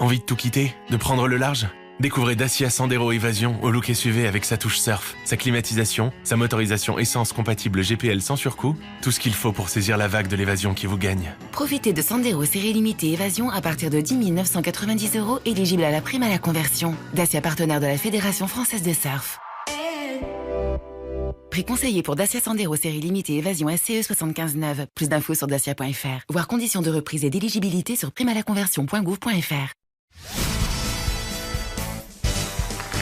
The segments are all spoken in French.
Envie de tout quitter? De prendre le large? Découvrez Dacia Sandero Évasion au look SUV avec sa touche surf, sa climatisation, sa motorisation essence compatible GPL sans surcoût, tout ce qu'il faut pour saisir la vague de l'évasion qui vous gagne. Profitez de Sandero série limitée Évasion à partir de 10 990 €, éligible à la prime à la conversion. Dacia, partenaire de la Fédération française de surf. Prix conseillé pour Dacia Sandero série limitée Évasion SCE 75 9. Plus d'infos sur dacia.fr. Voir conditions de reprise et d'éligibilité sur primealaconversion.gouv.fr.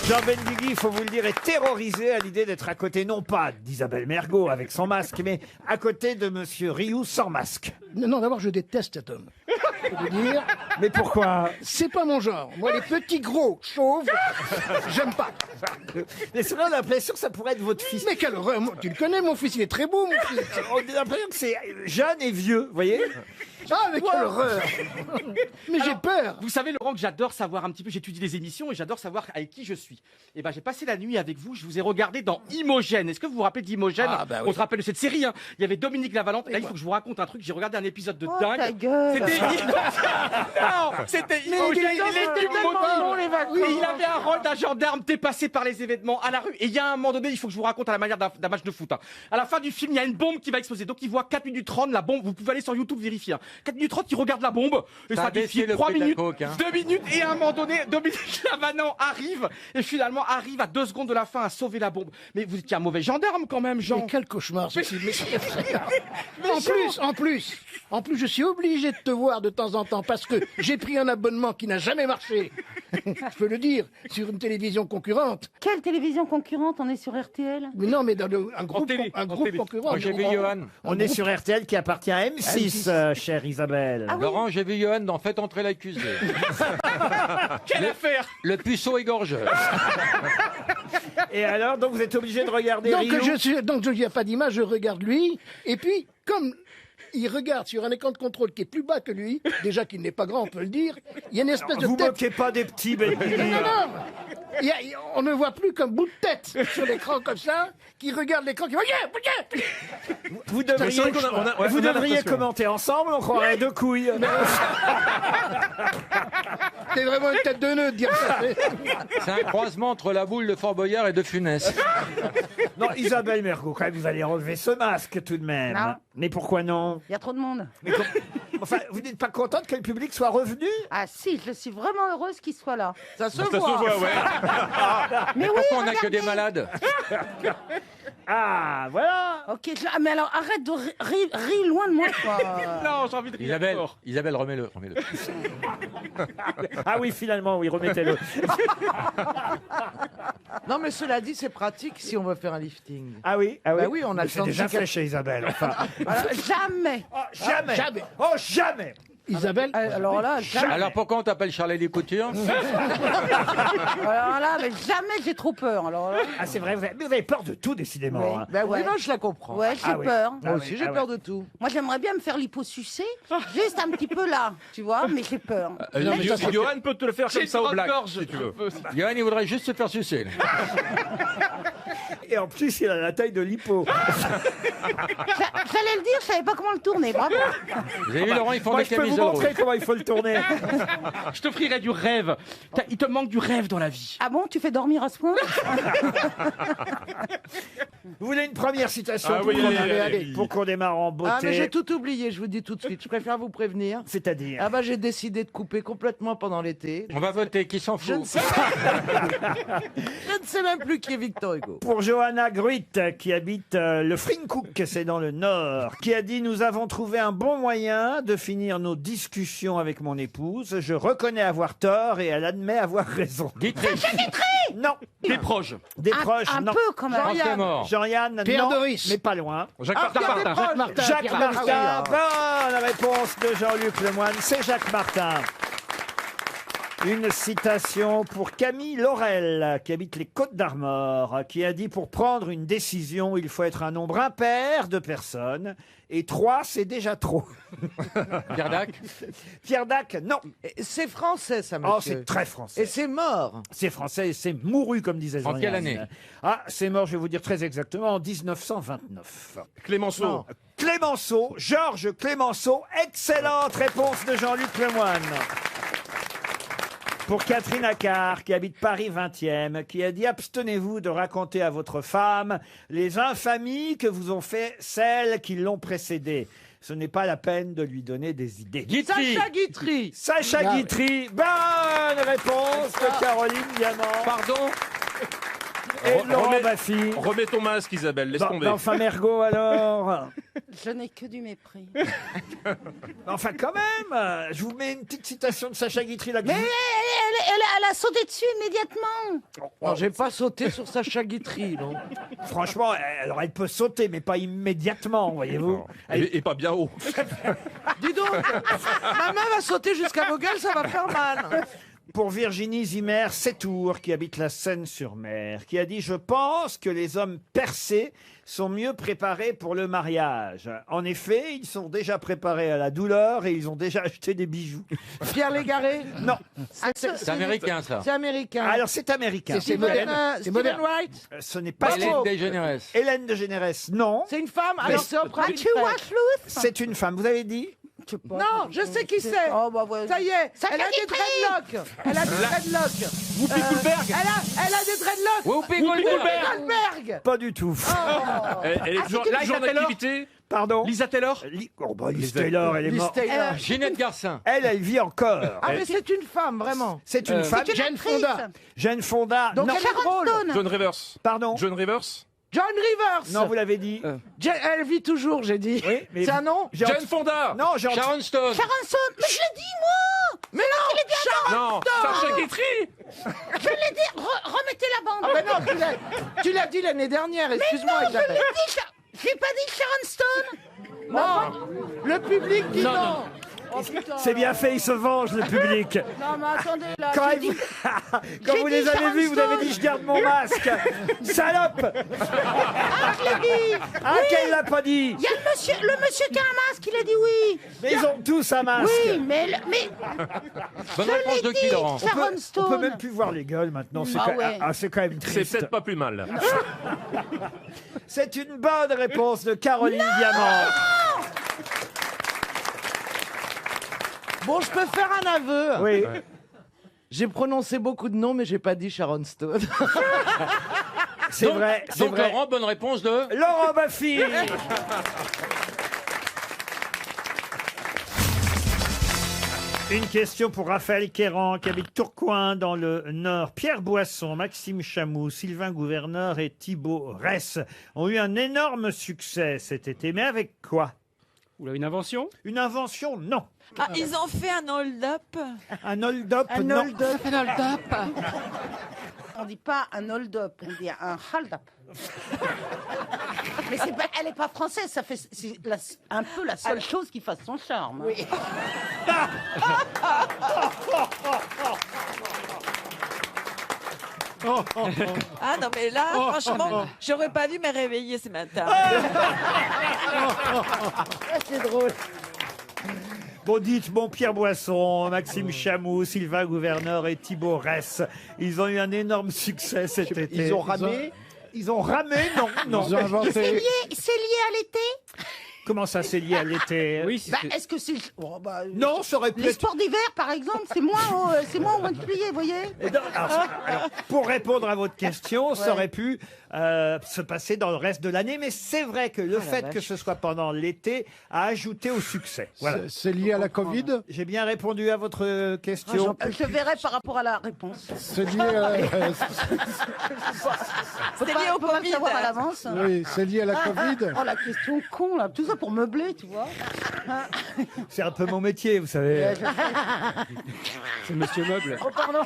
Jean Benguigui, il faut vous le dire, est terrorisé à l'idée d'être à côté, non pas d'Isabelle Mergo avec son masque, mais à côté de Monsieur Rioux sans masque. Non, d'abord, je déteste cet homme. Je peux vous dire. Mais pourquoi? C'est pas mon genre. Moi, les petits gros chauves, j'aime pas. Mais c'est vrai, on a l'impression que ça pourrait être votre fils. Mais quelle horreur. Tu le connais, mon fils, il est très beau, mon fils. On a l'impression que c'est jeune et vieux, vous voyez? Ah, mais quelle horreur. Mais j'ai peur. Vous savez, Laurent, que j'adore savoir un petit peu, j'étudie les émissions et j'adore savoir avec qui je suis. Et ben, j'ai passé la nuit avec vous, je vous ai regardé dans Imogène. Est-ce que vous vous rappelez d'Imogène? Ah, bah oui. On se rappelle de cette série, hein. Il y avait Dominique Lavalente. Là, il faut que je vous raconte un truc. J'ai regardé un épisode de Ta dingue. gueule. C'était Imogène. Il était maudit. Et il avait un rôle d'un gendarme dépassé par les événements à la rue. Et il y a un moment donné, il faut que je vous raconte à la manière d'un match de foot, hein. À la fin du film, il y a une bombe qui va exploser. Donc, il voit 4 minutes 30, la bombe. Vous pouvez aller sur YouTube vérifier, hein. 4 minutes 30, il regarde la bombe. Et ça défile 3 minutes, 2 minutes. Et à un moment donné, Dominique Lavalente arrive. Et finalement, arrive à 2 secondes de la fin à sauver la bombe. Mais vous étiez un mauvais gendarme quand même, Jean. Mais quel cauchemar, ceci. En plus, je suis obligé de te voir de temps en temps parce que j'ai pris un abonnement qui n'a jamais marché. Je peux le dire, sur une télévision concurrente. Quelle télévision concurrente? On est sur RTL. Mais non, mais dans un groupe télé. concurrent. J'ai vu Johan. On est sur RTL qui appartient à M6, chère Isabelle. Ah oui. Laurent, j'ai vu Johan dans Faites entrer l'accusé. Quelle affaire! Le puceau égorgeur. Et alors, donc vous êtes obligé de regarder Donc, Rioux? je n'y a pas d'image, je regarde lui. Et puis, comme il regarde sur un écran de contrôle qui est plus bas que lui, déjà qu'il n'est pas grand, on peut le dire, il y a une espèce de Vous tête. moquez pas des petits, Benguigui. Non. On ne voit plus qu'un bout de tête sur l'écran comme ça, qui regarde l'écran, qui va Vous devriez commenter ensemble, on croirait deux couilles. C'est vraiment une tête de nœud de dire ça. C'est un croisement entre la boule de Fort Boyard et de Funès. Non, Isabelle Mergo, quand même, vous allez relever ce masque tout de même. Non. Mais pourquoi non? Il y a trop de monde. Enfin, vous n'êtes pas contente que le public soit revenu? Ah si, je suis vraiment heureuse qu'il soit là. Ça se voit, ouais. Mais oui, Pourquoi on n'a que regardez. des malades? Ah, voilà. Ok, mais alors arrête de rire loin de moi, quoi. Non, j'ai envie de rire. Isabelle, remets-le. Ah oui, finalement, oui, remettez-le. Non, mais cela dit, c'est pratique si on veut faire un lifting. Ah oui, ah oui. Bah oui, on a le C'est temps de déjà se fait chez Isabelle, enfin. Jamais. Oh, jamais. Jamais. Oh, jamais. Isabelle, Alors là, jamais. Alors pourquoi on t'appelle Charlie des Coutures? Alors là, mais jamais j'ai trop peur. Alors là. Ah, c'est vrai, mais vous avez peur de tout, décidément. Oui. hein. Ben oui, Ouais. non, je la comprends. Ouais, j'ai Ah oui. peur. Moi aussi, j'ai Ah peur ouais. de tout. Moi, j'aimerais bien me faire l'hyposucer, juste un petit peu là, tu vois, mais j'ai peur. Non, mais Johan peut te le faire comme ça au black, si tu veux. Johan, il voudrait juste se faire sucer. Et en plus, il a la taille de l'hippo. J'allais le dire, je savais pas comment le tourner, bravo. Vous avez vu, Laurent, ils font Moi, des je peux vous camisoles montrer rouges. comment il faut le tourner. Je t'offrirai du rêve. Il te manque du rêve dans la vie. Ah bon, tu fais dormir à ce point? Vous voulez une première citation Ah pour oui, qu'on- allez. pour qu'on démarre en beauté? Ah, mais j'ai tout oublié, je vous dis tout de suite. Je préfère vous prévenir. C'est-à-dire? Ah bah j'ai décidé de couper complètement pendant l'été. On va voter, qui s'en Je ne fout? sais Je ne sais même plus qui est Victor Hugo. Pour Johanna Gruit, qui habite le Frincook, c'est dans le Nord, qui a dit « Nous avons trouvé un bon moyen de finir nos discussions avec mon épouse. Je reconnais avoir tort et elle admet avoir raison. Dietrich, » Non. Des proches. Des Un, proches, un non. peu quand même. Français mort. Jean-Yann, Pierre non. Doris. Mais pas loin. Jacques Ah, regardez, Martin. proche. Martin. Jacques Pierre Martin. Doris. Bonne réponse de Jean-Luc Lemoyne. C'est Jacques Martin. Une citation pour Camille Laurel, qui habite les Côtes-d'Armor, qui a dit « Pour prendre une décision, il faut être un nombre impair de personnes, et 3, c'est déjà trop. Pierre Dac. » Pierre Dac, non. C'est français, ça, Oh, monsieur. c'est très français. Et c'est mort. C'est français et c'est mouru, comme disait En Jean-Yann. quelle année? Ah, c'est mort, je vais vous dire très exactement, en 1929. Clémenceau. Non. Clémenceau, Georges Clémenceau, excellente réponse de Jean-Luc Lemoyne. Pour Catherine Accard, qui habite Paris 20e, qui a dit « Abstenez-vous de raconter à votre femme les infamies que vous ont fait celles qui l'ont précédée. Ce n'est pas la peine de lui donner des idées. » Sacha Guitry. Sacha Guitry, bonne réponse de Caroline Diamant. Pardon. Et Laurent Baffy. Remets ton masque, Isabelle, laisse tomber. Enfin, Mergo, alors. Je n'ai que du mépris. Enfin, quand même, je vous mets une petite citation de Sacha Guitry. Là, Mais elle a sauté dessus immédiatement. Non, j'ai pas sauté sur Sacha Guitry, non. Franchement, alors elle peut sauter, mais pas immédiatement, voyez-vous. Et pas bien haut. Dis donc, ma main va sauter jusqu'à vos gueules, ça va faire mal. Pour Virginie Zimmer-Sétour, qui habite la Seine-sur-Mer, qui a dit « Je pense que les hommes percés sont mieux préparés pour le mariage. En effet, ils sont déjà préparés à la douleur et ils ont déjà acheté des bijoux. » Pierre Légaré. Non. C'est américain, ça. C'est américain. Alors, c'est américain. C'est moderne. C'est Steven moderne. Wright. Ce n'est pas Hélène DeGeneres. Hélène de Généresse, non. C'est une femme. Alors c'est Oprah Tu Winfrey. watch Ruth? C'est une femme. Vous avez dit Non, je sais qui c'est. Oh, bah ouais. Ça y est, Sacha elle a des Guitry. dreadlocks. Elle a des dreadlocks. Whoopi Goldberg. Elle a des dreadlocks. Whoopi Goldberg. Goldberg. Pas du tout. Elle est toujours Liza en Taylor. activité. Pardon. Lisa Taylor. Oh, bah, Liz Taylor, elle est Liz morte. Taylor. Ginette Garcin. Elle vit encore. Ah mais c'est une femme, vraiment. C'est une femme. C'est une Jane actrice. Fonda. Jane Fonda. Donc non. elle est Sharon drôle. Stone. John Rivers. Pardon. John Rivers. John Rivers. Non, vous l'avez dit. Elle vit toujours, j'ai dit. Oui, mais- C'est un nom. J'ai Jane Fonda. Non, j'ai Sharon Stone. Sharon Stone. Mais je l'ai dit, moi. Mais non, Sharon. Non, Sacha Guitry. Je l'ai dit. Remettez la bande. Ah ben non, tu l'as dit l'année dernière, excuse-moi Je Isabelle. l'ai dit. J'ai pas dit Sharon Stone. Non, le public dit non. Oh, putain. C'est bien fait, il se venge, le public. Non, mais attendez, là. Quand, j'ai elle- dit- Quand J'ai vous dit les avez Sharon vus, vous avez Stone. dit je garde mon masque. Salope. Ah, je l'ai dit. Ah, qu'elle l'a pas dit. Il y a le monsieur qui a un masque, il a dit oui. Mais ils ont tous un masque. Oui, mais Bonne je réponse de l'ai qui, dit, Laurent? Sharon On peut Stone. même plus voir les gueules maintenant. C'est Ah quand... ouais. c'est quand même C'est triste. peut-être pas plus mal. C'est une bonne réponse de Caroline Diamant. Bon, je peux faire un aveu. Oui. J'ai prononcé beaucoup de noms, mais j'ai pas dit Sharon Stone. C'est Donc- vrai. C'est Donc, vrai. Laurent, bonne réponse de. Laurent Baffy. Une question pour Raphaël Quéran, qui habite Tourcoing, dans le Nord. Pierre Boisson, Maxime Chamou, Sylvain Gouverneur et Thibaut Ress ont eu un énorme succès cet été. Mais avec quoi? Oula, une invention. Une invention? Non. Ah, ils ont fait un hold-up. Un hold-up? Un Non. hold-up. On dit pas un hold-up, on dit un hold-up. Mais c'est pas, elle n'est pas française, ça fait un peu la seule chose qui fasse son charme. Oui. Ah non, mais là, franchement, j'aurais pas dû me réveiller ce matin. C'est drôle. Bon, dites, bon, Pierre Boisson, Maxime Chamou, Sylvain Gouverneur et Thibaut Ress, ils ont eu un énorme succès cet été. Ils ont ramé. Ils ont ramé? Non, non. Ils ont inventé. C'est lié à l'été? Comment ça, c'est lié à l'été? Oui, Bah, est-ce que c'est... Oh, bah, Non, ça aurait pu les être... sports d'hiver, par exemple, c'est moins au mois de juillet, vous voyez? Et non, alors, pour répondre à votre question, ça aurait pu se passer dans le reste de l'année, mais c'est vrai que le fait que ce soit pendant l'été a ajouté au succès. Voilà. C'est lié à la Covid. J'ai bien répondu à votre question. Je verrai par rapport à la réponse. C'est lié à... Faut C'est pas, lié au faut pas le Covid. savoir à l'avance. Oui, c'est lié à la Covid. Oh, la question con, là. Tout ça pour meubler, tu vois. C'est un peu mon métier, vous savez. C'est Monsieur Meuble. Oh, pardon.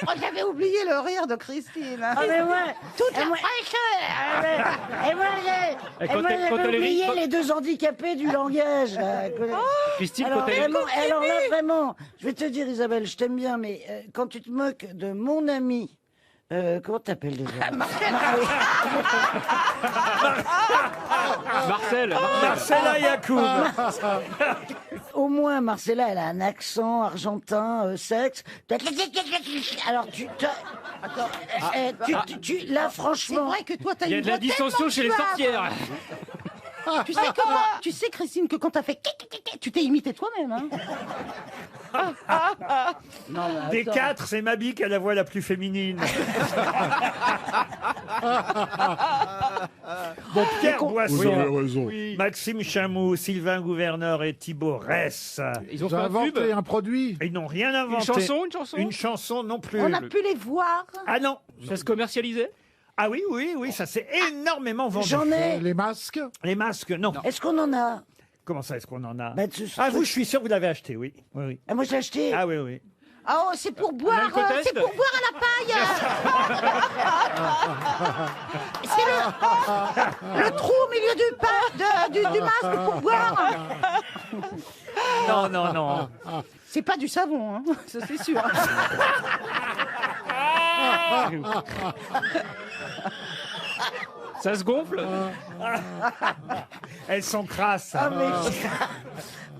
Oh, j'avais oublié le rire de Christine. Ah, mais ouais. Toute la fraîcheur. Et moi, j'avais oublié les deux handicapés du langage. Christine, Alors, quand elle- vraiment, alors là, vraiment, je vais te dire, Isabelle, je t'aime bien, mais quand tu te moques de mon ami, comment t'appelles déjà? Marcel. Marcella Yacoub. Au moins, Marcella, elle a un accent argentin, sexe. Alors, Attends, là, franchement... C'est vrai que toi, t'as Il y a une de la voix tellement dissension chez les suave. sorcières. Tu sais, Christine, que quand t'as fait... Tu t'es imité toi-même, hein? Des 4, c'est Mabi qui a la voix la plus féminine. Bon, Pierre Boisson, Vous avez raison. Maxime Chamou, Sylvain Gouverneur et Thibaut Ress. Ils ont fait inventé un produit. Ils n'ont rien inventé. Une chanson non plus. On a pu les voir. Ah non. Ça se commercialisait? Ah oui, ça s'est énormément vendu. J'en ai. Les masques. Les masques, non. Est-ce qu'on en a? Comment ça, est-ce qu'on en a? Ah, vous, je suis sûr que vous l'avez acheté, oui. Oui. Ah, moi, je l'ai acheté. Ah oui, oui. Oh, c'est pour boire, c'est pour boire à la paille. C'est le trou au milieu du masque pour boire. Non. C'est pas du savon, hein. Ça c'est sûr. Ça se gonfle? Elles sont crasses.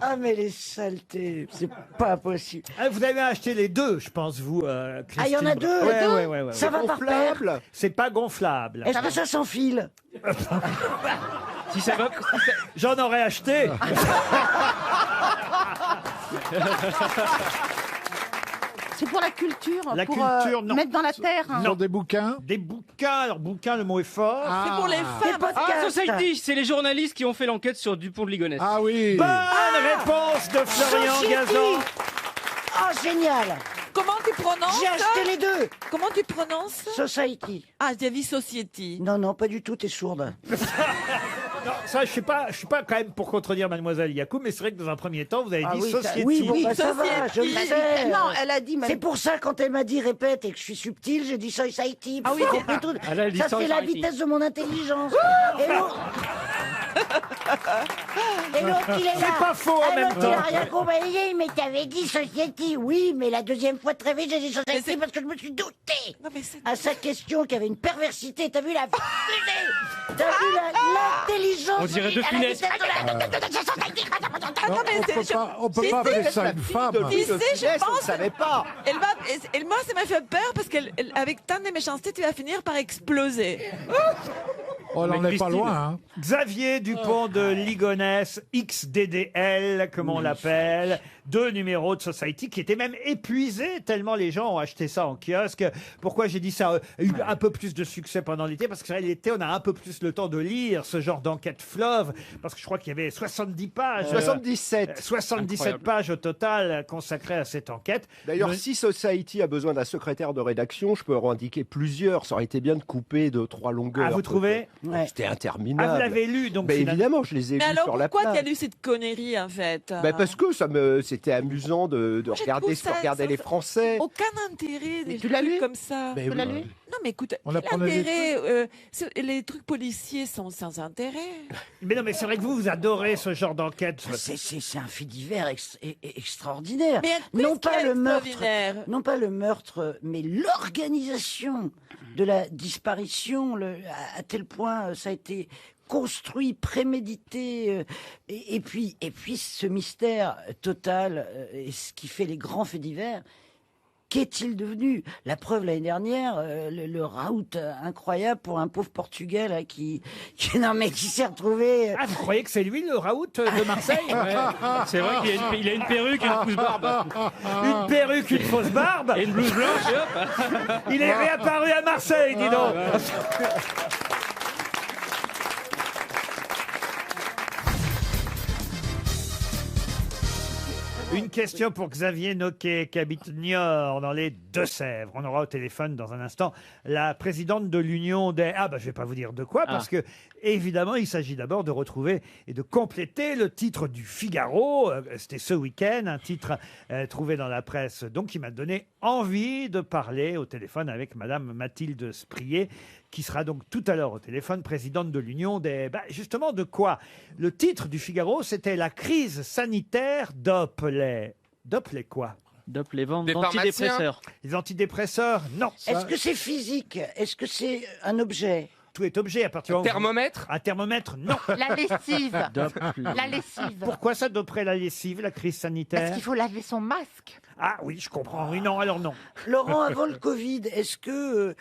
Ah mais les saletés, c'est pas possible. Ah, vous avez acheté les deux, je pense, vous, Christine. Ah, il y en a deux. Ouais. Ça va par paire. C'est pas gonflable. Est-ce que ça s'enfile? Si ça va... J'en aurais acheté. C'est pour la culture. La pour, culture, non. mettre dans la terre. Sur des bouquins. Des bouquins, alors bouquins, le mot est fort. C'est pour les Des femmes. podcasts. Society, c'est les journalistes qui ont fait l'enquête sur Dupont de Ligonnès. Ah oui. Bonne réponse de Florian Society. Gazan. Oh, génial. Comment tu prononces? J'ai acheté les deux. Comment tu prononces? Society. Ah, j'ai vu Society. Non, pas du tout, t'es sourde. Non, ça, je suis pas quand même pour contredire Mademoiselle Yacoub, mais c'est vrai que dans un premier temps, vous avez dit oui, société. oui, bon, bah, ça va, Society. je le sais. Non, elle a dit. C'est pour ça, quand elle m'a dit répète et que je suis subtil, j'ai dit society. Ah oui, J'ai tout. Elle a dit Ça, c'est la society. vitesse de mon intelligence. Et l'autre, il est là. C'est pas faux en Ah, même l'autre, il a temps. rien compris, mais t'avais dit society. Oui, mais la deuxième fois très vite, j'ai dit Mais society c'est- parce que je me suis douté. Non, mais c'est... À sa question qui avait une perversité, t'as vu la fusée? T'as vu l'intelligence? On dirait De à la Funès. vitesse de la- Attends, mais c'est... On peut pas appeler ça une femme. Tu sais, je pense... savait pas. Moi, ça m'a fait peur parce qu'avec tant de méchanceté, tu vas finir par exploser. On n'en est pas loin. Hein. Xavier Dupont de Ligonnès, XDDL, comme on l'appelle, 2 numéros de Society qui étaient même épuisés tellement les gens ont acheté ça en kiosque. Pourquoi j'ai dit ça? A eu un peu plus de succès pendant l'été parce que c'est vrai, l'été on a un peu plus le temps de lire ce genre d'enquête fleuve parce que je crois qu'il y avait 70 pages. 77. 77 Incroyable. pages au total consacrées à cette enquête. D'ailleurs, Mais- si Society a besoin d'un secrétaire de rédaction, je peux en indiquer plusieurs. Ça aurait été bien de couper 2-3 longueurs. Ah, vous trouvez? Ouais. C'était interminable. Ah, vous l'avez lu donc Ben, finalement. évidemment, je les ai Mais lus alors, sur la pourquoi tu as plage. lu cette connerie, en fait? Ben, parce que c'était amusant de Je regarder trouve ce que ça- regardaient ça- les Français. Aucun intérêt des tu l'as trucs lu comme ça. Ben, oui. Non, mais écoute, On quel apprenait des intérêt les trucs policiers sont sans intérêt. Mais non, mais c'est vrai que vous adorez ce genre d'enquête. C'est un fait divers extraordinaire. Mais Non qu'est-ce pas qu'il y a le meurtre, d'extraordinaire non pas le meurtre, mais l'organisation de la disparition, à tel point ça a été construit, prémédité, et puis ce mystère total, et ce qui fait les grands faits divers. Qu'est-il devenu? La preuve l'année dernière, le raout incroyable pour un pauvre Portugais là, qui s'est retrouvé. Ah, vous croyez que c'est lui le Raoult de Marseille? Ouais. C'est vrai qu'il a une perruque et une fausse barbe. Une perruque, une fausse barbe. Et une blouse blanche, et hop. Il est réapparu à Marseille, dis donc. Une question pour Xavier Noquet, qui habite Niort, dans les Deux-Sèvres. On aura au téléphone dans un instant la présidente de l'Union des... Ah, je vais pas vous dire de quoi, parce que, évidemment, il s'agit d'abord de retrouver et de compléter le titre du Figaro. C'était ce week-end, un titre trouvé dans la presse, donc qui m'a donné envie de parler au téléphone avec Madame Mathilde Sprier, qui sera donc tout à l'heure au téléphone, présidente de l'Union des... justement, de quoi? Le titre du Figaro, c'était la crise sanitaire Doppler. Doppler quoi? Dope les ventes Des d'antidépresseurs. Les antidépresseurs, non. Est-ce que c'est physique? Est-ce que c'est un objet? Tout est objet à partir du moment où- Thermomètre. Un thermomètre, non. La lessive. Dope. La lessive. Pourquoi ça doperait la lessive, la crise sanitaire? Parce qu'il faut laver son masque. Ah oui, je comprends. Oui, non, alors non. Laurent, avant le Covid, est-ce que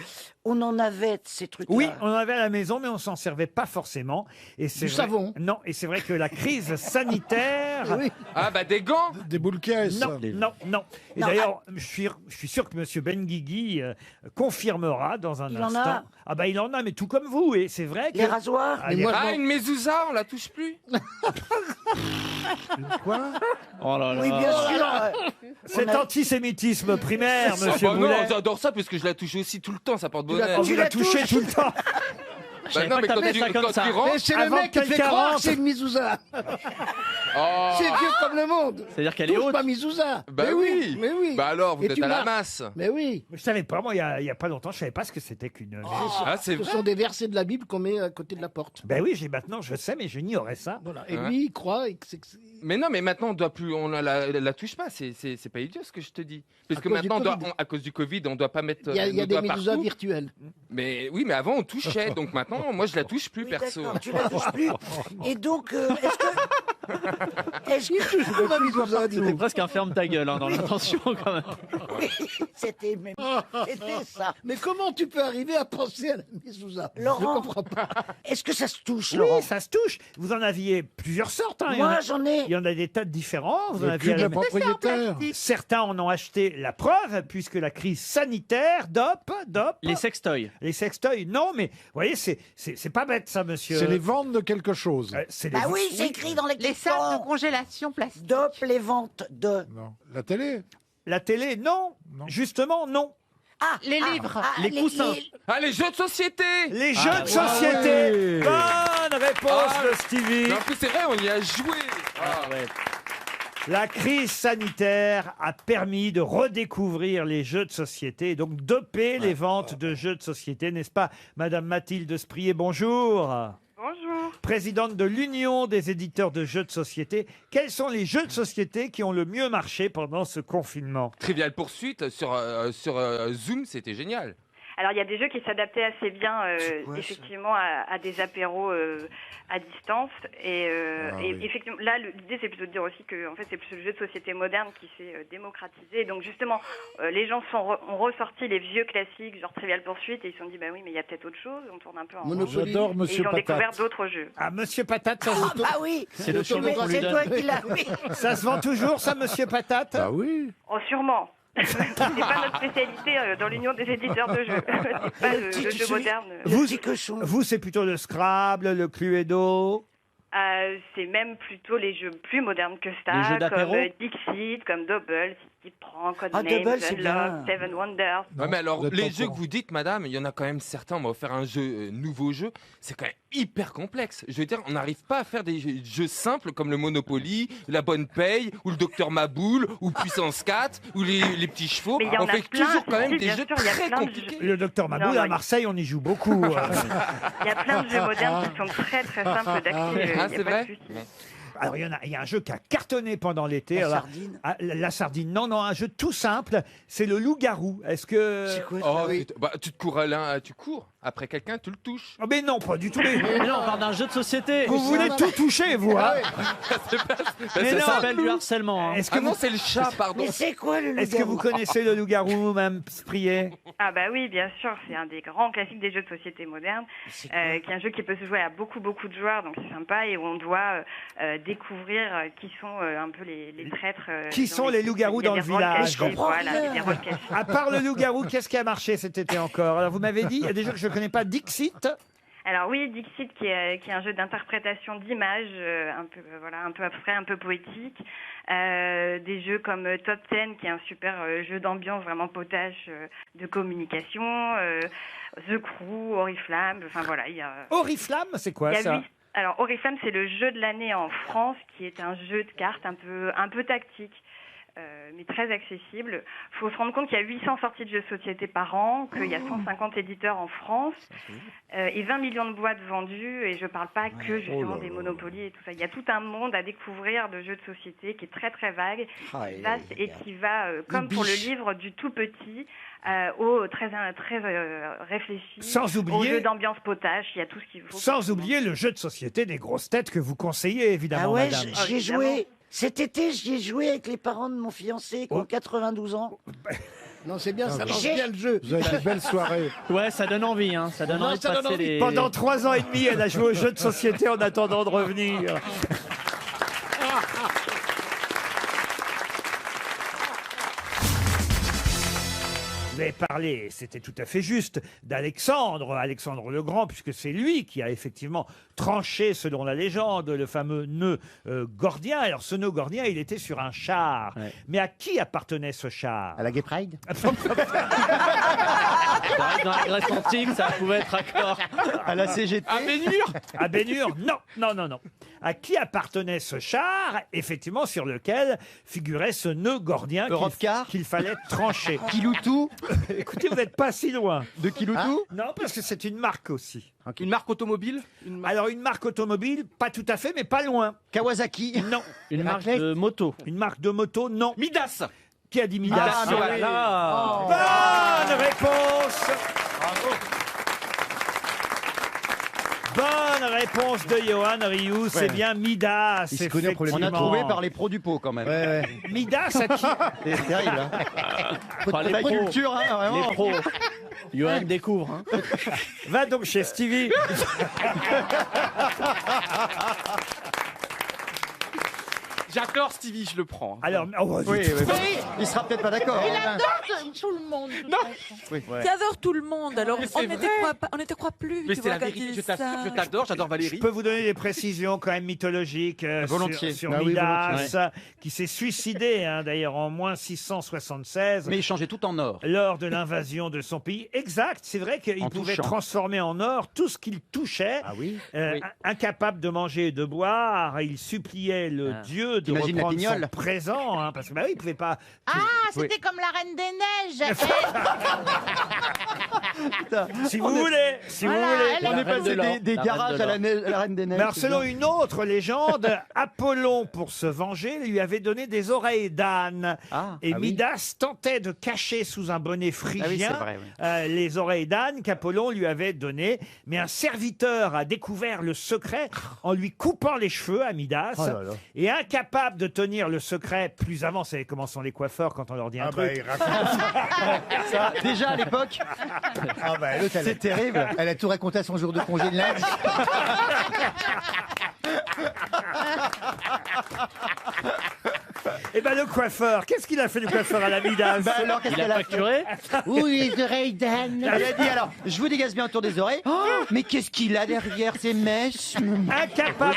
on en avait de ces trucs-là? Oui, on en avait à la maison, mais on s'en servait pas forcément. Et c'est Du vrai- savon. Non, et c'est vrai que la crise sanitaire. Oui. Ah bah des gants. Des boules caisses. Non, non, non. Et Non, d'ailleurs, je suis sûr que M. Benguigui confirmera dans un Il en instant. a. Ah bah il en a, mais tout comme vous. Et c'est vrai que. Les rasoirs. Ah, les- Ah, une mezouza, on la touche plus. Quoi? Oh là là. Oui, bien sûr. Cet antisémitisme primaire, Ah Monsieur bah non, Boulet. j'adore ça parce que je la touche aussi tout le temps, ça porte Oh, bonheur. vous la touchez tout le temps. Bah non, mais quand t'appelais tu, ça comme quand ça. tu rentres, Mais c'est le Avant mec qui que fait quelqu'un croire rentre. que c'est une Mizouza. oh. C'est vieux comme le monde. C'est-à-dire qu'elle est Touche haute. pas Mizouza. Bah Mais oui. Mais oui. Bah alors, vous Et êtes tu à la marches. masse. Mais oui. Je savais pas, moi, il y a pas longtemps, je savais pas ce que c'était qu'une. Ah, c'est Ce vrai. sont des versets de la Bible qu'on met à côté de la porte. Ben oui, maintenant, je sais, mais j'ignorais ça. Voilà. Et Ouais. lui, il croit que c'est... Mais non, mais maintenant on doit plus, on la touche pas. C'est pas idiot ce que je te dis. Parce À que cause du maintenant, Covid. à cause du Covid, on doit pas mettre. Il y a nos des doigts Mizouza partout. virtuels. Mais oui, mais avant on touchait, donc maintenant, moi je la touche plus Oui, perso. d'accord, tu la touches plus. Et donc, est-ce que... Est-ce que... Il touche pas Mizouza, dis C'était donc. presque un ferme ta gueule hein, dans l'intention quand même. Oui, c'était ça. Mais comment tu peux arriver à penser à la Mizouza? Laurent. Je comprends pas. Est-ce que ça se touche, Laurent? Oui, ça se touche. Vous en aviez plusieurs sortes. Hein. Moi, j'en ai. Il y en a des tas de différents. Vous en Le aviez cul de à la la- propriétaire. Certains en ont acheté la preuve, puisque la crise sanitaire, dope. Les sextoys. Les sextoys, non, mais vous voyez, c'est pas bête ça, monsieur. C'est les ventes de quelque chose. C'est Bah les- oui, c'est écrit dans les Les salles de congélation plastique. Dope les ventes de... Non. La télé. La télé, non. Non. Justement, non. Ah, Les livres. Les coussins. Ah, les jeux de société. Les jeux de société. oui. Bonne réponse Ah, de Stevie. Mais en plus, c'est vrai, on y a joué. Ah, La crise sanitaire a permis de redécouvrir les jeux de société et donc doper les ventes de jeux de société, n'est-ce pas, Madame Mathilde Sprier, bonjour. Bonjour. Présidente de l'Union des éditeurs de jeux de société. Quels sont les jeux de société qui ont le mieux marché pendant ce confinement? Trivial Poursuite sur Zoom, c'était génial. Alors il y a des jeux qui s'adaptaient assez bien effectivement à des apéros à distance et effectivement là l'idée c'est plutôt de dire aussi que en fait c'est plus le jeu de société moderne qui s'est démocratisé, donc justement les gens ont ressorti les vieux classiques genre Trivial Poursuite et ils se sont dit bah oui mais il y a peut-être autre chose, on tourne un peu en rond. J'adore Et Monsieur ils ont découvert Patate. d'autres jeux. Ah, Monsieur Patate, ça se, bah oui. C'est le cheveu Mais qu'on lui c'est toi donne. qui l'as mis. ça se vend toujours, ça, Monsieur Patate? Ah oui. Oh sûrement. C'est pas notre spécialité dans l'union des éditeurs de jeux. C'est pas le jeu moderne. Vous, c'est plutôt le Scrabble, le Cluedo. C'est même plutôt les jeux plus modernes que ça, Les jeux comme d'apéro Dixit, comme Double, City Prank, Codenames, Double, c'est Unlock, bien. Seven Wonders. Ouais, mais alors, vous êtes les pas jeux au que vous dites, madame, il y en a quand même certains. On m'a offert un jeu, nouveau jeu. C'est quand même hyper complexe. Je veux dire, on n'arrive pas à faire des jeux simples comme le Monopoly, la Bonne Paye, ou le Docteur Maboule, ou Puissance 4, ou les petits chevaux. Mais il y en On a fait plein, toujours quand même si, des bien jeux sûr, il y a très plein de compliqués. Le Docteur Maboule, non, à Marseille, on y joue beaucoup. Il y a plein de jeux modernes qui sont très très simples d'accès. Ah, il y a c'est pas vrai de souci. Alors, il y a un jeu qui a cartonné pendant l'été. La Alors, sardine. La sardine, non, un jeu tout simple. C'est le loup-garou. Est-ce que... C'est quoi Oh, ça? bah, tu te cours tu cours. Après quelqu'un, tu le touches. Oh, mais non, pas du tout. Mais Non, on parle d'un jeu de société. vous voulez tout toucher, vous, hein? Mais Ça non. s'appelle du harcèlement. Hein. Est-ce que, Ah non, vous... c'est le chat, pardon. Mais c'est quoi le Est-ce que loup-garou? vous connaissez le loup-garou, Mme Sprier? Ah bah oui, bien sûr, c'est un des grands classiques des jeux de société modernes, qui est un jeu qui peut se jouer à beaucoup de joueurs, donc c'est sympa, et où on doit découvrir qui sont un peu les traîtres. Qui sont les loups-garous il y a dans des le rôles village? cachés, Je comprends voilà, rien. il y a des rôles cachés. À part le loup-garou, qu'est-ce qui a marché cet été encore? Alors, vous m'avez dit, il y a des jeux que je ne connais pas. Dixit. Alors oui, Dixit qui est un jeu d'interprétation d'images, un peu abstrait, un peu poétique. Des jeux comme Top 10 qui est un super jeu d'ambiance vraiment potache de communication. The Crew, Oriflamme, enfin voilà, il y a. Oriflamme, c'est quoi il y a ça? Alors Oriflamme, c'est le jeu de l'année en France, qui est un jeu de cartes un peu tactique. Mais très accessible. Il faut se rendre compte qu'il y a 800 sorties de jeux de société par an, qu'il y a 150 éditeurs en France et 20 millions de boîtes vendues. Et je ne parle pas que justement des Monopoly et tout ça. Il y a tout un monde à découvrir de jeux de société qui est très très vague, vaste et qui va, comme pour le livre, du tout petit au très réfléchi, Sans oublier- au jeu d'ambiance potache. Il y a tout ce qu'il faut. Sans oublier le jeu de société des grosses têtes que vous conseillez, évidemment, Ah ouais, madame. j'ai joué. Cet été, j'y ai joué avec les parents de mon fiancé qui ont 92 ans. Non, c'est bien, ça lance J'ai- bien le jeu. Vous avez des belles soirées. Ouais, ça donne envie, hein. Ça donne Non, envie de ça donne passer envie. les... Pendant 3 ans et demi, elle a joué aux jeux de société en attendant de revenir. Vous avez parlé, c'était tout à fait juste, Alexandre le Grand, puisque c'est lui qui a effectivement tranché, selon la légende, le fameux nœud gordien. Alors ce nœud gordien, il était sur un char. Ouais. Mais à qui appartenait ce char? À la Gay Pride C'est vrai que dans la Grèce antique, ça pouvait être accord. À la CGT À Bénur. À Bénur? Non. À qui appartenait ce char, effectivement, sur lequel figurait ce nœud gordien Europcar qu'il fallait trancher? Kiloutou Écoutez, vous n'êtes pas si loin. De Kiloutou Non, parce que c'est une marque aussi. Une marque automobile. Alors, une marque automobile, pas tout à fait, mais pas loin. Kawasaki Non. Une marque de moto. Une marque de moto, non. Midas. Qui a dit Midas? Ah, mais oui. Bonne réponse. Bonne réponse de Johan Rioux, c'est bien Midas. Il se connaît pour les effectivement. On a trouvé par les pros du pot quand même. Midas à qui? C'est terrible. Hein. Enfin, les la pros. culture, hein, vraiment. Les pros. Johan découvre. Hein. Va donc chez Stevie. J'adore Stevie, je le prends. Alors, Oui. Il sera peut-être pas d'accord. Il hein. adore tout le monde. Non. Tu adores tout le monde, alors Mais on c'est ne vrai. te croit plus. Mais tu c'est vois, la quand vérité, il je dit ça. t'assure, je t'adore, j'adore Valérie. Je peux vous donner des précisions quand même mythologiques Volontiers. sur Ah oui, Midas, volontiers. qui s'est suicidé d'ailleurs en moins 676 Mais il changeait tout en or. lors de l'invasion de son pays. Exact, c'est vrai qu'il En pouvait touchant. transformer en or tout ce qu'il touchait. Ah oui. Oui. Incapable de manger et de boire, il suppliait le dieu de T'imagines la reprendre son pignole présent, parce que bah oui, il pouvait pas. Ah, c'était comme la Reine des Neiges. Si vous voulez, si vous Voilà, voulez. elle On est Reine passé de l'or. des La garages Reine à la Reine des Neiges. Mais alors, c'est selon bien. une autre légende, Apollon, pour se venger, lui avait donné des oreilles d'âne. Et Midas tentait de cacher sous un bonnet phrygien c'est vrai, oui. les oreilles d'âne qu'Apollon lui avait données. Mais un serviteur a découvert le secret en lui coupant les cheveux à Midas. Oh là là. Et incapable de tenir le secret plus avant, vous savez comment sont les coiffeurs quand on leur dit un truc. Ça, déjà à l'époque, Ah bah, l'autre, c'est terrible. Elle a tout raconté à son jour de congé de lundi. Et ben le coiffeur, qu'est-ce qu'il a fait le coiffeur à la Midas? Bah alors, qu'est-ce Il qu'elle a a fait facturé. Oui, les oreilles d'âne. Elle a dit alors, je vous dégaze bien autour des oreilles. Oh, mais qu'est-ce qu'il a derrière ces mèches Incapable.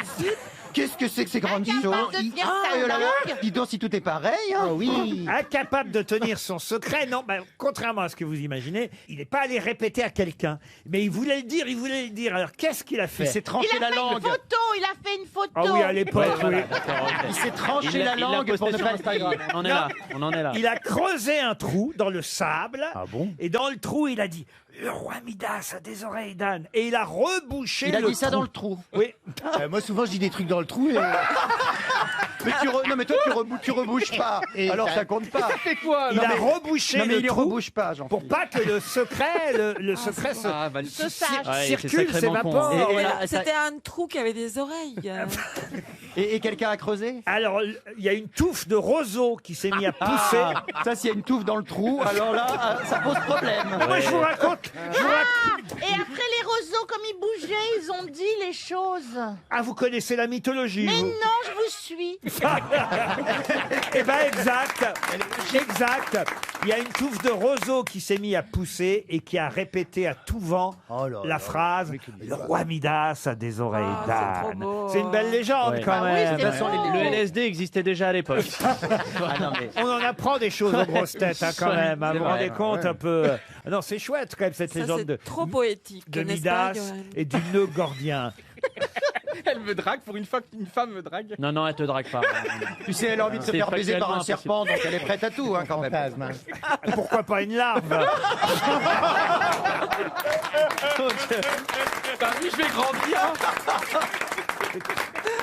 Qu'est-ce que c'est que ces grandes choses de tenir sa oh là là, langue. dis donc si tout est pareil. Hein. Oui. Incapable de tenir son secret, non, contrairement à ce que vous imaginez, il n'est pas allé répéter à quelqu'un. Mais il voulait le dire, Alors qu'est-ce qu'il a fait? Il s'est tranché Il a la fait langue. une photo, il a fait une photo. Ah oui, à l'époque, oui. Il s'est tranché Il la l'a langue pour posté ne sur pas Instagram. On en est là. On en est là. Il a creusé un trou dans le sable. Ah bon? Et dans le trou, il a dit « Le roi Midas a des oreilles d'âne ». Et il a rebouché Il a le dit ça trou. dans le trou. Oui. Moi, souvent, je dis des trucs dans le trou. Et... Mais non mais toi tu rebouches pas. Et alors ça- ça compte pas. Ça fait quoi? Il Non, a mais- rebouché Non mais le il trou rebouche pas, jean pour pas que le secret, le secret se, Ah, bah, Ce sage. Ouais, c'est circule, sacrément con, hein. s'évapore. Et Voilà. là, ça- C'était un trou qui avait des oreilles. Et quelqu'un a creusé. Alors, il y a une touffe de roseaux qui s'est mis à pousser. Ah, ça s'il y a une touffe dans le trou, alors là ça pose problème. Moi, je vous raconte. Et après les roseaux, comme ils bougeaient, ils ont dit les choses. Ah, vous connaissez la mythologie, Mais vous non, je vous suis. Eh ben exact, exact. Il y a une touffe de roseaux qui s'est mis à pousser et qui a répété à tout vent la phrase « Le roi Midas a des oreilles d'âne ». C'est une belle légende Ouais. quand Ah oui, même. c'est beau. Le LSD existait déjà à l'époque. Ah non mais On en apprend des choses aux grosses têtes quand même. Vous vous rendez compte un peu Non, c'est chouette quand même cette Ça, légende c'est de trop poétique, de n'est-ce pas, Midas Johan et du nœud gordien. Elle me drague pour une fois qu'une femme me drague. Non, non, elle te drague pas. tu sais elle a envie de se C'est faire baiser par un factuellement serpent donc elle est prête à tout hein, quand même. Fantasme, hein. Pourquoi pas une larve? Bah oui, je vais grandir.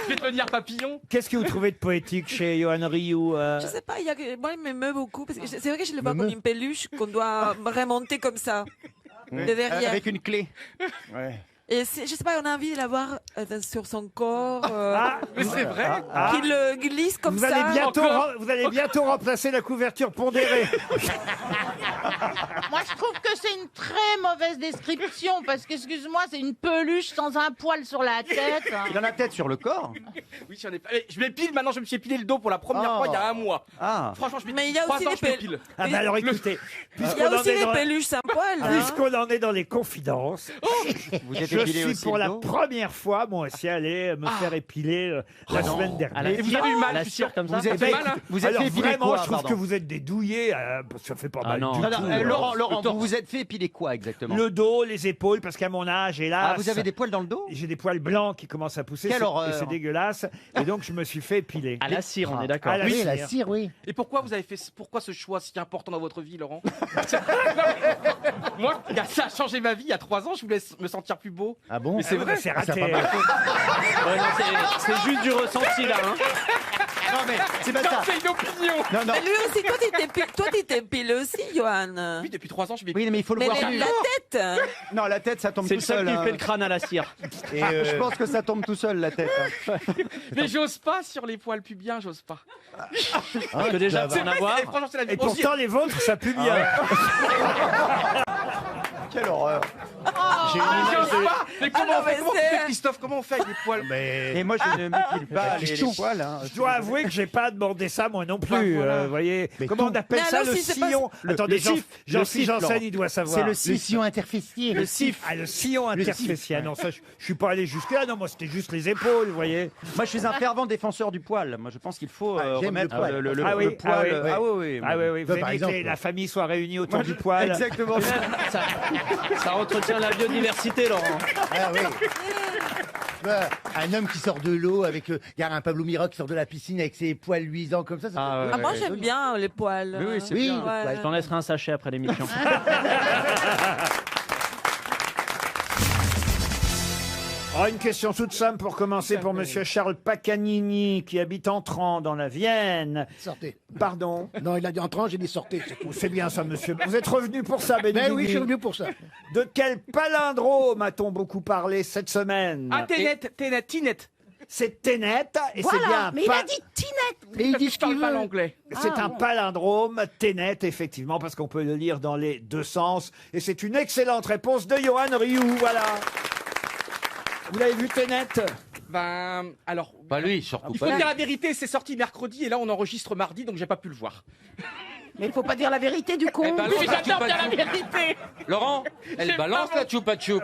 Je vais devenir papillon. Qu'est-ce que vous trouvez de poétique chez Johan Rioux Je sais pas, moi, il m'émeut beaucoup. Parce que c'est vrai que je le vois comme une peluche qu'on doit remonter comme ça, de derrière. Avec une clé. Et je sais pas, on a envie de l'avoir sur son corps. Mais c'est vrai. Qu'il le glisse comme Vous ça. allez bientôt remplacer la couverture pondérée. Moi, je trouve que c'est une très mauvaise description parce qu'excuse-moi, c'est une peluche sans un poil sur la tête. Il en a peut-être sur le corps. Oui, j'en ai pas. Je m'épile maintenant, je me suis épilé le dos pour la première fois il y a un mois. Ah. Franchement, Mais il y a aussi les m'épile. Ah bah alors écoutez, Il y a aussi les peluches sans poil. hein. puisqu'on en est dans les confidences, Vous êtes je épilé suis aussi pour le la dos première fois, moi aussi, allé me faire épiler la semaine dernière. Et vous avez eu mal, la je suis sûr. cire comme ça. Vous Eh êtes ben, fait, écoute, vous êtes alors fait épiler vraiment, quoi, je trouve pardon que vous êtes des douillets, ça fait pas mal non. du Non, tout. non, Laurent, vous vous êtes fait épiler quoi exactement? Le dos, les épaules, parce qu'à mon âge, hélas, Ah, vous avez des poils dans le dos? j'ai des poils blancs qui commencent à pousser, Quelle c'est- horreur. et c'est dégueulasse. Et donc je me suis fait épiler. À la cire, on est d'accord. À la Oui, cire. la cire, oui. Et pourquoi vous avez fait pourquoi ce choix si important dans votre vie, Laurent? Moi, ça a changé ma vie il y a 3 ans, je voulais me sentir plus beau. Ah bon? Mais c'est vrai. C'est Ah, ça a raté. pas marché. Ouais, non, c'est juste du ressenti là. Hein. Non, mais c'est pas Non, ça. c'est une opinion. Non, non. Mais lui aussi, toi, tu t'épiles aussi, Johan. Oui, depuis 3 ans, je m'épile. Oui, mais il faut le Mais voir. la tête. Non, la tête, ça tombe C'est tout le seul seul. qui hein. fait le crâne à la cire. Et je pense que ça tombe tout seul, la tête. hein. Mais j'ose pas sur les poils pubiens, j'ose pas. Parce que déjà, pour en avoir. Et franchement, c'est la vie. Et pourtant, les vôtres, ça pue bien. Quelle horreur. J'ai une image J'ose de- pas. Mais comment Ah on non, fait, mais comment on c'est- fait, Christophe? Comment on fait avec les poils? Mais Et moi, je ne m'épile pas les poils. hein. Je dois avouer que j'ai pas demandé ça moi non plus. Bah, voilà. Vous voyez, Mais comment tout- on appelle Mais ça alors, le si c'est pas- sillon? Attendez, le cif, Jean-Philippe Laurent. Janssen, il doit savoir. c'est le sillon interfécier. Le sillon interfécial. Non, ça, je suis pas allé jusque là. Non, moi, c'était juste les épaules, vous voyez. Moi, je suis un fervent défenseur du poil. Moi, je pense qu'il faut j'aime remettre le poil. le Ah oui, le poil. ah oui, Ah oui, oui. Ah oui, oui. Vous Bah, aimez par que exemple. la famille soit réunie autour du poil. Exactement. Ça entretient la biodiversité, Laurent. Ah oui. Bah, un homme qui sort de l'eau avec, il y a un Pablo Mira qui sort de la piscine avec ses poils luisants comme ça. Ah, ouais, Ah, moi, ouais. j'aime bien les poils. Oui, oui, c'est Oui, bien. Ouais. Je t'en laisserai un sachet après l'émission. Oh, une question toute simple pour commencer pour Monsieur Charles Pacanini qui habite Entran dans la Vienne. Sortez. Pardon. Non, il a dit entrant, j'ai dit sortez. c'est tout. C'est bien ça, monsieur. Vous êtes revenu pour ça, Benigni. Mais oui, je suis venu pour ça. De quel palindrome a-t-on beaucoup parlé cette semaine? Ah, Tinette. C'est Ténet, et c'est Voilà, bien mais il a dit Tinette. Et il dit Je ce qu'il parle pas veut. l'anglais. C'est Ah, un bon. palindrome, Ténet, effectivement, parce qu'on peut le lire dans les deux sens. Et c'est une excellente réponse de Johan Rioux, voilà. Vous l'avez vu, Ténet? Ben, alors. Pas lui, surtout Il faut dire la vérité, c'est sorti mercredi et là on enregistre mardi donc j'ai pas pu le voir. Mais il faut pas dire la vérité du con. Elle balance Oui, la j'adore bien la choupa-choup. vérité. Laurent, elle J'ai balance pas la choupa choup.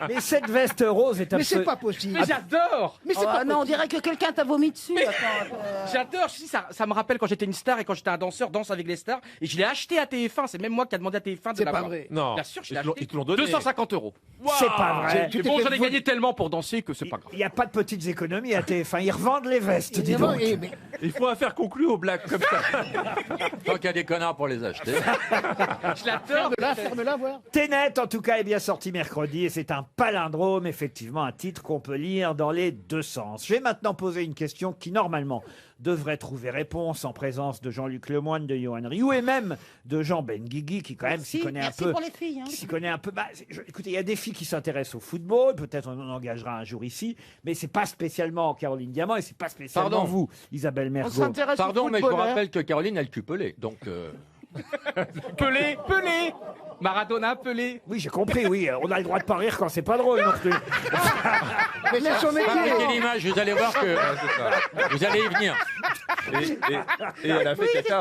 Mais cette veste rose est Mais c'est absolument... pas possible. Mais j'adore. Mais c'est Oh, pas non, on possible. dirait que quelqu'un t'a vomi dessus. Mais- Attends, J'adore, je dis, ça me rappelle quand j'étais une star et quand j'étais un danseur, Danse avec les stars, et je l'ai acheté à TF1, c'est même moi qui a demandé à TF1 de C'est l'avoir. pas vrai. Non. Bien sûr, je l'ai Ils te l'ont- acheté. ils te l'ont donné. 250 €. C'est pas vrai. C'est bon, j'en ai gagné tellement pour danser que c'est pas grave. Il n'y a pas de petites économies à TF1. Ils revendent les vestes, dis Évidemment, donc. mais Il faut faire conclure aux blagues comme ça. Tant qu'il y a des connards pour les acheter. Je l'adore. ferme-la, voir. Ténet, en tout cas, est bien sorti mercredi et c'est un palindrome, effectivement, un titre qu'on peut lire dans les deux sens. Je vais maintenant poser une question qui, normalement, devrait trouver réponse en présence de Jean-Luc Lemoyne, de Johan Rioux et même de Jean Benguigui, qui, quand même, s'y connaît un peu. pour les filles. Hein. S'y connaît un peu. Bah, écoutez, il y a des filles qui s'intéressent au football. Peut-être on en engagera un jour ici, mais c'est pas spécialement Caroline Diamant et c'est pas spécialement Pardon. vous, Isabelle On Mergo. s'intéresse au Pardon, mais je vous footballeur. rappelle que Caroline a le cul pelé. Donc, Pelé. Maradona, Pelé. Oui, j'ai compris. Oui, on a le droit de pas rire quand c'est pas drôle non plus. Mais c'est son métier. fabriquez l'image, vous allez voir que vous allez y venir. Et elle a fait caca.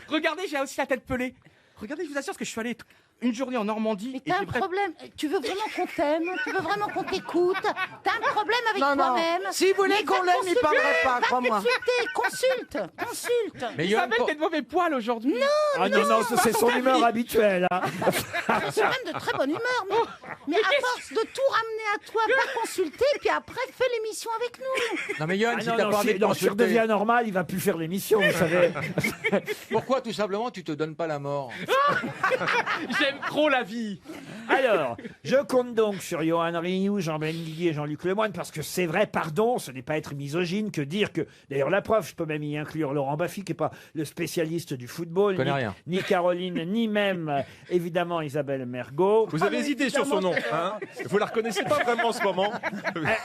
Regardez, j'ai aussi la tête Pelé. Regardez, je vous assure que je suis allé une journée en Normandie. Mais et t'as j'ai un presque- problème. Tu veux vraiment qu'on t'aime. Tu veux vraiment qu'on t'écoute. T'as un problème avec Non, non. toi-même. S'il voulait Mais qu'on va l'aime, il consulter, parlerait pas, va crois-moi. Consulte. Mais Vous Johan, savez que t'es de mauvais poil aujourd'hui. Ah non, non, ça, c'est son humeur habituelle. hein. Je suis même de très bonne humeur. Mais à force de tout ramener à toi, va consulter, puis après, fais l'émission avec nous. non mais Johan, Ah si non, t'as non, pas envie si, de non, s'il consulter, redevient normal, il va plus faire l'émission, vous savez. pourquoi tout simplement tu te donnes pas la mort? J'ai J'aime trop la vie. Alors, je compte donc sur Johan Rioux, Jean Benguigui et Jean-Luc Lemoyne, parce que c'est vrai, pardon, ce n'est pas être misogyne que dire que... D'ailleurs, la preuve, je peux même y inclure Laurent Baffy, qui n'est pas le spécialiste du football, Je connais rien. ni Caroline, ni même, évidemment, Isabelle Mergo. Vous avez hésité sur son nom, hein? Vous la reconnaissez pas vraiment en ce moment.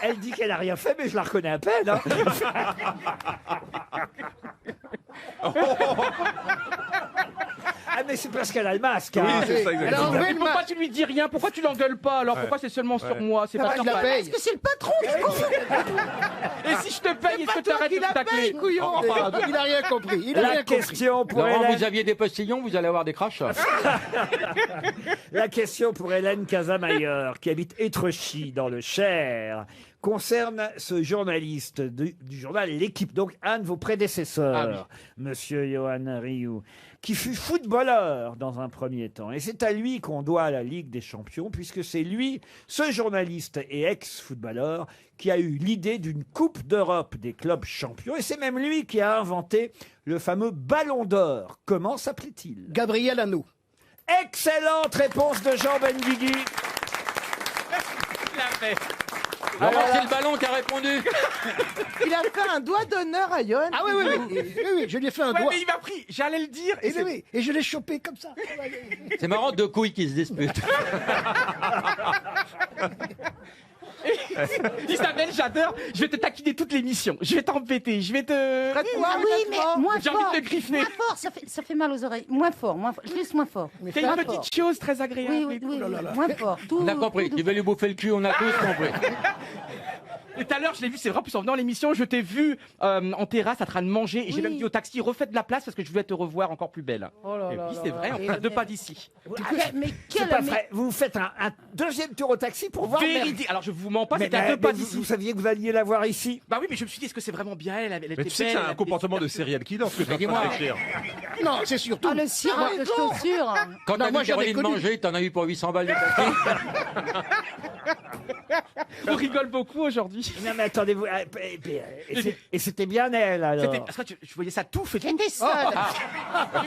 Elle dit qu'elle n'a rien fait, mais je la reconnais à peine. Hein. Ah, mais c'est parce qu'elle a le masque. Oui, hein. c'est ça, Elle a exactement. enlevé Mais le pourquoi masque. tu lui dis rien? Pourquoi tu l'engueules pas alors? Pourquoi c'est seulement sur moi? C'est pas Parce sur qu'il la toi. paye. Parce que c'est le patron, ce con. Et si je te paye, est-ce que tu arrêtes de me tacler? Couillon. Il a rien compris. Il a La rien compris. question pour Laurent, Hélène... vous aviez des postillons, vous allez avoir des crashs. La question pour Hélène Casamayor, qui habite Étrechy, dans le Cher, concerne ce journaliste du journal L'Équipe, donc un de vos prédécesseurs, monsieur Johan Rioux, qui fut footballeur dans un premier temps. Et c'est à lui qu'on doit la Ligue des Champions, puisque c'est lui, ce journaliste et ex-footballeur, qui a eu l'idée d'une Coupe d'Europe des clubs champions. Et c'est même lui qui a inventé le fameux Ballon d'Or. Comment s'appelait-il? Gabriel Hanot. Excellente réponse de Jean Benguigui. Laurent, c'est le ballon qui a répondu. Il a fait un doigt d'honneur à Johan. Ah oui, je lui ai fait un Ouais, doigt. mais il m'a pris. J'allais le dire. Et, et je l'ai chopé comme ça. C'est marrant, deux couilles qui se disputent. Isabelle, j'adore. Je vais te taquiner toute l'émission. Je vais t'embêter. Je vais te. Traite-moi, Ah oui, mais moins J'ai fort. envie de te griffer. Moins fort, ça fait mal aux oreilles. Moins fort, juste moins fort. C'est une petite chose très agréable. Oui, moins fort. On a compris. Tu veux lui bouffer le cul, on a tous compris. Et tout à l'heure, je l'ai vu, c'est vrai, en plus en venant à l'émission, je t'ai vu en terrasse en train de manger et j'ai même dit au taxi, refaites de la place parce que je voulais te revoir encore plus belle. Et oui, c'est vrai, on a deux pas d'ici. Mais C'est pas vrai. Vous faites un deuxième tour au taxi pour voir... Véridique. Alors je vous mens pas, Mais- c'était à mais- deux pas mais d'ici. vous saviez que vous alliez la voir ici? Bah oui, mais je me suis dit, est-ce que c'est vraiment bien elle? Elle Mais était tu sais que belle, c'est elle un avait comportement des- de serial killer, ce que tu es en dis-moi. train d'écrire. Non, c'est surtout. Ah, le cirque de chaussures. Quand Non, t'as moi, vu j'en ai Caroline connu. manger, t'en as eu pour 800 balles de taxi. On rigole beaucoup aujourd'hui. Non mais attendez, et c'était bien elle alors. C'était parce que je voyais ça tout fait. J'étais seule.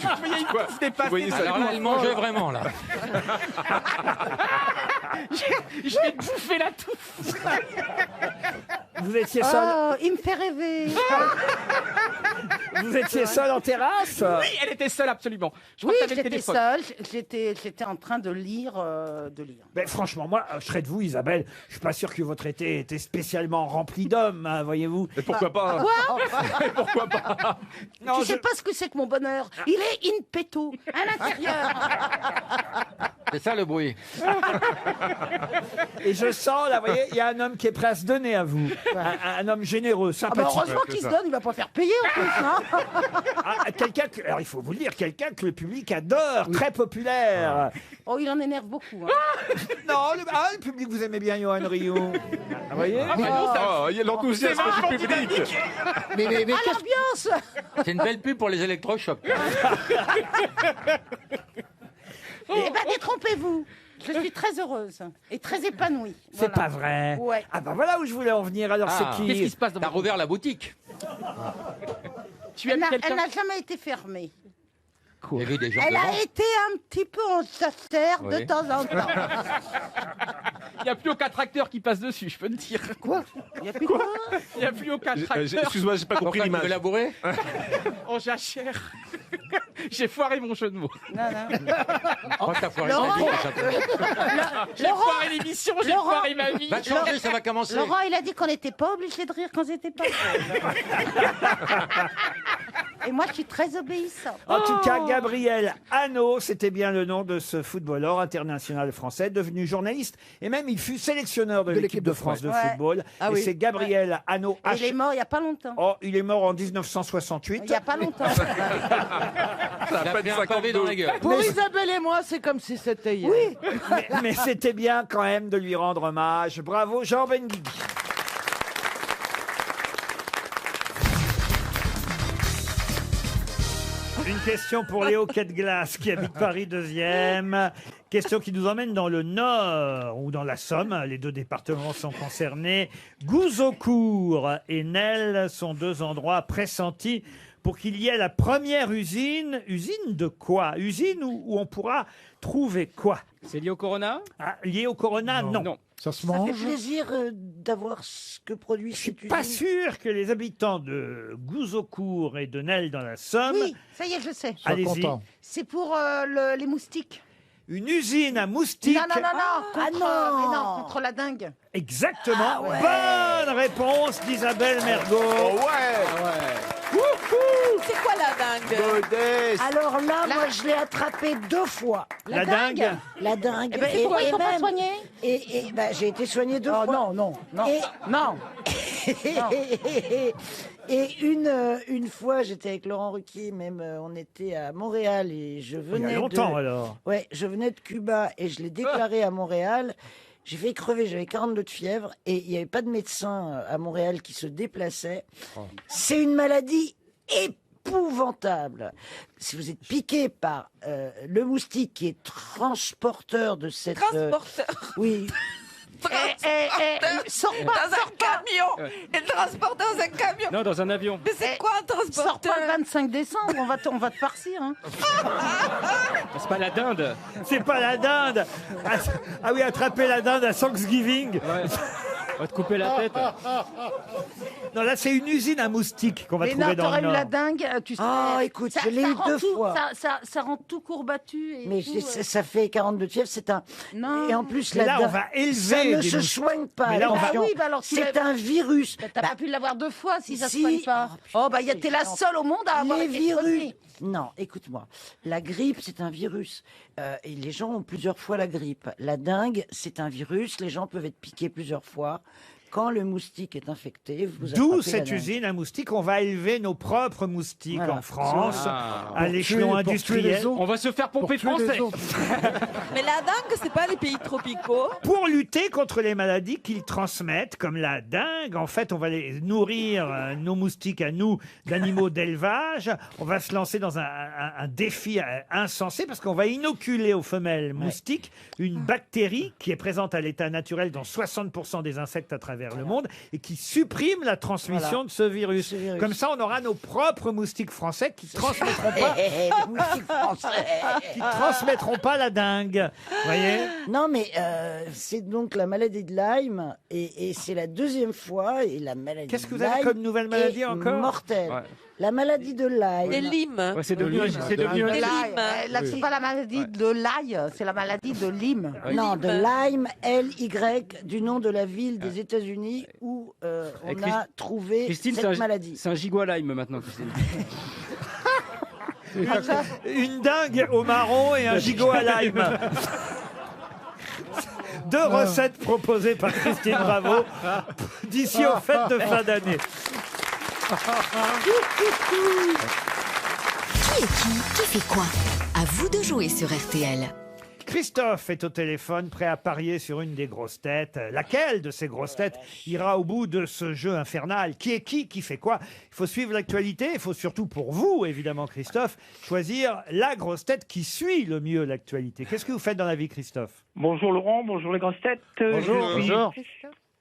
Je voyais une petite dépasse. Vous voyez ça Alors là, elle mangeait vraiment, là. Je vais te bouffer la touffe. Vous étiez seul, Oh, il me fait rêver. vous étiez seul en terrasse? Oui, elle était seule absolument. Je Oui, crois que t'avais le j'étais téléphone. seule. J'étais en train de lire. Mais franchement, moi, je serais de vous, Isabelle. Je suis pas sûr que votre été était spécialement rempli d'hommes, hein, voyez-vous. Et pourquoi pas? Quoi Pourquoi pas? Non, Tu sais pas ce que c'est que mon bonheur. Il est in petto, à l'intérieur. C'est ça le bruit. Et je sens, là, vous voyez, il y a un homme qui est prêt à se donner à vous. Un homme généreux, Ah bah sympathique. heureusement qu'il se donne, il va pas faire payer en plus. Hein. Quelqu'un alors il faut vous le dire, quelqu'un que le public adore, très populaire. Oh, il en énerve beaucoup. Hein. Non, le public, vous aimez bien Johan Rioux. Vous voyez? Oh, il y a l'enthousiasme du public. Mais À l'ambiance. C'est une belle pub pour les électrochocs. Eh ben, détrompez-vous. Je suis très heureuse et très épanouie. C'est Voilà. pas vrai. Ouais. Ah bah voilà où je voulais en venir. Alors Ah. c'est qui? Qu'est-ce qui se passe dans T'as rouvert la boutique. Tu Elle aimes n'a quelqu'un? jamais été fermée. J'ai vu des gens Elle a devant. été un petit peu en chasseur de Oui. temps en temps. Il n'y a plus aucun tracteur qui passe dessus, je peux te dire. Quoi? Il n'y a plus quoi? Il n'y a plus aucun tracteur. Excuse-moi, j'ai pas compris Pourquoi tu veux l'image. labourer? En jachère. J'ai foiré mon jeu de mots. Non, non. Oh, t'as foiré Laurent, ta vie, tout simplement. J'ai foiré l'émission, j'ai Laurent. foiré ma vie. Va te changer, ça va commencer. Laurent, il a dit qu'on n'était pas obligé de rire quand j'étais pas. Et moi, je suis très obéissante. En tout cas, Gabriel Hanot, c'était bien le nom de ce footballeur international français, devenu journaliste. Et même, il fut sélectionneur de l'équipe de France de Ouais. football. Ah et oui. c'est Gabriel Hanot. Et il est mort il n'y a pas longtemps. Oh, il est mort en 1968. Il n'y a pas longtemps. Ça Il a a pas pris de un pavé dans la gueule. Pour Isabelle et moi, c'est comme si c'était hier. Oui. Mais c'était bien quand même de lui rendre hommage. Bravo, Jean Benguigui. Une question pour Léo Quetglas qui habite Paris 2e. Question qui nous emmène dans le Nord ou dans la Somme. Les deux départements sont concernés. Gouzeaucourt et Nesle sont deux endroits pressentis pour qu'il y ait la première usine. Usine de quoi? Usine où on pourra trouver quoi? C'est lié au corona? Lié au corona, non. Ça se Ça fait plaisir d'avoir ce que produit cette usine. Pas sûr que les habitants de Gouzeaucourt et de Nesle dans la Somme... Oui, ça y est, je sais. Allez-y. C'est pour les moustiques. Une usine à moustiques. Non, contre la dengue. Exactement. Bonne réponse d'Isabelle Mergo. C'est quoi la dingue? Alors là, moi, je l'ai attrapé 2 fois. La dingue? La dingue. Eh ben, et pourquoi ils sont pas même- soignés? Et j'ai été soignée 2 fois. non. Non. Et une fois, j'étais avec Laurent Ruquier, même on était à Montréal et je venais Il y a longtemps, alors. Ouais, je venais de Cuba et je l'ai déclaré à Montréal. J'ai fait crever, j'avais 42 de fièvre et il n'y avait pas de médecin à Montréal qui se déplaçait. C'est une maladie épouvantable. Si vous êtes piqué par le moustique qui est transporteur de cette... Transporteur. Oui. Sors pas dans un camion. Il transporte dans un camion. Non, dans un avion. Mais c'est quoi un transporteur? Sors pas le 25 décembre, on va te farcir. Hein. C'est pas la dinde. C'est pas la dinde. Ah oui, attraper la dinde à Thanksgiving. On va te couper la tête. Non, là, c'est une usine à moustiques qu'on va Mais trouver non, dans t'aurais le eu la Nord. dingue, tu sais. Ah, écoute, je l'ai eu rend 2 tout- fois. Ça rend tout courbattu. Et Mais tout, ça fait 42 de fièvre, c'est un... Non. Et en plus, Mais là, la on va élever ça ne des se moustiques. soigne pas. Mais là, on va- attention. Ah oui, bah alors tu c'est l'as- un virus. T'as pas pu l'avoir 2 fois si ça se Si. soigne pas. Oh, bah t'es la seule au monde à avoir Les été virus. soignée. Non, écoute-moi. La grippe, c'est un virus. Et les gens ont plusieurs fois la grippe. La dengue, c'est un virus. Les gens peuvent être piqués plusieurs fois. Quand le moustique est infecté, vous D'où attrapez cette la dengue. usine à moustiques. On va élever nos propres moustiques Voilà. en France, Ah. à l'échelon industriel. On va se faire pomper français. Mais la dingue, c'est pas les pays tropicaux. Pour lutter contre les maladies qu'ils transmettent, comme la dengue, en fait, on va les nourrir, nos moustiques à nous, d'animaux d'élevage. On va se lancer dans un défi insensé parce qu'on va inoculer aux femelles moustiques une bactérie qui est présente à l'état naturel dans 60% des insectes à travers le monde et qui supprime la transmission Voilà. de ce virus. Comme ça, on aura nos propres moustiques français qui transmettront pas, Les moustiques français. qui transmettront pas la dengue. Voyez? Non, mais c'est donc la maladie de Lyme et c'est la 2e fois et la maladie. Qu'est-ce que de vous avez Lyme comme nouvelle maladie est encore? Mortelle. Ouais. La maladie de Lyme. Les limes. Ouais, c'est devenu Les limes. Là, c'est pas la maladie de l'ail, c'est la maladie de Lyme. Non, de Lyme, L-Y, du nom de la ville des États-Unis où on a trouvé Christine, cette maladie. c'est un gigot à Lyme maintenant, Christine. Une dingue au marron et un gigot à lime. Deux recettes proposées par Christine Bravo d'ici aux fêtes de fin d'année. Qui est qui fait quoi? À vous de jouer sur RTL. Christophe est au téléphone, prêt à parier sur une des grosses têtes. Laquelle de ces grosses têtes ira au bout de ce jeu infernal? Qui est qui fait quoi? Il faut suivre l'actualité. Il faut surtout pour vous, évidemment, Christophe, choisir la grosse tête qui suit le mieux l'actualité. Qu'est-ce que vous faites dans la vie, Christophe? Bonjour Laurent, bonjour les grosses têtes.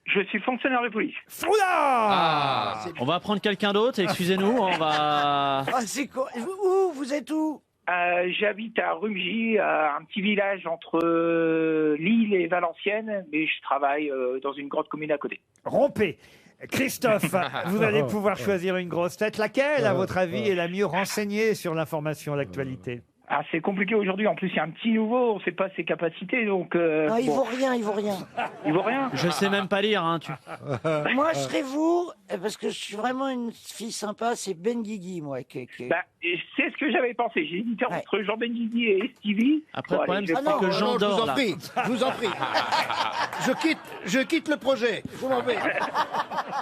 Je suis fonctionnaire de police. Oula! On va prendre quelqu'un d'autre, excusez-nous, on va... Ah, c'est quoi? Où? Vous êtes où? J'habite à Rumilly, un petit village entre Lille et Valenciennes, mais je travaille dans une grande commune à côté. Rompez. Christophe, vous allez pouvoir choisir une grosse tête. Laquelle, à votre avis, est la mieux renseignée sur l'information, l'actualité? Ah, c'est compliqué aujourd'hui, en plus il y a un petit nouveau, on ne sait pas ses capacités, donc... Non, il bon. vaut rien, il vaut rien. Il vaut rien. Je sais même pas lire, hein, tu... Moi, je serais vous, parce que je suis vraiment une fille sympa, c'est Ben Guigui, moi. Bah, c'est ce que j'avais pensé, j'ai hésité entre Jean Benguigui et Stevie. Après, Bon, le problème, allez, c'est que Jean dort, là. Je vous en prie. Je quitte le projet. Je m'en vais.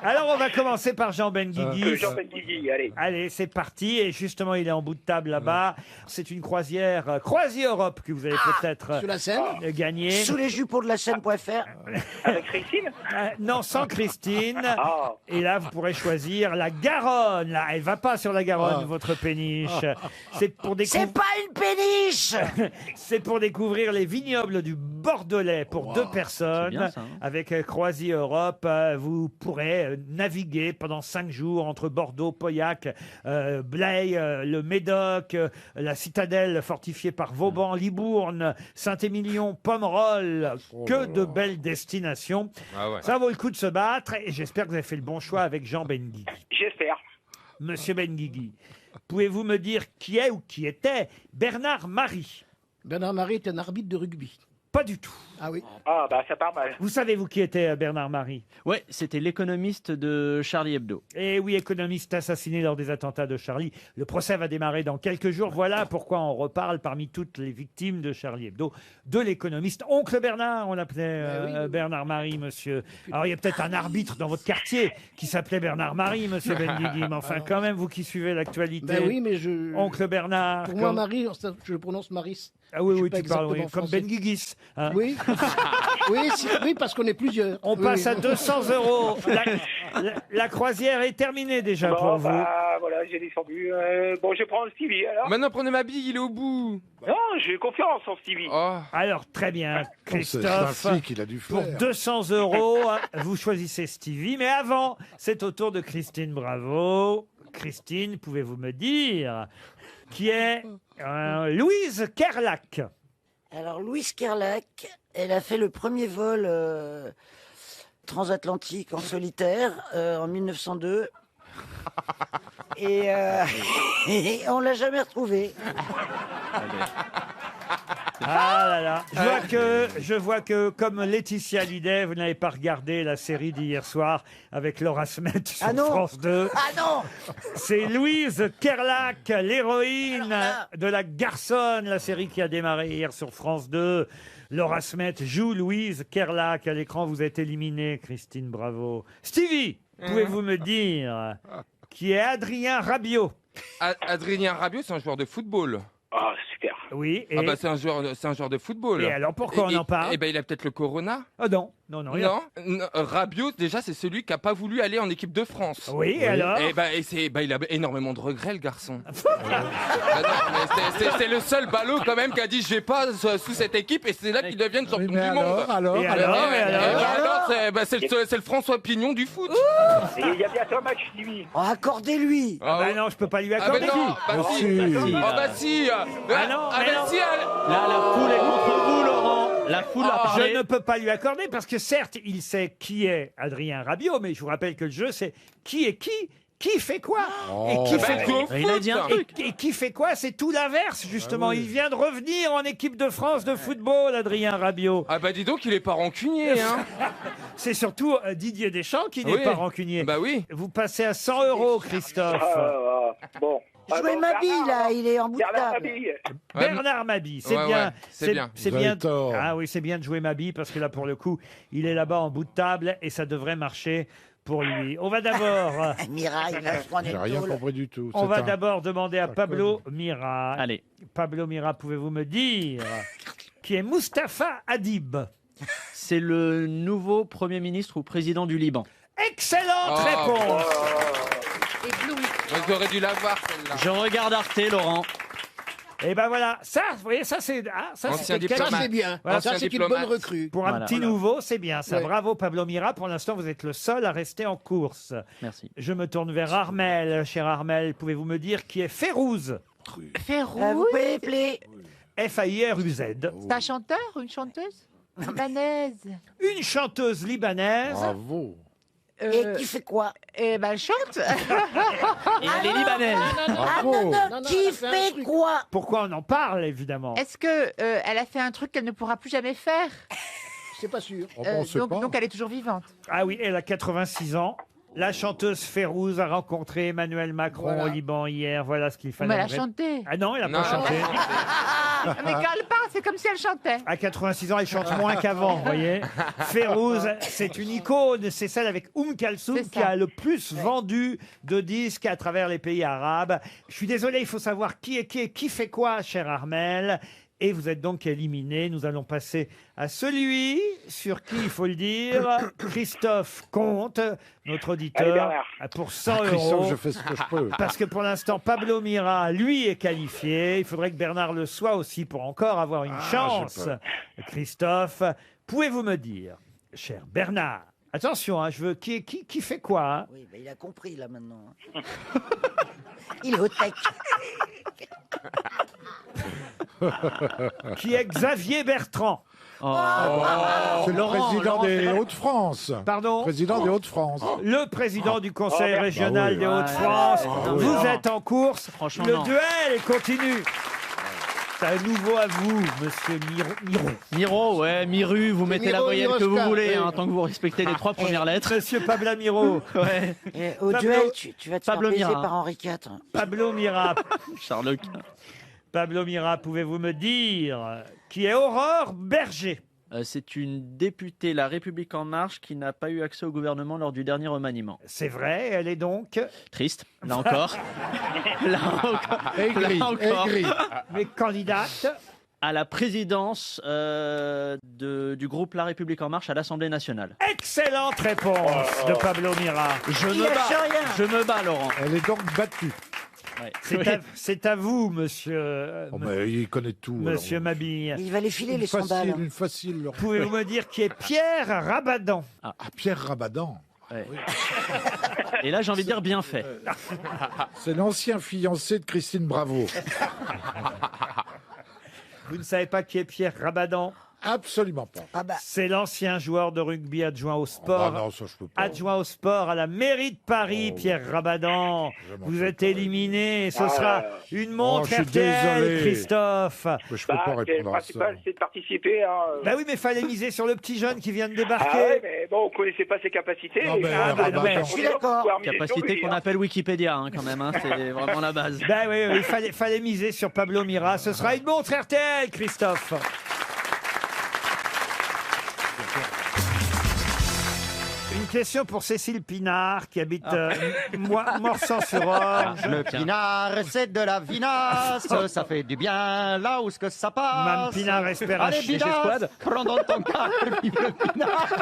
Alors, on va commencer par Jean Benguigui. Jean Benguigui, allez. Allez, c'est parti. Et justement, il est en bout de table là-bas. C'est une croisière Croisi-Europe que vous allez peut-être Sur la Seine gagner. Sous les jupons de la Seine.fr. Avec Christine Non, sans Christine. Et là, vous pourrez choisir la Garonne. Là, elle va pas sur la Garonne, votre péniche. C'est pour C'est pas une péniche. C'est pour découvrir les vignobles du Bordelais pour 2 personnes. C'est bien, ça, hein. Avec Croisi-Europe, vous pourrez naviguer pendant 5 jours entre Bordeaux, Pauillac, Blaye, le Médoc, la citadelle fortifiée par Vauban, Libourne, Saint-Émilion, Pomerol. Que de belles destinations. Ah ouais. Ça vaut le coup de se battre et j'espère que vous avez fait le bon choix avec Jean Benguigui. J'espère. Monsieur Benguigui, pouvez-vous me dire qui est ou qui était Bernard Marie? Bernard Marie est un arbitre de rugby. Pas du tout. Ah oui. Ah, bah, ça part mal. Vous savez, vous, qui était Bernard Marie? Oui, c'était l'économiste de Charlie Hebdo. Et oui, économiste assassiné lors des attentats de Charlie. Le procès va démarrer dans quelques jours. Voilà pourquoi on reparle parmi toutes les victimes de Charlie Hebdo de l'économiste. Oncle Bernard, on l'appelait Bernard Marie, monsieur. Alors, il y a peut-être un arbitre dans votre quartier qui s'appelait Bernard Marie, monsieur Benguigui. Mais enfin, quand même, vous qui suivez l'actualité. Ben oui, mais je... Oncle Bernard. Pour moi, Marie, je le prononce Maris. Ah oui, Je suis oui, pas tu parles exactement comme français. Benguigui. Hein. Oui. oui, parce qu'on est plusieurs. On passe à 200 €. La croisière est terminée déjà pour vous. Bah, voilà, j'ai descendu. Bon, je prends le Stevie, alors. Maintenant, prenez ma bille, il est au bout. Non, j'ai confiance en Stevie. Alors, très bien, Christophe. C'est un flic, il a du Pour flair. 200 €, vous choisissez Stevie. Mais avant, c'est au tour de Christine Bravo. Christine, pouvez-vous me dire qui est Louise Kerlach? Alors, Louise Kerlach, elle a fait le premier vol transatlantique en solitaire en 1902. Et on l'a jamais retrouvée. Ah là là. Je vois que, comme Laetitia Hallyday, vous n'avez pas regardé la série d'hier soir avec Laura Smet sur France 2. Ah non. C'est Louise Kerlach, l'héroïne de La Garçonne, la série qui a démarré hier sur France 2. Laura Smet joue Louise Kerlach. À l'écran, vous êtes éliminée, Christine Bravo. Stevie, pouvez-vous me dire qui est Adrien Rabiot? Adrien Rabiot, c'est un joueur de football. Ah, super. Oui. Ah bah c'est un joueur de football. Et alors, pourquoi on en parle? Eh ben il a peut-être le corona. Ah non. Non. Rabiot, déjà, c'est celui qui a pas voulu aller en équipe de France. Oui, et alors? Il a énormément de regrets, le garçon. C'est le seul ballot quand même qui a dit je vais pas sous cette équipe et c'est là qu'il devient champion du monde. C'est le François Pignon du foot. Et il y a bientôt un match, Stevie. Oh, accordez-lui. Ah bah non, je peux pas lui accorder. Si. Ah non, Là, la foule est contre vous, Laurent. La foule a parlé. Je ne peux pas lui accorder parce que certes, il sait qui est Adrien Rabiot, mais je vous rappelle que le jeu, c'est qui est qui fait quoi et qui fait quoi Il a dit un truc. Et qui fait quoi? C'est tout l'inverse, justement. Il vient de revenir en équipe de France de football, Adrien Rabiot. Ah bah dis donc, il est pas rancunier, hein. C'est surtout Didier Deschamps qui n'est pas rancunier. Bah oui. Vous passez à 100 €, Christophe. Bon. Jouez Mabille, là, il est en bout de Bernard table. Mabille. Bernard Mabille, c'est Ouais, bien. ouais, c'est bien. C'est Vous avez bien. tort. Ah oui, c'est bien de jouer Mabille parce que là, pour le coup, il est là-bas en bout de table et ça devrait marcher pour lui. On va d'abord. Mira, il va se prendre J'ai une rien tôle. compris du tout. On C'est va un- d'abord demander à Pablo Mira. Allez. Pablo Mira, pouvez-vous me dire qui est Mustapha Hadib? C'est le nouveau Premier ministre ou président du Liban. Excellente réponse. J'aurais dû l'avoir celle-là. Je regarde Arte, Laurent. Et ben voilà, ça, vous voyez, ça c'est Ancien quelqu'un- Ça, diplomate. c'est bien. Voilà, ça, c'est une diplomate. bonne recrue. Pour un Voilà. petit nouveau, c'est bien ça. Ouais. Bravo Pablo Mira. Pour l'instant, vous êtes le seul à rester en course. Merci. Je me tourne vers Armel. Cher Armel, pouvez-vous me dire qui est Férouz? Vous Férouz, pouvez appeler F-A-I-R-U-Z. c'est un chanteur ou une chanteuse libanaise? Une chanteuse libanaise. Bravo. et qui fait quoi? Eh ben, elle chante. Et elle est libanaise. Ah Bravo. non, qui elle fait un fait truc. quoi? Pourquoi on en parle, évidemment? Est-ce que elle a fait un truc qu'elle ne pourra plus jamais faire? C'est pas sûr. Oh, on sait pas. Donc elle est toujours vivante. Ah oui, elle a 86 ans. La chanteuse Férouz a rencontré Emmanuel Macron Voilà. au Liban hier. Voilà ce qu'il fallait. Mais elle a me ré- chanté. Ah non, elle n'a Non. pas chanté. Mais quand elle parle, c'est comme si elle chantait. À 86 ans, elle chante moins qu'avant, vous voyez. Férouz, c'est une icône. C'est celle avec Kalsoum qui a le plus vendu de disques à travers les pays arabes. Je suis désolé, il faut savoir qui fait quoi, cher Armel. Et vous êtes donc éliminé. Nous allons passer à celui sur qui, il faut le dire, Christophe compte, notre auditeur, pour 100 €. Christophe, je fais ce que je peux. Parce que pour l'instant, Pablo Mira, lui, est qualifié. Il faudrait que Bernard le soit aussi pour encore avoir une chance. Christophe, pouvez-vous me dire, cher Bernard, attention, hein, je veux qui fait quoi, hein? Oui, il a compris là maintenant. Il est au tech. Qui est Xavier Bertrand. C'est le président des Hauts-de-France. Pardon? Président des Hauts-de-France. Le président du Conseil régional des Hauts-de-France. Vous êtes en course. Le duel continue. C'est à nouveau à vous, monsieur Miro. Miro, ouais, Miru, vous mettez la Miro, moyenne que vous Miroska, voulez, oui. hein, tant que vous respectez les 3 premières lettres. Monsieur Pablo Miro. Ouais. Au duel, tu vas te faire Pablo baiser Mira. par Henri IV. Pablo Mira. Charles Pablo Mira, pouvez-vous me dire qui est Aurore Berger? C'est une députée La République En Marche qui n'a pas eu accès au gouvernement lors du dernier remaniement. C'est vrai, elle est donc... Triste, là encore. Là encore. Aigri, Là encore. aigri. Mais candidate à la présidence du groupe La République En Marche à l'Assemblée nationale. Excellente réponse de Pablo Mira. Je me bats, Laurent. Elle est donc battue. Ouais. C'est à vous, monsieur. Mais il connaît tout. Monsieur Mabille. Il va les filer, les sandales. Une facile. Pouvez-vous me dire qui est Pierre Rabadan? Ah, Pierre Rabadan. Ouais. Et là, j'ai envie de dire bien fait. C'est l'ancien fiancé de Christine Bravo. Vous ne savez pas qui est Pierre Rabadan? Absolument pas. C'est l'ancien joueur de rugby adjoint au sport. Ah non, ça, je peux pas. Adjoint au sport à la mairie de Paris, Pierre Rabadan. Vous êtes éliminé et ce sera une montre je suis RTL, désolé. Christophe. Je peux pas Le répondre à ça. principal, c'est de participer. Bah oui, mais fallait miser sur le petit jeune qui vient de Ah débarquer. ouais, mais bon, on connaissait pas ses capacités. Non, mais, je suis d'accord. Capacité qu'on appelle Wikipédia, hein, quand même. Hein, c'est vraiment la base. Bah oui, il fallait miser sur Pablo Mira. Ce sera une montre RTL, Christophe. Une question pour Cécile Pinard qui habite Morsan-sur-Orge. Le pinard, c'est de la vinasse, ça fait du bien là où ce que ça passe. Mme Pinard espère Allez, acheter bidasse, prends dans ton car, vive le pinard.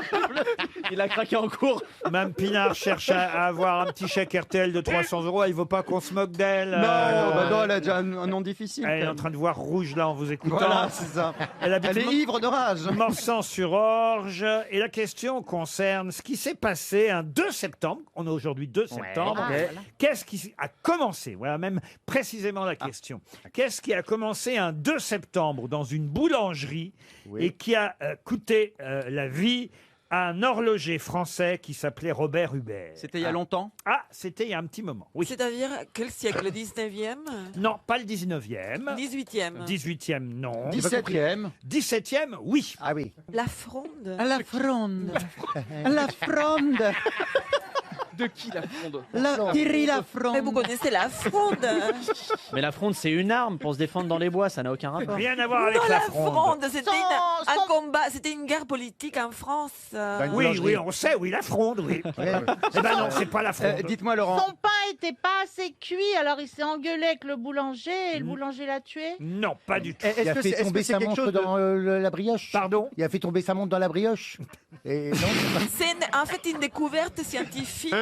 Il a craqué en cours. Mme Pinard cherche à avoir un petit chèque RTL de 300 €. Elle ne veut pas qu'on se moque d'elle. Non, elle a déjà un nom difficile. Elle est en train de voir rouge là en vous écoutant. Voilà, c'est ça. Elle habite est ivre de rage. Morsan-sur-Orge. Et la question concerne ce qui s'est passé un 2 septembre. On est aujourd'hui 2 septembre. voilà. Qu'est-ce qui a commencé? Voilà même précisément la question. Qu'est-ce qui a commencé un 2 septembre dans une boulangerie et qui a coûté la vie à un horloger français qui s'appelait Robert Hubert? C'était il y a longtemps? Ah, c'était il y a un petit moment. Oui. C'est-à-dire, quel siècle? Le 19e? Non, pas le 19e. 18e? 18e, non. 17e. 17e, oui. Ah oui. La fronde? La fronde. La fronde. De qui la fronde? Thierry la fronde. Mais vous connaissez la fronde? Mais la fronde, c'est une arme pour se défendre dans les bois, ça n'a aucun rapport. Rien à voir avec Non, la la fronde. fronde, c'était un combat, c'était une guerre politique en France. Oui, on sait, oui, la fronde, oui. Eh ben non, c'est pas la fronde. Dites-moi, Laurent. Son pain était pas assez cuit, alors il s'est engueulé avec le boulanger et le boulanger l'a tué. Non, pas du tout. Il a fait tomber sa montre dans la brioche. Pardon? Il a fait tomber sa montre dans la brioche. Et non, C'est en fait une découverte scientifique.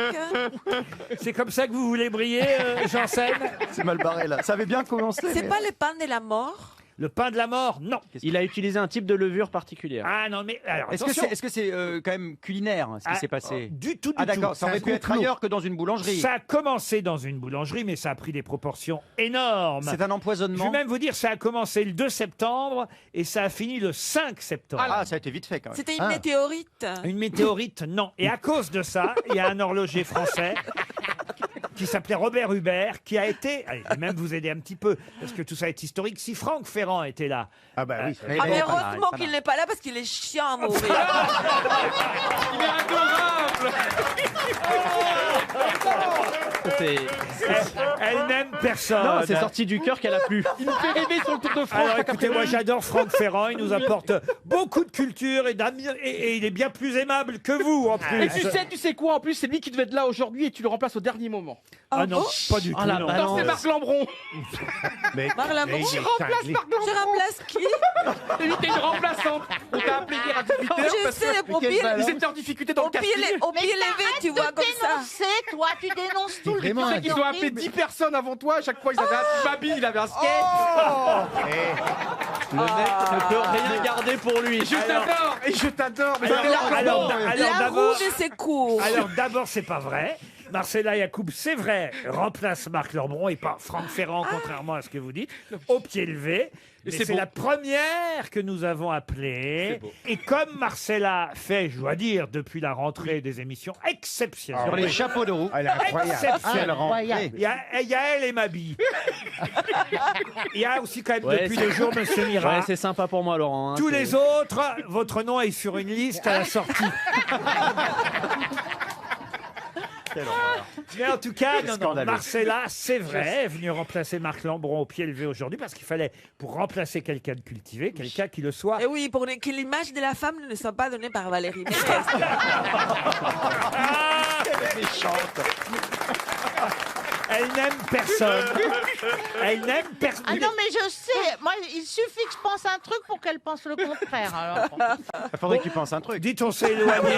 C'est comme ça que vous voulez briller, Janssen? C'est mal barré là. Ça avait bien commencé. C'est pas le pain de la mort? Le pain de la mort, non. Il a utilisé un type de levure particulière. Ah non, mais alors Est-ce que c'est quand même culinaire ce qui s'est passé? Du tout, du Ah d'accord, tout. ça aurait pu être ailleurs que dans une boulangerie. Ça a commencé dans une boulangerie, mais ça a pris des proportions énormes. C'est un Je empoisonnement. vais même vous dire, ça a commencé le 2 septembre et ça a fini le 5 septembre. Ah, ça a été vite fait quand même. C'était une météorite? Une météorite, non. Et à cause de ça, il y a un horloger français qui s'appelait Robert Hubert, qui a été... Allez, je vais même vous aider un petit peu, parce que tout ça est historique. Si Franck Ferrand était là... Ah bah oui. Ah mais heureusement qu'il n'est pas là parce qu'il est chiant à mourir. Il est adorable. Elle n'aime personne. Non, c'est sorti du cœur qu'elle a plu. Il nous fait rêver sur le Tour de France. Alors chaque écoutez, moi après-midi. j'adore Franck Ferrand, il nous apporte beaucoup de culture et il est bien plus aimable que vous en plus. Et tu sais quoi en plus, c'est lui qui devait être là aujourd'hui et tu le remplaces au dernier moment. Ah non, pas du tout. la non. balance. Non, c'est Marc Lambron. Marc Lambron. Tu remplaces Marc Lambron. Je remplace qui C'est lui, t'es une remplaçante. On t'a appelé hier à 18h Je parce sais, que au pire, ils étaient en difficulté dans le casting. au pied levé, tu vois comme ça. Toi, tu dénonces tout le Tu temps. sais qu'ils ont appelé 10 personnes avant toi, à chaque fois ils avaient un baby, il avait un skate. Le mec ne peut rien garder pour lui. Je t'adore. Mais Alors La d'abord, roue de ses cours. alors d'abord, c'est pas vrai. Marcella Yacoub, c'est vrai, remplace Marc Lambron et pas Franck Ferrand, contrairement à ce que vous dites, au pied levé. Mais c'est c'est beau. la première que nous avons appelée. C'est beau. Et comme Marcella fait, je dois dire, depuis la rentrée des émissions exceptionnelles. Sur les chapeaux de roue. Elle est incroyable. Exceptionnelle. Incroyable. Il y a elle et Mabi. Il y a aussi quand même Ouais, depuis c'est- 2 jours Monsieur Mira. Ouais, c'est sympa pour moi, Laurent. hein, Tous c'est- les autres, votre nom est sur une liste à la sortie. Mais en tout cas, non, Marcella, c'est vrai, est venue remplacer Marc Lambron au pied levé aujourd'hui parce qu'il fallait, pour remplacer quelqu'un de cultivé, quelqu'un qui le soit. Et oui, pour que l'image de la femme ne soit pas donnée par Valérie Mérès. Elle n'aime personne. Elle n'aime personne. Ah non, mais je sais. Moi, il suffit que je pense un truc pour qu'elle pense le contraire. Alors. Il faudrait que tu penses un truc. Dites, on s'est éloigné.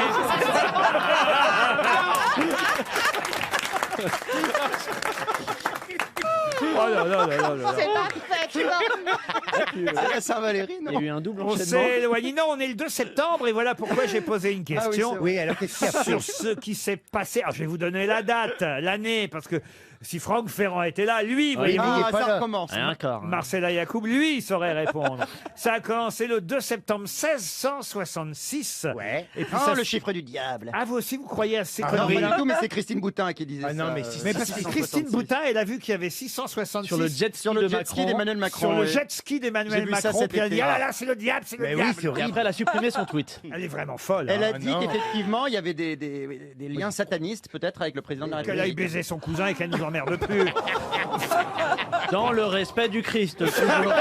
Oh là là là là là. C'est pas fait. C'est la Saint-Valéry, Il y a non? eu un double On enchaînement. s'est éloigné. Non, on est le 2 septembre et voilà pourquoi j'ai posé une question. Oui, alors qu'est-ce qu'il y a Sur ce qui s'est passé. Alors, je vais vous donner la date, l'année, parce que si Franck Ferrand était là, lui, voyez-vous, Ah, il est pas ça là. recommence. Et encore. Marcella Yacoub, lui, il saurait répondre. Ça a commencé le 2 septembre 1666. Ouais. Et puis Oh, ça le se- chiffre du diable. Ah, vous aussi, vous croyez à ces Ah, non, conneries pas du tout, mais c'est Christine Boutin qui disait Ah, non, ça. mais si- Mais parce que Christine Boutin, elle a vu qu'il y avait 666 Sur le jet ski Sur le de jet ski Macron. d'Emmanuel Macron. sur le oui. jet ski d'Emmanuel J'ai vu ça Macron. cet Puis elle a dit, été. ah là là, c'est le diable, c'est le Mais oui, diable. c'est Et horrible. après, elle a supprimé son tweet. Elle est vraiment folle. Elle a hein. dit non. qu'effectivement, il y avait des liens satanistes, peut-être, avec le président de la Qu'elle aille République. baiser son cousin et qu'elle ne nous emmerde plus. Dans le respect du Christ. toujours.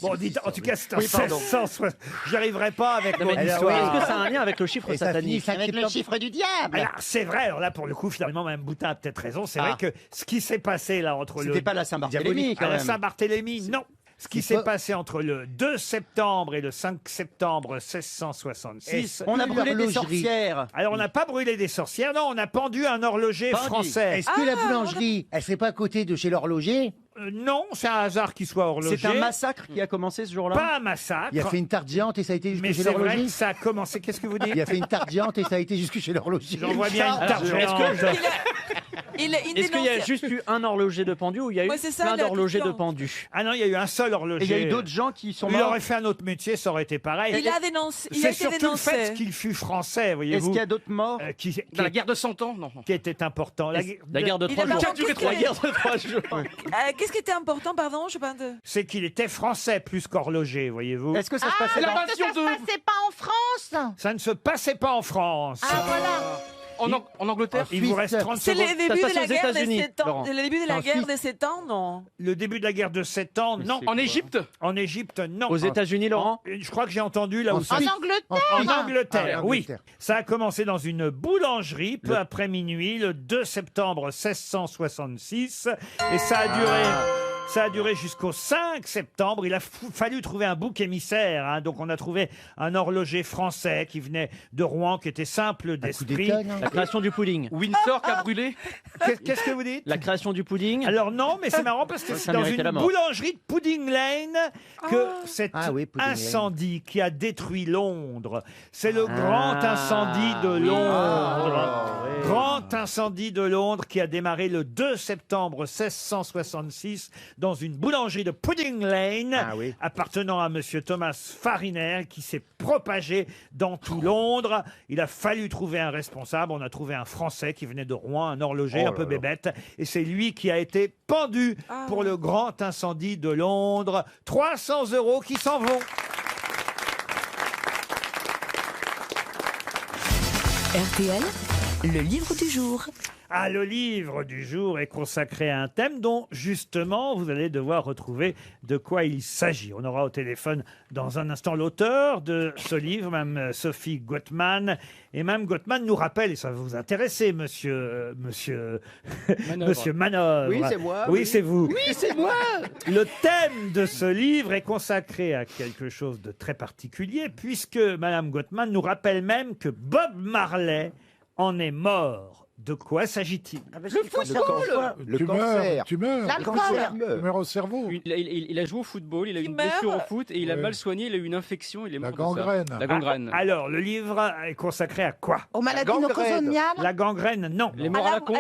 Bon, dites, en tout cas, c'est en Oui, pardon. 1660. J'y arriverai pas avec Non, mon mais histoire. est-ce que ça a un lien avec le chiffre Et ça finit satanique avec le chiffre du diable. Alors, c'est vrai, alors là, pour le coup, finalement, Mme Boutin a peut-être raison. C'est vrai que ce qui s'est passé là entre le. C'était pas la Saint-Barthélemy, quand À la même. Saint-Barthélemy, non. Ce qui s'est passé entre le 2 septembre et le 5 septembre 1666. On a brûlé des l'horlogerie. sorcières. Alors, on n'a pas brûlé des sorcières, non, on a pendu un horloger Pendu. français. Est-ce que la boulangerie, elle serait pas à côté de chez l'horloger? Non, c'est un hasard qu'il soit horloger. C'est un massacre qui a commencé ce jour-là? Pas un massacre. Il a fait une tarte géante et ça a été jusque Mais chez c'est vrai l'horloger? que ça a commencé. Qu'est-ce que vous dites? Il a fait une tarte géante et ça a été jusque chez l'horloger. J'en vois bien une tarte géante. Est-ce qu'il y a juste eu un horloger de pendu ou il y a eu Ouais, c'est ça, plein la d'horlogers de question. pendus? Ah non, il y a eu un seul horloger. Et il y a eu d'autres gens qui sont Il morts. aurait fait un autre métier, ça aurait été pareil. Il a dénoncé. Il a C'est été surtout le fait dénoncé. qu'il fut français, voyez-vous. Est-ce qu'il y a d'autres morts? Dans la guerre de 100 ans, non. Qui était important. La guerre de Il 3 a jours. pas compris La guerre de 3 jours. Qu'est-ce qui était important, pardon? Je pense. C'est qu'il était français plus qu'horloger, voyez-vous. Est-ce que ça se Ah, passait donc dans... ça se passait pas en France. Ça ne se passait pas en France. Ah voilà. En Angleterre. Il vous reste 30 C'est secondes. le début passe de la aux guerre de États-Unis, 7 ans. Laurent. Le début de la En guerre Suisse. de 7 ans, non? Le début de la guerre de 7 ans, non. En Égypte. En Égypte, non. Aux États-Unis, Laurent? Je crois que j'ai entendu là En aussi. En Suisse. Angleterre. En Angleterre, Ah, oui. Angleterre. Ça a commencé dans une boulangerie peu après minuit, le 2 septembre 1666. Et ça a duré. Ça a duré jusqu'au 5 septembre. Il a fallu trouver un bouc émissaire. Hein. Donc on a trouvé un horloger français qui venait de Rouen, qui était simple d'esprit. La création du pudding. Windsor qui a brûlé. Qu'est-ce que vous dites? La création du pudding. Alors non, mais c'est marrant parce que Ça c'est dans méritait une la mort. boulangerie de Pudding Lane que cet Ah oui, Pudding Lane. incendie qui a détruit Londres. C'est le grand incendie de Londres. Grand incendie de Londres qui a démarré le 2 septembre 1666 dans une boulangerie de Pudding Lane Ah oui. appartenant à monsieur Thomas Fariner qui s'est propagé dans tout Londres. Il a fallu trouver un responsable. On a trouvé un Français qui venait de Rouen, un horloger un peu bébête. Et c'est lui qui a été pendu pour le grand incendie de Londres. 300 € qui s'en vont. RTL, le livre du jour. Ah, le livre du jour est consacré à un thème dont, justement, vous allez devoir retrouver de quoi il s'agit. On aura au téléphone dans un instant l'auteur de ce livre, Mme Sophie Gottman. Et Mme Gottman nous rappelle, et ça va vous intéresser, monsieur Manœuvre. Oui, c'est moi. Oui, c'est vous. Oui, c'est moi. Le thème de ce livre est consacré à quelque chose de très particulier, puisque Mme Gottman nous rappelle même que Bob Marley en est mort. De quoi s'agit-il? Le football. Le Tu cancer. meurs, tu meurs. L'alcool. Tu meurs au cerveau. Il a joué au football, il a eu une meurt. blessure au foot et il a Ouais. mal soigné, il a eu une infection, il est mort La de ça. gangrène. La gangrène. Alors, le livre est consacré à quoi? Aux maladies gangrène. nosocomiales. La gangrène, non. Les morts à la con.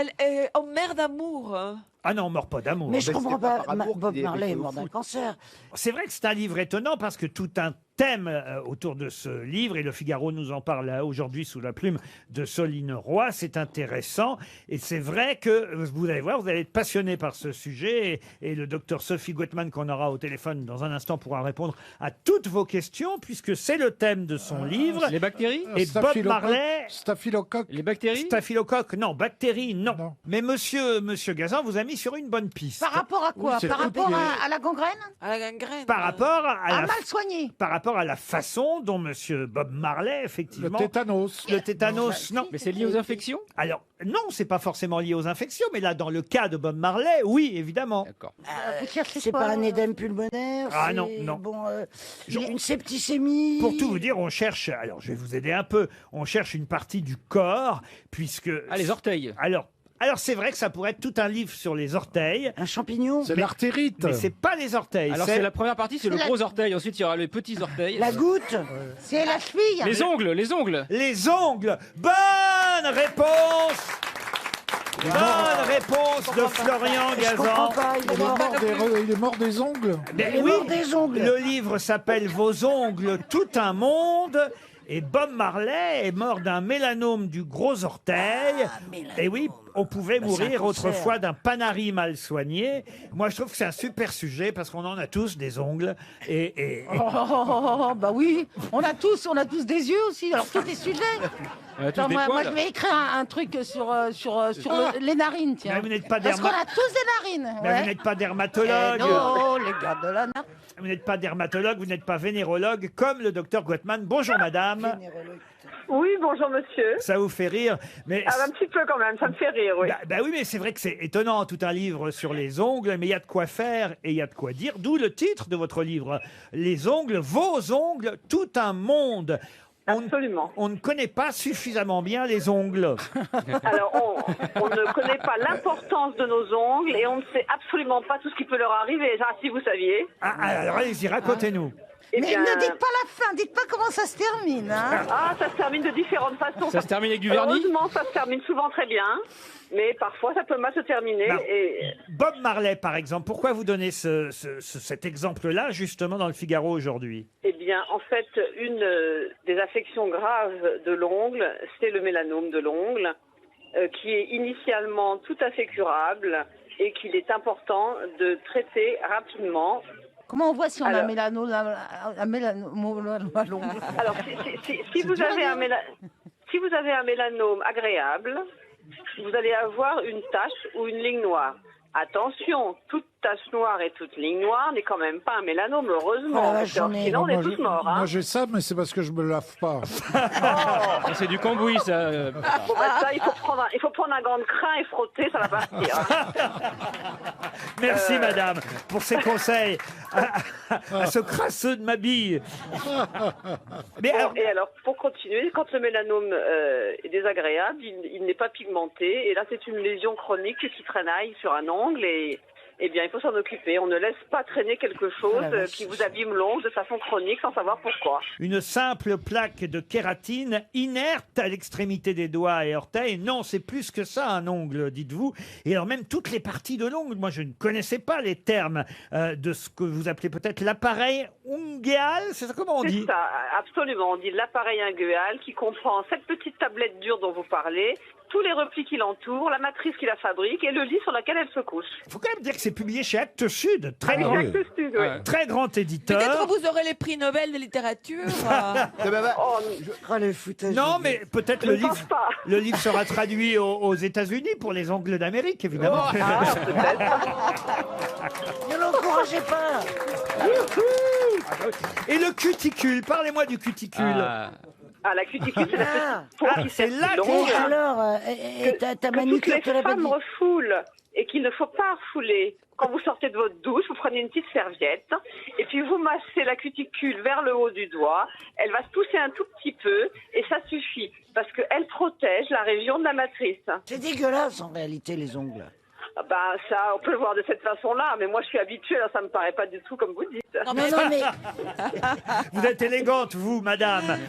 Oh, mère d'amour. Ah non, on meurt pas d'amour. Mais je c'est comprends pas pas, par amour Bob qu'il est Marley est au mort d'un foot. cancer. C'est vrai que c'est un livre étonnant parce que tout un thème autour de ce livre, et le Figaro nous en parle aujourd'hui sous la plume de Soline Roy, c'est intéressant. Et c'est vrai que, vous allez voir, vous allez être passionné par ce sujet. Et le docteur Sophie Gottman, qu'on aura au téléphone dans un instant, pourra répondre à toutes vos questions, puisque c'est le thème de son livre. Les bactéries Et Bob Marley... Staphylocoque. Les bactéries Staphylocoque, non. Bactéries, non. Non. Mais monsieur Gazan vous a mis sur une bonne piste. Par rapport à quoi? Oui, c'est Par le rapport pied. à la gangrène? À la gangrène. Par rapport à À la, mal soigné. par rapport à la façon dont monsieur Bob Marley, Le effectivement... tétanos. Le tétanos, non. Mais c'est lié aux infections? Alors, non, c'est pas forcément lié aux infections, mais là, dans le cas de Bob Marley, oui, évidemment. D'accord. Vous cherchez C'est quoi, pas un édème pulmonaire. Ah c'est, non, non. Bon, une septicémie. Pour tout vous dire, on cherche, alors je vais vous aider un peu, on cherche une partie du corps, puisque... Ah, les orteils. Alors c'est vrai que ça pourrait être tout un livre sur les orteils. Un champignon. C'est l'artérite. Mais c'est pas les orteils. Alors c'est la première partie, c'est le la- gros orteil. Ensuite, il y aura les petits orteils. La goutte. C'est la cheville. Les ongles, les ongles. Les ongles. Bonne réponse. Bonne réponse de Florian Je comprends Gazan. pas. Il est mort des ongles. Ben Il est oui, mort des ongles. le livre s'appelle Vos ongles, tout un monde. Et Bob Marley est mort d'un mélanome du gros orteil. Et oui, on pouvait Bah, c'est un mourir cancer. autrefois d'un panari mal soigné. Moi, je trouve que c'est un super sujet parce qu'on en a tous des ongles. Bah oui, on a tous des yeux aussi, alors tout est sujet. On a tous Attends, des moi, poils. je vais écrire un truc sur les narines, tiens. Mais vous n'êtes pas Parce qu'on derma- a tous des narines. Mais ouais. vous n'êtes pas Eh dermatologue. non, les gars de la narine. Vous n'êtes pas dermatologue, vous n'êtes pas vénérologue comme le docteur Gottman. Bonjour madame. Oui, bonjour monsieur. Ça vous fait rire, mais Ah, un petit peu quand même, ça me fait rire, oui. bah oui, mais c'est vrai que c'est étonnant, tout un livre sur les ongles, mais il y a de quoi faire et il y a de quoi dire. D'où le titre de votre livre, Les ongles, vos ongles, tout un monde. Absolument. On ne connaît pas suffisamment bien les ongles. Alors, on ne connaît pas l'importance de nos ongles et on ne sait absolument pas tout ce qui peut leur arriver. Ah, si vous saviez. Ah, alors allez-y, racontez-nous. Eh Mais bien- ne dites pas la fin, dites pas comment ça se termine. Hein. Ah, ça se termine de différentes façons. Ça se termine avec du vernis? Heureusement, ça se termine souvent très bien, mais parfois ça peut mal se terminer. Non. Et Bob Marley, par exemple, pourquoi vous donnez cet exemple-là, justement, dans le Figaro aujourd'hui? eh bien, en fait, une des affections graves de l'ongle, c'est le mélanome de l'ongle, qui est initialement tout à fait curable et qu'il est important de traiter rapidement. Comment on voit si on a Alors- un mélanome à l'ongle? Alors, si vous avez si vous avez un mélanome agréable, vous allez avoir une tache ou une ligne noire. Attention, toute tache noire et toute ligne noire n'est quand même pas un mélanome, heureusement. vache, j'en ai. Sinon, on est Moi, tous morts. Hein. Moi j'ai ça, mais c'est parce que je me lave pas. Ça, c'est du cambouis, ça. Bon, bah, ça, il faut prendre un gant de crin et frotter, ça va partir. Merci, madame, pour ces conseils à ce crasseux de ma bille. Mais Bon, alors, et alors, pour continuer, quand le mélanome est désagréable, il n'est pas pigmenté, et là, c'est une lésion chronique qui traînaille sur un ongle, et eh bien, il faut s'en occuper. On ne laisse pas traîner quelque chose qui vous abîme l'ongle de façon chronique sans savoir pourquoi. une simple plaque de kératine inerte à l'extrémité des doigts et orteils. Non, c'est plus que ça, un ongle, dites-vous. Et alors même toutes les parties de l'ongle, moi je ne connaissais pas les termes de ce que vous appelez peut-être l'appareil unguéal, c'est ça, comment on dit? C'est ça, absolument. On dit l'appareil unguéal qui comprend cette petite tablette dure dont vous parlez, tous les replis qui l'entourent, la matrice qui la fabrique et le lit sur lequel elle se couche. Il faut quand même dire que c'est publié chez Actes Sud, très Ah, grand, Actes Sud, oui. très grand éditeur. Peut-être que vous aurez les prix Nobel de littérature. Oh, le foutage. Non, mais peut-être Je le ne pense livre, pas. le livre sera traduit aux États-Unis pour les ongles d'Amérique, évidemment. Ne l'encouragez pas. Et le cuticule, parlez-moi du cuticule. Ah, la cuticule, c'est la petite peau qui c'est là s'est que- longue. Et alors, ta Que toutes manucure les te l'a pas femmes dit. refoulent et qu'il ne faut pas refouler. Quand vous sortez de votre douche, vous prenez une petite serviette et puis vous massez la cuticule vers le haut du doigt. Elle va se pousser un tout petit peu et ça suffit parce qu'elle protège la région de la matrice. C'est dégueulasse en réalité les ongles. Ah ben ça, on peut le voir de cette façon-là, mais moi je suis habituée, là ça me paraît pas du tout comme vous dites. Non mais Vous êtes élégante, vous, madame.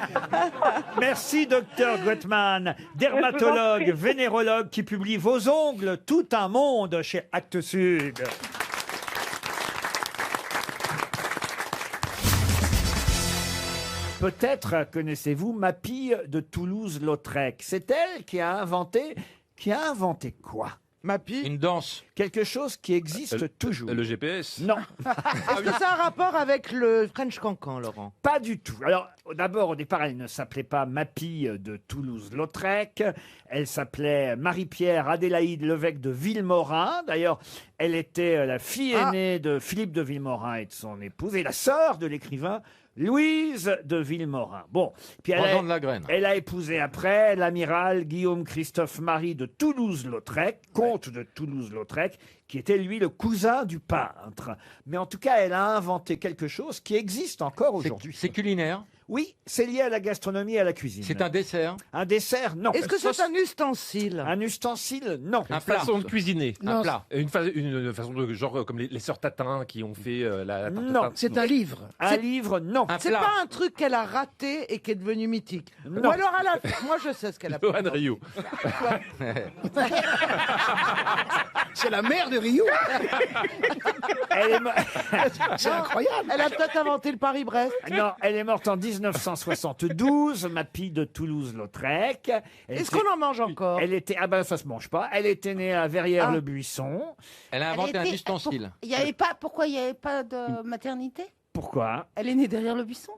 Merci, docteur Gottman, dermatologue, vénérologue, qui publie Vos ongles, tout un monde chez Actes Sud. Peut-être connaissez-vous Mapille de Toulouse-Lautrec. C'est elle qui a inventé quoi? Mapille. Une danse. Quelque chose qui existe toujours. Le GPS. Non. Est-ce que ça a un rapport avec le French Cancan, Laurent? Pas du tout. Alors, d'abord, au départ, elle ne s'appelait pas Mapille de Toulouse-Lautrec. Elle s'appelait Marie-Pierre Adélaïde Levesque de Villemorin. D'ailleurs, elle était la fille aînée de Philippe de Villemorin et de son épouse, et la sœur de l'écrivain Louise de Villemorin. Bon, puis Jean de la Graine. elle a épousé après l'amiral Guillaume Christophe Marie de Toulouse-Lautrec, comte de Toulouse-Lautrec, qui était lui le cousin du peintre. Mais en tout cas, elle a inventé quelque chose qui existe encore aujourd'hui. C'est culinaire. Oui, c'est lié à la gastronomie et à la cuisine. C'est un dessert. Un dessert, non. Est-ce que c'est un ustensile? Un ustensile, non. Une façon de cuisiner. Non, Un plat. Une façon de genre comme les sœurs Tatin qui ont fait la tarte Non. tatin. C'est un livre. Un livre, non. C'est pas un truc qu'elle a raté et qui est devenu mythique. Non. Ou alors elle a... Moi je sais ce qu'elle a fait. Johan Rio. C'est la mère de Rio. Elle est mo- C'est incroyable. Elle a peut-être inventé le Paris-Brest. Non, elle est morte en 1972, Mapille de Toulouse-Lautrec. Est-ce qu'on en mange encore? Elle était... Ah ben, ça se mange pas. Elle était née à Verrières-le-Buisson. Elle a inventé un ustensile. Il y avait pas, pourquoi il n'y avait pas de maternité? Pourquoi? Elle est née derrière le buisson.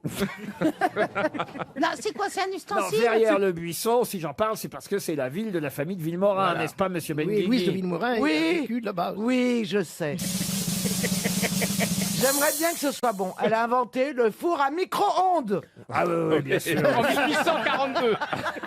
Non, c'est quoi? C'est un Non, ustensile? Verrières-le-Buisson, si j'en parle, c'est parce que c'est la ville de la famille de Villemorin, Voilà. n'est-ce pas, monsieur Oui, Benguigui? Louise de Villemorin Oui. a vécu là-bas. Oui, je sais. J'aimerais bien que ce soit bon. Elle a inventé le four à micro-ondes. Ah oui, bien sûr. En 1842.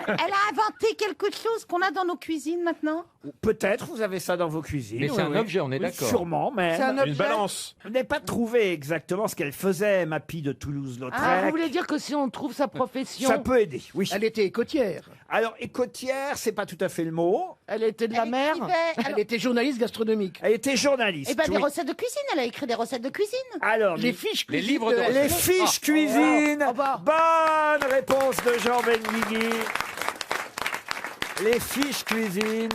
Elle a inventé quelque chose qu'on a dans nos cuisines maintenant? Peut-être vous avez ça dans vos cuisines. Mais c'est un objet, on est Oui, d'accord. Sûrement, mais C'est un Une objet. balance. je n'ai pas trouvé exactement ce qu'elle faisait, Mapille de Toulouse-Lautrec. Ah, vous voulez dire que si on trouve sa profession... Ça peut aider, oui. Elle était écotière. Alors, écotière, c'est pas tout à fait le mot. Elle était de la Elle mer. écrivait- Elle alors- était journaliste gastronomique. Elle était journaliste. Eh ben, des oui. recettes de cuisine. Elle a écrit des recettes de cuisine. Alors, Les fiches Les cuisine livres de de elle. les fiches cuisine. Oh, bah. Bonne réponse de Jean Benguigui. Les fiches cuisine.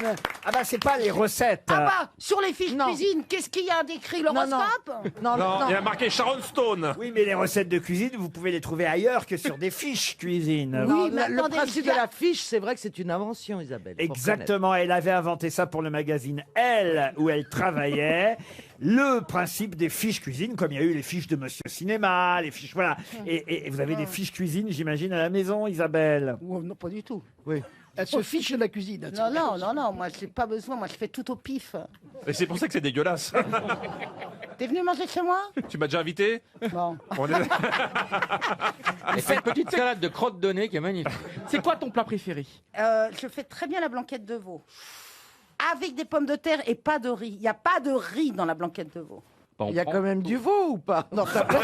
Ah bah c'est pas les recettes. Ah bah, sur les fiches Non. cuisine, qu'est-ce qu'il y a d'écrit? Non, L'horoscope? Non, Non, non. il y a marqué Sharon Stone. Oui, mais les recettes de cuisine, vous pouvez les trouver ailleurs que sur des fiches cuisine. Non, Oui, mais le attendez, principe il y a- de la fiche, c'est vrai que c'est une invention, Isabelle. faut Exactement, elle avait inventé ça pour le magazine Elle, où elle travaillait. Le principe des fiches cuisine, comme il y a eu les fiches de Monsieur Cinéma, les fiches, voilà. Et vous avez des fiches cuisine, j'imagine, à la maison, Isabelle. Oh, non, pas du tout. Oui. Elle se fiche de la cuisine. Non, non, non, non, moi, j'ai pas besoin. Moi, je fais tout au pif. Et c'est pour ça que c'est dégueulasse. T'es venu manger chez moi? Tu m'as déjà invité? Bon. On est- Elle fait une petite salade de crottes de nez qui est magnifique. C'est quoi ton plat préféré? Je fais très bien la blanquette de veau. Avec des pommes de terre et pas de riz. Il n'y a pas de riz dans la blanquette de veau. Bon, Il y a quand même du veau ou pas? Non, ça peut...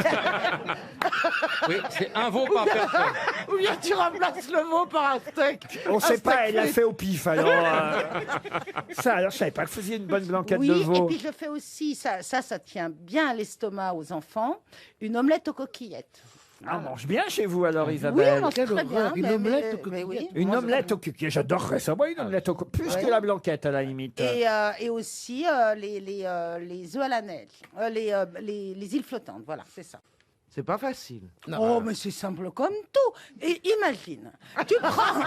Oui, c'est un veau par personne. Ou bien tu remplaces le veau par un steak. On Un sait steak pas, elle l'a frit. fait au pif, alors. Ça, alors, je savais pas que vous faisiez une bonne blanquette Oui, de et veau. puis je fais aussi, ça tient bien à l'estomac aux enfants, une omelette aux coquillettes. Ah, on mange bien chez vous, alors, Oui, Isabelle. on mange Quelle très bien. horreur, une mais- omelette aux mais oui. coquillettes. Une Moi, je- omelette au coquillette. J'adorerais ça, moi, une omelette au coquillette. Plus Ouais. que la blanquette, à la limite. Et aussi les œufs à la neige, les îles flottantes, voilà, c'est ça. C'est pas facile. Oh, mais c'est simple comme tout. Et imagine, tu prends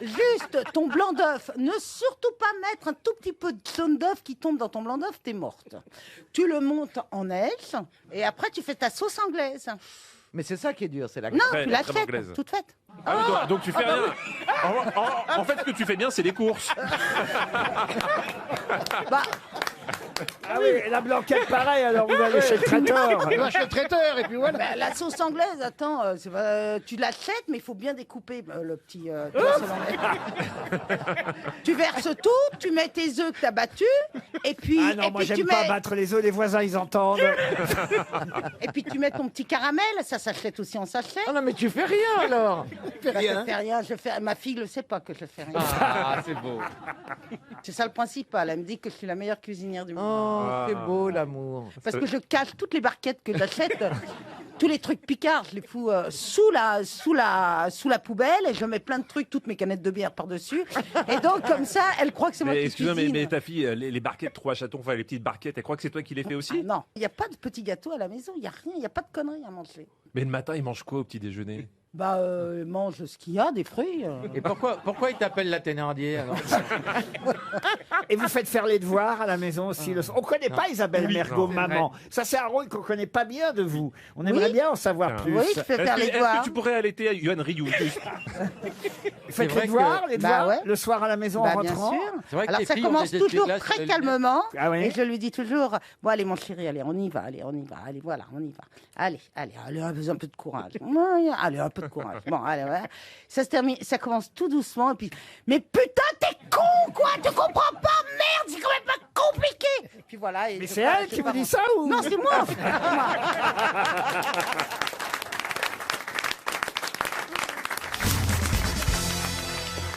juste ton blanc d'œuf. Ne surtout pas mettre un tout petit peu de jaune d'œuf qui tombe dans ton blanc d'œuf, t'es morte. Tu le montes en neige et après tu fais ta sauce anglaise. Mais c'est ça qui est dur, c'est la Non, Très- tu la crème l'achètes, anglaise. toute faite. Ah oui, donc tu fais rien. En fait, ce que tu fais bien, c'est les courses. Bah, Ah oui, et la blanquette pareil, alors vous allez chez le traiteur. Tu vas chez le traiteur et puis voilà. bah, la sauce anglaise, attends, tu l'achètes, mais il faut bien découper le petit. Tu verses tout, tu mets tes œufs que t'as battus, et puis. Ah non, et moi puis tu j'aime pas mets, battre les œufs, les voisins ils entendent. et puis tu mets ton petit caramel, ça s'achète aussi en sachet. Ah non, mais tu fais rien alors. Bah, je fais rien, ma fille ne sait pas que je fais rien. Ah, c'est beau. C'est ça le principal. Elle me dit que je suis la meilleure cuisinière du monde. Oh, c'est beau l'amour. Parce que je cache toutes les barquettes que j'achète, tous les trucs picards, je les fous sous la poubelle et je mets plein de trucs, toutes mes canettes de bière par-dessus. Et donc, comme ça, elle croit que c'est moi Mais qui excuse-moi, cuisine. mais ta fille, les barquettes 3 chatons, enfin les petites barquettes, elle croit que c'est toi qui les fais aussi? Non, il n'y a pas de petits gâteaux à la maison, il n'y a rien, il n'y a pas de conneries à manger. Mais le matin, ils mangent quoi au petit déjeuner? Bah, mange ce qu'il y a, des fruits. Et pourquoi il t'appelle la Thénardier alors? Et vous faites faire les devoirs à la maison aussi. On connaît pas Isabelle Oui, Mergo, non, c'est maman. Ça, c'est un rôle qu'on connaît pas bien de vous. On aimerait bien en savoir plus. Oui, je fais faire les Est-ce devoirs. que tu pourrais allaiter à Yohan Ryu juste? Vous faites vrai les devoirs, que- les Bah devoirs ouais. le soir à la maison Bah, en bien rentrant. sûr. C'est vrai que Alors les ça filles ont commence des toujours essuie-glaces très sur le calmement. Ah oui. Et je lui dis toujours, bon allez mon chéri, allez on y va, allez, voilà, on y va. Allez, un peu de courage. Ouais, allez, un peu de courage. Bon, allez, ouais. Ça se termine, ça commence tout doucement et puis, mais putain t'es con quoi, tu comprends pas, merde, c'est quand même pas compliqué. Et puis voilà. Mais c'est elle qui vous dit ça ou? Non, c'est moi.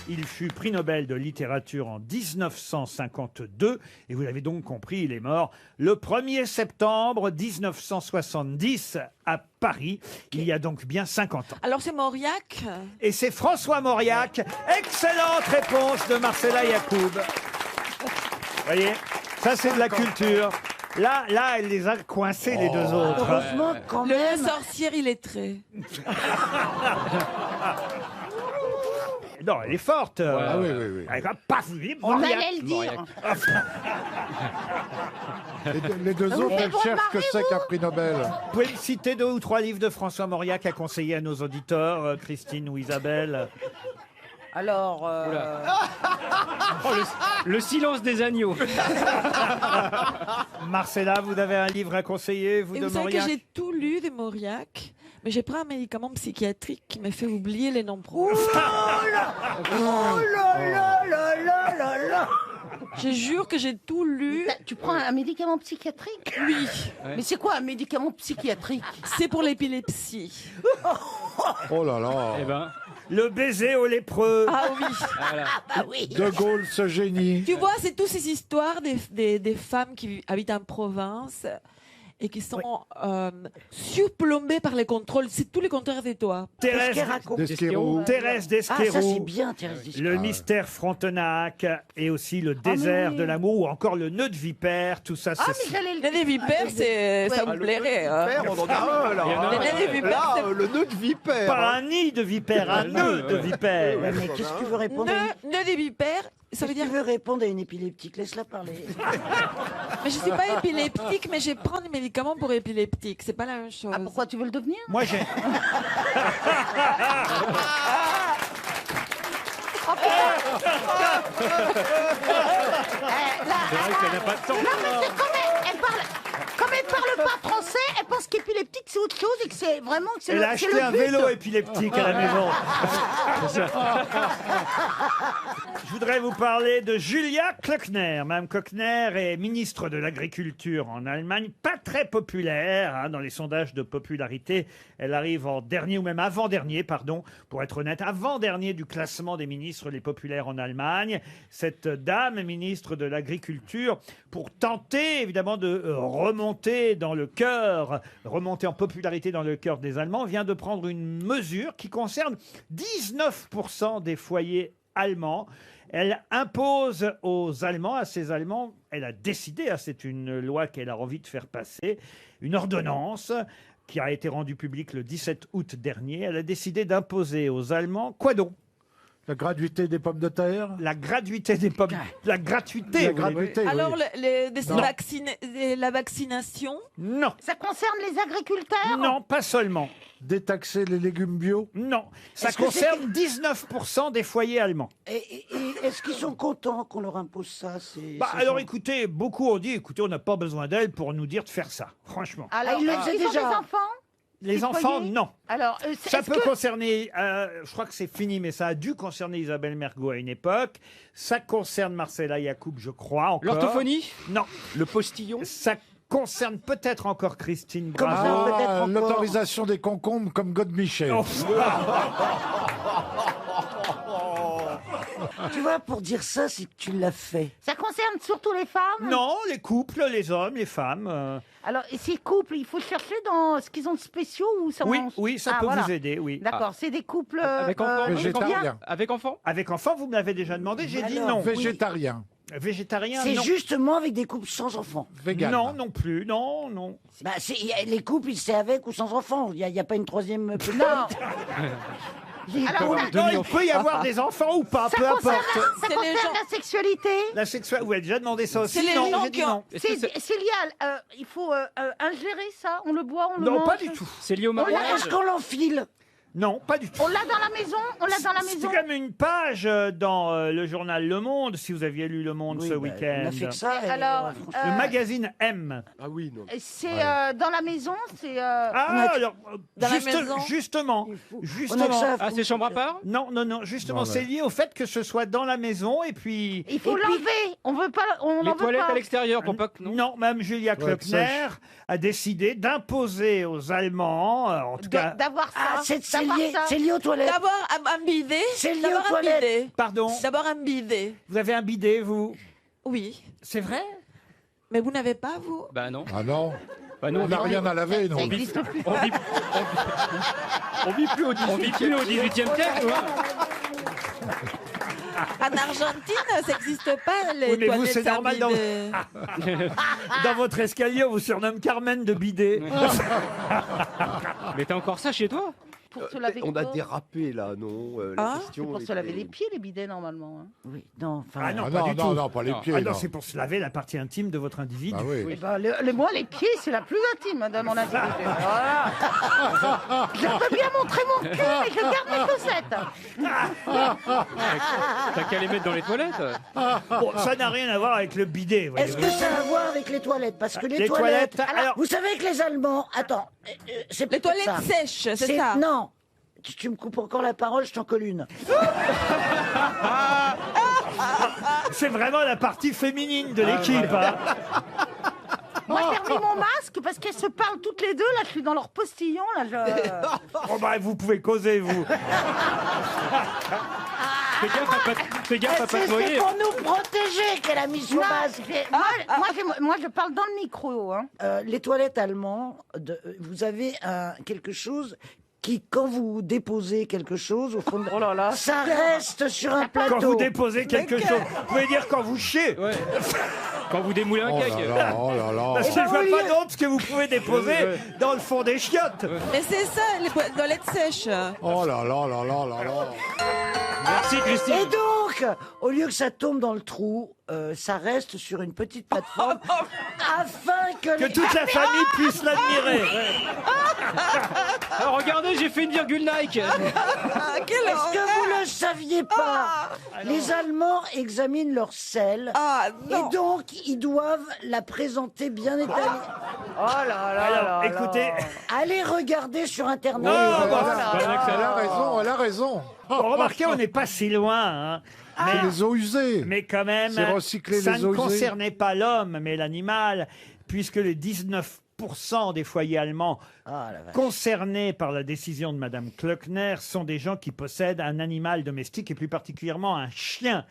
Il fut prix Nobel de littérature en 1952 et vous l'avez donc compris, il est mort le 1er septembre 1970 à Paris. Il y a donc bien 50 ans. Alors c'est Mauriac. Et c'est François Mauriac. Excellente réponse de Marcella Yacoub. Vous voyez, ça c'est de la culture. Là, elle les a coincés les deux autres. Heureusement quand Le même. sorcier illettré. Non, elle est forte. Ah oui, oui, oui. Elle va pas vous dire. On Mauriac. allait le dire. Les deux autres, Mais elles vous cherchent ce que c'est marrez-vous qu'un prix Nobel. Vous pouvez me citer 2 ou 3 livres de François Mauriac à conseiller à nos auditeurs, Christine ou Isabelle? Alors. Oh, le silence des agneaux. Marcella, vous avez un livre à conseiller, vous, Et de vous savez que Mauriac? j'ai tout lu de Mauriac, mais j'ai pris un médicament psychiatrique qui me fait oublier les noms Oh proches. là là là là là là. Je jure que j'ai tout lu. Tu prends un médicament psychiatrique? Oui. Mais c'est quoi un médicament psychiatrique? C'est pour l'épilepsie. Oh là là. Eh ben, Le baiser aux lépreux. Ah oui. voilà. bah oui. De Gaulle, ce génie. Tu vois, c'est toutes ces histoires des femmes qui habitent en province et qui sont surplombées par les contrôles. C'est tout le contraire de toi. Thérèse D'Esquerou. Thérèse Ah, ça c'est d'Esquerou. bien, Thérèse Descartes. Le mystère Frontenac et aussi le désert oui. de l'amour ou encore le nœud de vipère, tout ça Ah, c'est... mais j'allais le Les nez des vipères, ça vous plairait. hein. On en a un, là. Les nez des vipères, Là, c'est- le nœud de vipère. Pas un nid de vipère, un nœud de vipère. Ouais, mais qu'est-ce que tu veux répondre à une... Nœud des vipères, ça veut dire. Tu veux répondre à une épileptique, laisse-la parler. Mais je suis pas épileptique, mais je prends des médicaments pour épileptique. C'est pas la même chose. Ah, pourquoi tu veux le devenir? Moi j'ai... C'est vrai qu'elle n'a pas de temps. Non, mais c'est comme elle parle pas français, elle pense qu'épileptique c'est autre chose et que c'est vraiment que c'est Elle le, a c'est acheté le un but. vélo épileptique à la maison. Je voudrais vous parler de Julia Klöckner. Mme Klöckner est ministre de l'Agriculture en Allemagne, pas très populaire hein, dans les sondages de popularité. Elle arrive en dernier ou même avant-dernier, pardon, pour être honnête, avant-dernier du classement des ministres les populaires en Allemagne. Cette dame, ministre de l'Agriculture, pour tenter évidemment de remonter dans le cœur, remonter en popularité dans le cœur des Allemands, vient de prendre une mesure qui concerne 19% des foyers allemands. Elle impose aux Allemands, à ces Allemands, elle a décidé, c'est une loi qu'elle a envie de faire passer, une ordonnance qui a été rendue publique le 17 août dernier. Elle a décidé d'imposer aux Allemands quoi donc? La gratuité des pommes de terre. La gratuité des pommes. La gratuité. La vous gratuité, voulez. Alors, Non. la vaccination? Non. Ça concerne les agriculteurs? Non, pas seulement. Détaxer les légumes bio. Non. Ça Est-ce que concerne 19% des foyers allemands. Et est-ce qu'ils sont contents qu'on leur impose ça Bah, alors écoutez, beaucoup ont dit, écoutez, on n'a pas besoin d'elle pour nous dire de faire ça, franchement. Alors, ils le ils faisaient ont déjà. des enfants? Les Des enfants, foyers non. Alors, Ça est-ce peut que- concerner, je crois que c'est fini, mais ça a dû concerner Isabelle Mergo à une époque. Ça concerne Marcella Yacoub, je crois, encore. L'orthophonie? Non. Le postillon? Ça concerne peut-être encore Christine Comme ça, Bravo. peut-être encore. L'autorisation des concombres comme Godemichel. Oh. Tu vois, pour dire ça, c'est que tu l'as fait. Ça concerne surtout les femmes? Non, les couples, les hommes, les femmes. Alors, et ces couples, il faut chercher dans ce qu'ils ont de spéciaux ou ça Oui, mange- oui, ça Ah, peut voilà. vous aider, oui. D'accord, c'est des couples Avec enfants? Végétarien. Avec enfants? Avec enfants, vous me l'avez déjà demandé, j'ai dit Alors, non. Végétarien. Végétarien, C'est non. justement avec des couples sans enfants. Vegan. Non, non plus, non, non. Bah, les couples, c'est avec ou sans enfants. Il n'y a pas une troisième Non. petite. Alors, Non, il peut y avoir des enfants ou pas, ça peu concerne, importe. ça C'est les concerne gens- la sexualité? La sexualité, vous avez déjà demandé ça aussi? C'est les Non, gens j'ai dit qui ont- non. Est-ce que C'est lié à... il faut ingérer ça? On le boit, on le Non, mange? pas du tout. C'est lié au On l'a- mariage? Est-ce qu'on l'enfile? Non, pas du tout. On l'a dans la maison? On l'a dans la C'est maison? quand même une page dans le journal Le Monde, si vous aviez lu Le Monde Oui, ce bah, week-end. on a fait que ça. et, Alors, franchement. Le magazine M. Ah oui, non. C'est dans la maison? C'est... Ah, alors, Dans la maison. justement, On a que justement. ça à Ah, c'est chambre à part? Non, non, non, justement, Non, c'est mais- lié au fait que ce soit dans la maison et puis... Il faut Et puis- l'enlever. On veut pas... On Les n'en veut toilettes pas. à l'extérieur pour pas que. Non. Non, même Julia Klöckner a décidé d'imposer aux Allemands, en tout cas... D'avoir ça. Ah, c'est D'avoir lié, ça. c'est lié aux toilettes. D'abord un bidet. C'est lié D'abord aux un toilettes. bidet. Pardon, D'abord un bidet. vous avez un bidet, vous? Oui. C'est vrai? Mais vous n'avez pas, vous? Bah non. Ah non. Bah nous, On n'a rien à laver, non. Ça existe plus. On vit, on vit plus au 18e siècle. hein. En Argentine, ça n'existe pas, les Oui, mais vous, toilettes c'est sans normal dans- bidet. Dans votre escalier, on vous surnomme Carmen de bidet. Mais t'as encore ça chez toi? Pour se laver On a quoi? dérapé là, non Ah, La question C'est pour se était- laver les pieds, les bidets, normalement. hein. Oui, non, enfin. Ah non, Ah pas non, du non, tout. non, pas les Non. pieds. Ah non, non. c'est pour se laver la partie intime de votre individu. Ah oui. Eh ben, moi, les pieds, c'est la plus intime de mon intimité. Voilà. Je peux bien montrer mon cul, mais je garde mes chaussettes. T'as qu'à les mettre dans les toilettes? Bon, ça n'a rien à voir avec le bidet. Est-ce voyez-vous. que ça a à voir avec les toilettes? Parce que les, Les toilettes, alors- vous savez que les Allemands. Attends, c'est Les peut-être toilettes ça. sèches, c'est ça? Non. Tu me coupes encore la parole, je t'en colle une. C'est vraiment la partie féminine de l'équipe. hein. Moi, j'ai remis mon masque parce qu'elles se parlent toutes les deux. Là, je suis dans leur postillon. Là, Oh bah, vous pouvez causer, vous. Fais gaffe à pas te noyer. C'est pour nous protéger qu'elle a mis son Non, masque. moi, je parle dans le micro. Hein. Les toilettes allemandes, vous avez quelque chose qui, quand vous déposez quelque chose, au fond de... Oh là là. ça reste sur un plateau. Quand vous déposez quelque chose, vous pouvez dire quand vous chiez. Ouais. Quand vous démoulez un Oh cake. là là, oh là là. Parce que je vois pas d'autre que vous pouvez déposer dans le fond des chiottes. Mais c'est ça, les toilettes sèches. Oh là là là là là là. Merci Christine. Et donc, au lieu que ça tombe dans le trou, ça reste sur une petite plateforme afin que, toute la famille puisse l'admirer. Alors, regardez, j'ai fait une virgule Nike. Est-ce que vous le saviez pas? Les Allemands examinent leur selle et donc ils doivent la présenter bien étalée. Oh là là. Alors, écoutez, Allez regarder sur Internet. Non, Elle a raison, elle a raison. bon, remarquez, on n'est pas si loin. hein. C'est les eaux usées. Mais quand même, C'est recycler ça les ne eaux usées. concernait pas l'homme, mais l'animal, puisque les 19% des foyers allemands concernés par la décision de Madame Klöckner sont des gens qui possèdent un animal domestique et plus particulièrement un chien.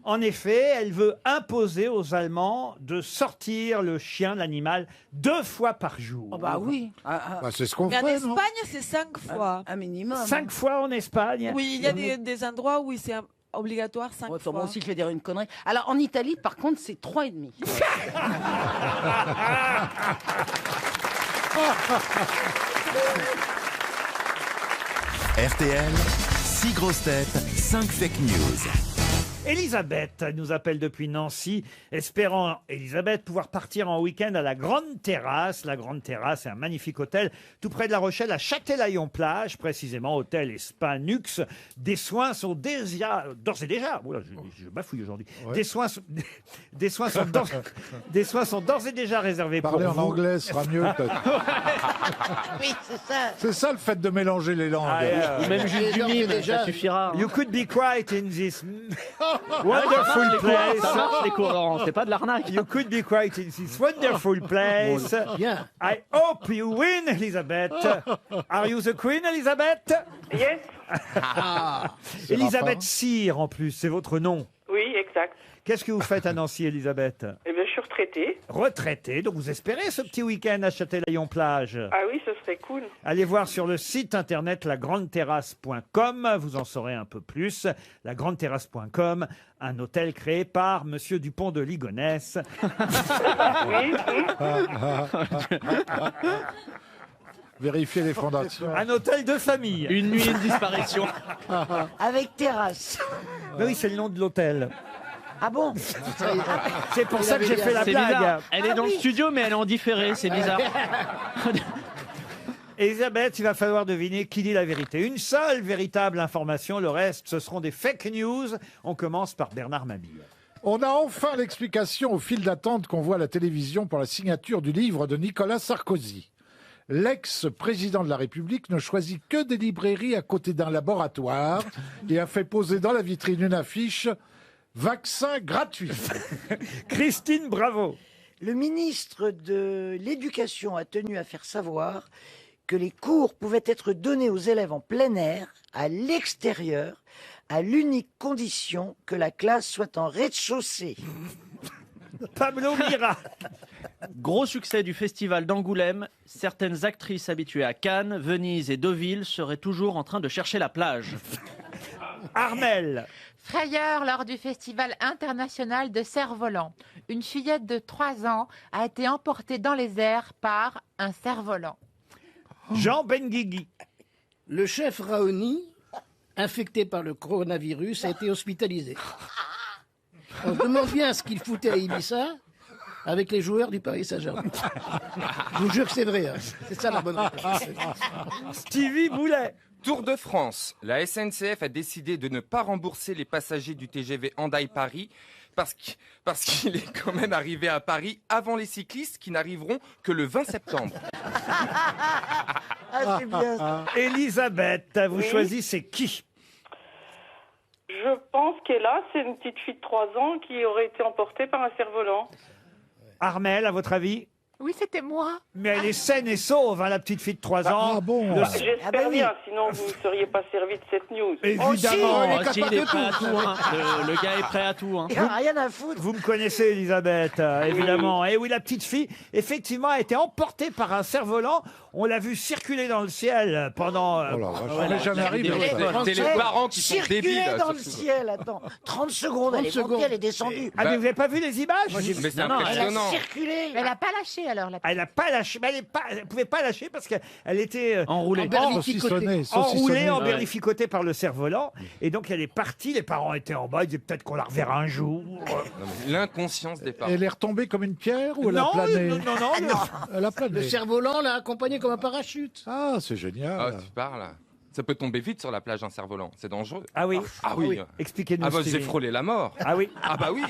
En effet, elle veut imposer aux Allemands de sortir le chien, l'animal, 2 fois par jour. Oh bah oui. Bah, c'est ce qu'on Mais en fait, non? Espagne, c'est 5 fois. Un minimum. 5 fois en Espagne. Oui, il y a des endroits où c'est obligatoire 5 Attends, fois. moi aussi, je vais dire une connerie. Alors, en Italie, par contre, c'est 3,5. RTL, 6 grosses têtes, 5 fake news. Elisabeth nous appelle depuis Nancy, espérant, Elisabeth, pouvoir partir en week-end à la Grande Terrasse. La Grande Terrasse est un magnifique hôtel tout près de La Rochelle, à Châtelaillon-Plage, précisément hôtel et spa Nux. Des soins sont d'ores et déjà, oula, je bafouille aujourd'hui, Ouais. des soins sont d'ores et déjà réservés Parler pour en vous. anglais sera mieux peut-être. Oui, c'est ça. C'est ça le fait de mélanger les langues. Ou même juste du mime, ça suffira. You could be quiet in this Ça wonderful marche, les cours, place. ça marche, les cours, Laurent, c'est pas de l'arnaque. You could be quiet in this wonderful place. Bien. I hope you win, Elizabeth. Are you the queen, Elizabeth? Yes. C'est Elisabeth Rafa. Cyr, en plus, c'est votre nom. Oui, exact. Qu'est-ce que vous faites à Nancy, Elisabeth? Eh bien, je suis retraitée. Retraitée, donc vous espérez ce petit week-end à Châtelaillon-Plage. Ah oui, ce serait cool. Allez voir sur le site internet lagrandeterrasse.com, vous en saurez un peu plus. Lagrandeterrasse.com, un hôtel créé par Monsieur Dupont de Ligonnès. Oui, Vérifier les fondations. Un hôtel de famille. Une nuit, une disparition. Avec terrasse. Mais oui, c'est le nom de l'hôtel. Ah bon? C'est pour ça que j'ai fait la C'est blague. bizarre. Elle est dans le studio, mais elle est en différé, c'est bizarre. Elisabeth, il va falloir deviner qui dit la vérité. Une seule véritable information, le reste, ce seront des fake news. On commence par Bernard Mabille. On a enfin l'explication au fil d'attente qu'on voit à la télévision pour la signature du livre de Nicolas Sarkozy. L'ex-président de la République ne choisit que des librairies à côté d'un laboratoire et a fait poser dans la vitrine une affiche « Vaccin gratuit ». Christine Bravo. Le ministre de l'Éducation a tenu à faire savoir que les cours pouvaient être donnés aux élèves en plein air, à l'extérieur, à l'unique condition que la classe soit en rez-de-chaussée. Pablo Mira. Gros succès du festival d'Angoulême, certaines actrices habituées à Cannes, Venise et Deauville seraient toujours en train de chercher la plage. Armel. Frayeur lors du Festival international de cerf-volant. Une fillette de 3 ans a été emportée dans les airs par un cerf-volant. Jean Benguigui. Le chef Raoni, infecté par le coronavirus, a été hospitalisé. On se demande bien ce qu'il foutait à Ibiza avec les joueurs du Paris Saint-Germain. Je vous jure que c'est vrai. Hein. C'est ça la bonne réponse. Stevie Boulet. Tour de France. La SNCF a décidé de ne pas rembourser les passagers du TGV Hendaye-Paris parce qu'il est quand même arrivé à Paris avant les cyclistes qui n'arriveront que le 20 septembre. Ah, c'est bien ça. Elisabeth, vous Oui. choisissez qui? Je pense qu'Ella, c'est une petite fille de 3 ans qui aurait été emportée par un cerf-volant. Armel, à votre avis? Oui, c'était moi. Mais elle est saine et sauve, hein, la petite fille de 3 ans. Ah bon? Le- J'espère bien, sinon vous ne seriez pas servi de cette news. Évidemment. Oh, si, il est prêt à tout. Hein. Le gars est prêt à tout. Hein. Il n'y a rien à foutre. Vous me connaissez, Elisabeth, évidemment. Et oui, la petite fille, effectivement, a été emportée par un cerf-volant. On l'a vu circuler dans le ciel pendant... Oh la vache, ça m'est jamais arrivé. ça. C'est les parents qui sont Circuler débiles. dans le surtout. ciel, attends. 30 secondes, elle est 30 montée, secondes. elle est descendue. Ah, mais vous n'avez pas vu les images? Mais c'est Non, non, Elle a impressionnant. circulé. Elle n'a pas lâché alors la Elle n'a pas lâché, mais elle ne pouvait pas lâcher parce qu'elle était Enroulé. Saucissonné, enroulée, saucissonné. emberlificotée par le cerf-volant. Et donc elle est partie, les parents étaient en bas, ils disaient peut-être qu'on la reverra un jour. Non, mais l'inconscience des parents. Elle est retombée comme une pierre ou elle a Non, plané? non, non, Elle a plané. Le cerf-volant l'a accompagné comme un parachute. Ah, c'est génial. Ah, tu parles. Ça peut tomber vite sur la plage un cerf-volant. C'est dangereux. Ah oui. Ah oui. Expliquez-nous. Ah bah Stevie. j'ai frôlé la mort. Ah oui. Ah bah oui.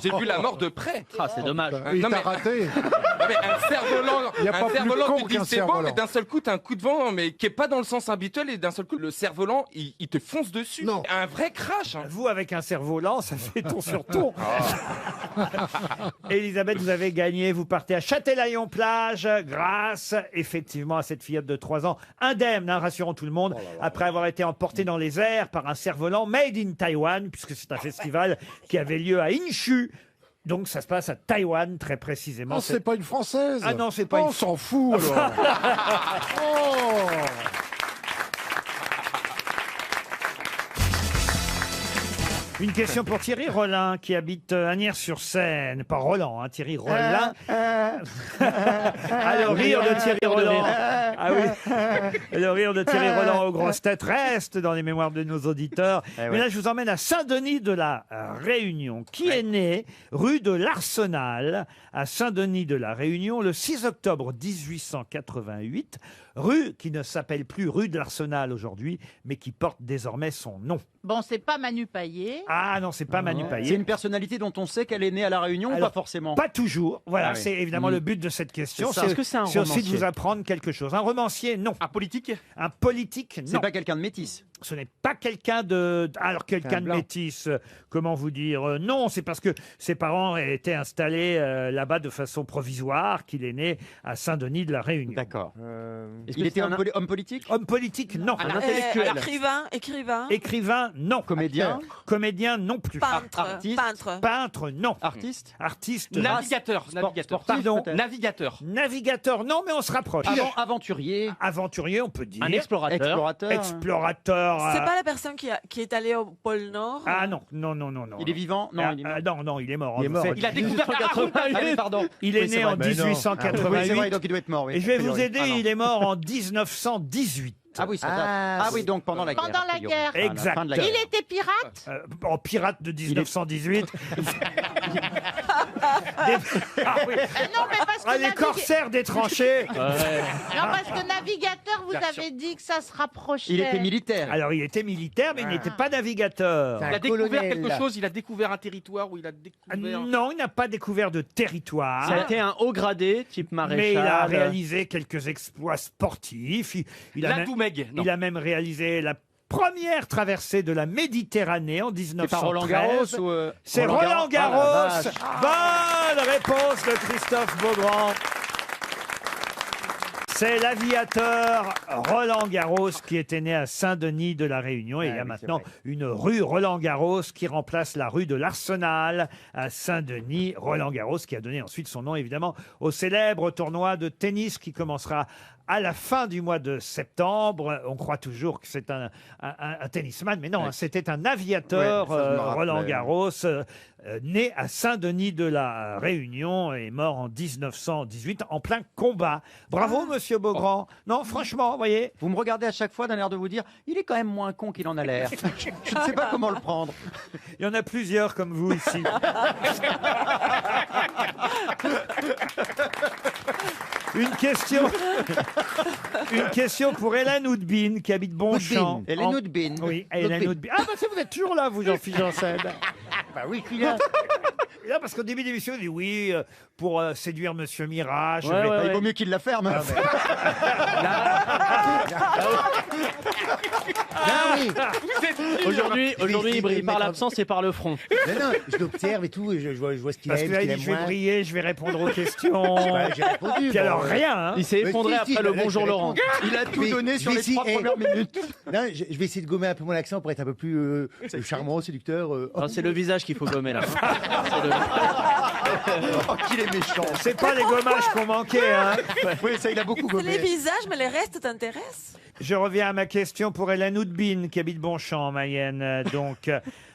J'ai vu la mort de près. Ah, c'est dommage. Il non, t'a mais- raté. Ah, mais un cerf-volant, Y a pas plus con tu te dis qu'un c'est bon, cerf-volant. mais d'un seul coup t'as un coup de vent, mais qui est pas dans le sens habituel, et d'un seul coup le cerf-volant il te fonce dessus. Non. Un vrai crash. Hein. Vous, avec un cerf-volant, ça fait ton sur ton. Elisabeth, vous avez gagné. Vous partez à Châtelaillon-Plage grâce, effectivement, à cette fillette de 3 ans, indemne, hein, rassurons tout le monde, après avoir été emportée dans les airs par un cerf-volant made in Taïwan, puisque c'est un festival qui avait lieu à Hsinchu. Donc ça se passe à Taïwan, très précisément. Oh, c'est pas une Française. Ah non, c'est pas Oh, une- on s'en fout, alors. Oh. Une question pour Thierry Rollin qui habite Asnières-sur-Seine. Pas Roland, hein, Thierry Rollin. Ah, le rire de Thierry Roland. Ah oui. Le rire de Thierry Roland aux grosses têtes reste dans les mémoires de nos auditeurs. Mais là, je vous emmène à Saint-Denis de la Réunion, qui est né rue de l'Arsenal à Saint-Denis de la Réunion le 6 octobre 1888. Rue qui ne s'appelle plus rue de l'Arsenal aujourd'hui, mais qui porte désormais son nom. Bon, c'est pas Manu Payet. Ah non, c'est pas Manu Payet. C'est une personnalité dont on sait qu'elle est née à La Réunion ou Alors, pas forcément? Pas toujours. Voilà, Ah oui. c'est évidemment le but de cette question. C'est ça. Est-ce que c'est un aussi de romancier vous apprendre quelque chose. Un romancier, non. Un politique? Un politique, non. C'est pas quelqu'un de métis? Ce n'est pas quelqu'un de... Alors, quelqu'un de métis, comment vous dire non, c'est parce que ses parents étaient installés là-bas de façon provisoire qu'il est né à Saint-Denis de la Réunion. D'accord. Il était homme politique? Homme politique, non. Un intellectuel? Écrivain. Écrivain, non. Comédien? Comédien, non plus. Peintre. Peintre, non. Artiste? Artiste, Navigateur. Pardon. Navigateur. Navigateur, non, mais on se rapproche. Aventurier? Aventurier, on peut dire. Un explorateur? Explorateur. C'est pas la personne qui est allée au pôle Nord. Ah non. Il est vivant? Non, il est mort. Non, il est mort. Il est mort. Il a découvert 1888. Pardon. Il est Oui, c'est né vrai. en Mais non. 1888. Oui, c'est vrai, donc il doit être mort. Oui. Et je vais A priori. vous aider, Ah, non. il est mort en 1918. Ah oui, ça date. Ah oui, donc pendant la guerre. Pendant la guerre. À la Exact. fin de la guerre. Il était pirate. En pirate de 1918. Ah oui. Non, mais parce que Ah, les corsaires des tranchées. Non, parce que navigateur, vous Bien avez dit que ça se rapprochait. Il était militaire. Alors, il était militaire, mais il n'était pas navigateur. Il a découvert quelque chose, il a découvert un territoire où il a découvert... Non, il n'a pas découvert de territoire. Ça a été un haut gradé, type maréchal. Mais il a réalisé quelques exploits sportifs. Il a La même- Doumègue, non. Il a même réalisé la première traversée de la Méditerranée en 1913. C'est pas Roland Garros ou C'est Roland Roland Garros. Garros. Ah, la Bonne réponse de Christophe Beaugrand. C'est l'aviateur Roland Garros qui était né à Saint-Denis de la Réunion. Et il y a maintenant une rue Roland Garros qui remplace la rue de l'Arsenal à Saint-Denis. Roland Garros qui a donné ensuite son nom évidemment au célèbre tournoi de tennis qui commencera à la fin du mois de septembre. On croit toujours que c'est un tennisman, mais non, hein, c'était un aviateur, Ouais, ça, je me rappelais. Roland Garros, né à Saint-Denis de la Réunion et mort en 1918 en plein combat. Bravo, monsieur Beaugrand. Non, franchement, vous voyez. Vous me regardez à chaque fois d'un air de vous dire, il est quand même moins con qu'il en a l'air. Je ne sais pas comment le prendre. Il y en a plusieurs comme vous ici. Une question pour Hélène Houdbin qui habite Bonchamp. Houdbin. Hélène Houdbin. Oui, Hélène Houdbin. Ah bah vous êtes toujours là, vous, Jean-Philippe Janssen. Bah oui, je suis là. Là, parce qu'au début de l'émission, on dit oui, pour séduire Monsieur Mirage. Ouais, ouais, il vaut mieux qu'il la ferme. Aujourd'hui, il par l'absence et par le front. Non, non, je l'observe et tout, et je vois ce qu'il Parce aime, que ce là, qu'il il aime dit, je vais moins. briller, je vais répondre aux questions. Bah, j'ai répondu. Puis alors, rien. Hein. Il s'est effondré après le bonjour Laurent. Il a tout donné sur les 3 premières minutes. Non, je vais essayer de gommer un peu mon accent pour être un peu plus charmant, séducteur. Non, c'est le visage qu'il faut gommer là. Oh, qu'il est méchant. C'est pas les gommages qu'on manquait. Hein. Oui, ça, il a beaucoup C'est les gommé. visages, mais les restes t'intéressent? Je reviens à ma question pour Hélène Houdbin, qui habite Bonchamp, en Mayenne. Donc,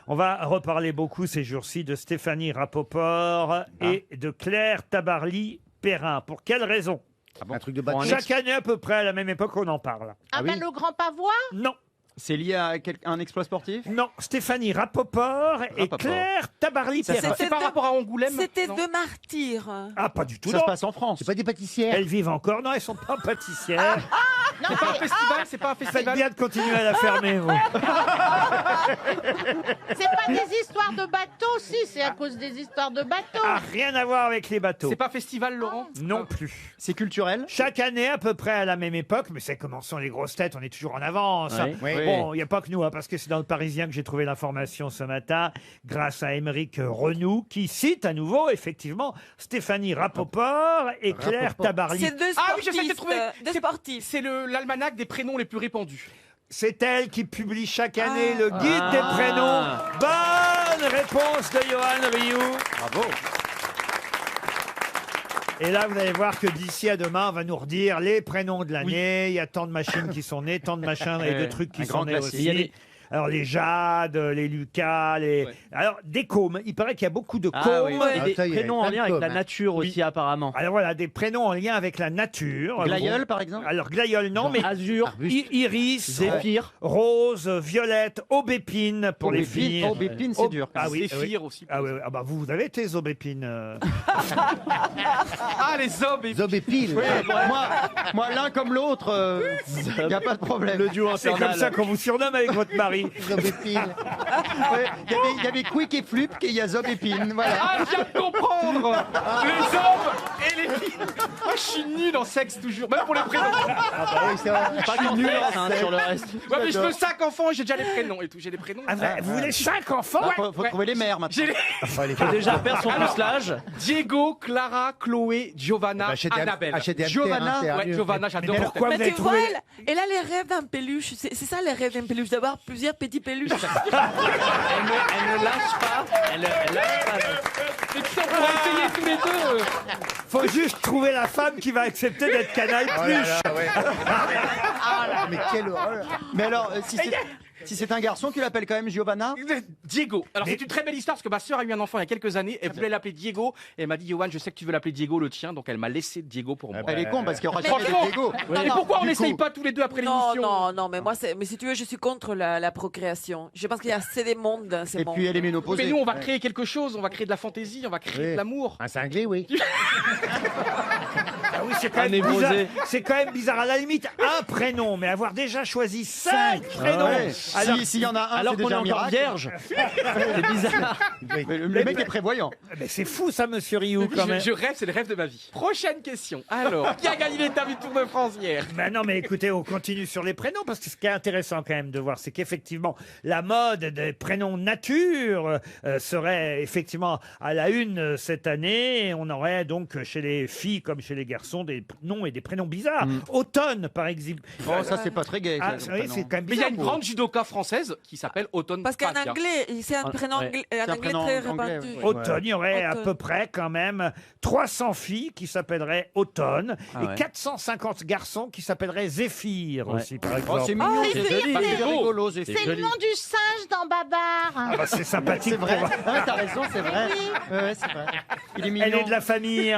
on va reparler beaucoup ces jours-ci de Stéphanie Rapoport et de Claire Tabarly-Perrin. Pour quelle raison? Un truc de bateau. Chaque année, à peu près, à la même époque, on en parle. Ah ben le grand pavois. Non. C'est lié à un exploit sportif? Non, Stéphanie Rapoport et Claire Tabarly-Perrin. C'est par rapport à Angoulême? C'était non deux martyrs. Ah, pas du tout. Ça non. se passe en France. C'est pas des pâtissières. Elles vivent encore. Non, elles sont pas pâtissières. C'est pas un festival, c'est pas un Faites festival. bien de continuer à la fermer, vous. C'est pas des histoires de bateaux, si, c'est à cause des histoires de bateaux. Ah, rien à voir avec les bateaux. C'est pas festival, Laurent? Non plus. C'est culturel? Chaque année, à peu près à la même époque, mais c'est comment sont les grosses têtes, on est toujours en avance. Oui. hein. Oui. Bon, il n'y a pas que nous, hein, parce que c'est dans le Parisien que j'ai trouvé l'information ce matin, grâce à Émeric Renoux, qui cite à nouveau, effectivement, Stéphanie Rapoport et Claire Tabarly. C'est deux Ah oui, sportifs. je sais, j'ai trouvé. Deux sportifs. C'est l'almanach des prénoms les plus répandus. C'est elle qui publie chaque année le guide des prénoms. Bonne réponse de Johan Rioux. Bravo. Et là, vous allez voir que d'ici à demain, on va nous redire les prénoms de l'année. Il y a tant de machines qui sont nées, tant de machins et de trucs qui un sont grand nés classique. aussi. Il y a des- Alors les Jade, les Lucas, alors des Cômes. Il paraît qu'il y a beaucoup de Ah Cômes. oui. Et des prénoms en lien avec la nature aussi, apparemment. Alors voilà, des prénoms en lien avec la nature. Glaïeul, par exemple. Alors Glaïeul, non, Genre mais Azur, Iris, Zéphyr. Rose, Violette, Aubépine pour les filles. Aubépine, c'est dur. Ah oui, Zéphyr aussi. Ah oui, ah bah vous avez été Aubépine. Ah, les aubépines. Zobépile. Oui, moi l'un comme l'autre, il n'y a pas de problème. Le duo C'est comme ça qu'on vous surnomme avec votre mari. Zobépile. Il y avait Quick et Flup et il y a Zobépine. Voilà. Ah, je viens de comprendre. Les hommes et les filles. Moi, je suis nul en sexe toujours, même pour les prénoms. Ah bah oui, c'est vrai. Pas qu'en nul sur le reste. Ouais, mais je veux 5 enfants et j'ai déjà les prénoms et tout. J'ai les prénoms. Ah, vous voulez 5 enfants? Faut trouver les mères maintenant. J'ai les... Faut déjà perdre son plus l'âge. Diego, Clara, Chloé, Giovanna, Annabelle. Giovanna, ouais, Giovanna, j'adore. Mais pourquoi vous Mais avez tu vois, trouvé... elle a les rêves d'un peluche. C'est ça les rêves d'un peluche, d'avoir plusieurs petits peluches. Elle ne lâche pas. Elle lâche pas. Mais putain, on pourrait essayer tous les deux. Faut juste trouver la femme qui va accepter d'être Canal+. Mais quelle horreur. Mais alors, si c'est un garçon, tu l'appelles quand même Giovanna? Diego. Alors c'est une très belle histoire parce que ma sœur a eu un enfant il y a quelques années. Elle voulait l'appeler Diego et elle m'a dit Johan, je sais que tu veux l'appeler Diego le tien, donc elle m'a laissé Diego pour moi. Elle est con parce qu'il y aura jamais de Franchement, Diego. et pourquoi on n'essaye pas tous les deux après Non, l'émission? non, mais moi, mais si tu veux, je suis contre la procréation. Je pense qu'il y a assez de monde dans ces Et mondes. puis elle est ménopausée. Mais nous on va créer quelque chose, on va créer de la fantaisie, on va créer de l'amour. Un cinglé, oui. Ah oui, c'est quand même bizarre. C'est quand même bizarre. À la limite, un prénom, mais avoir déjà choisi 5 prénoms. Ouais. Alors, S'il y en a un, Alors c'est qu'on est déjà un encore miracle. vierge. C'est bizarre. Mais le mec est prévoyant. mais c'est fou ça, monsieur Rioux, quand même. Je rêve, c'est le rêve de ma vie. Prochaine question. Alors, qui a gagné l'étape du Tour de France hier? Ben non, mais écoutez, on continue sur les prénoms parce que ce qui est intéressant quand même de voir, c'est qu'effectivement, la mode des prénoms nature serait effectivement à la une cette année. On aurait donc chez les filles comme chez les garçons des noms et des prénoms bizarres. Automne, par exemple. Oh, ça, c'est pas très gay. Ah, c'est quand même Mais il y a bizarre. une grande judoka française qui s'appelle Automne. Parce qu'en Fatia. anglais, c'est un prénom ouais. un anglais très répandu. Automne, il y aurait à Automne. peu près quand même 300 filles qui s'appelleraient Automne Ah et ouais. 450 garçons qui s'appelleraient Zéphyr aussi, par exemple. Oh, c'est mignon, Ah, c'est Zéphyr, joli. c'est C'est beau. rigolo, C'est le nom du singe dans Babar. Ah bah, c'est sympathique. C'est vrai. pour- Ah ouais, t'as raison, c'est vrai. Ouais, c'est vrai. Il est mignon. Elle est de la famille.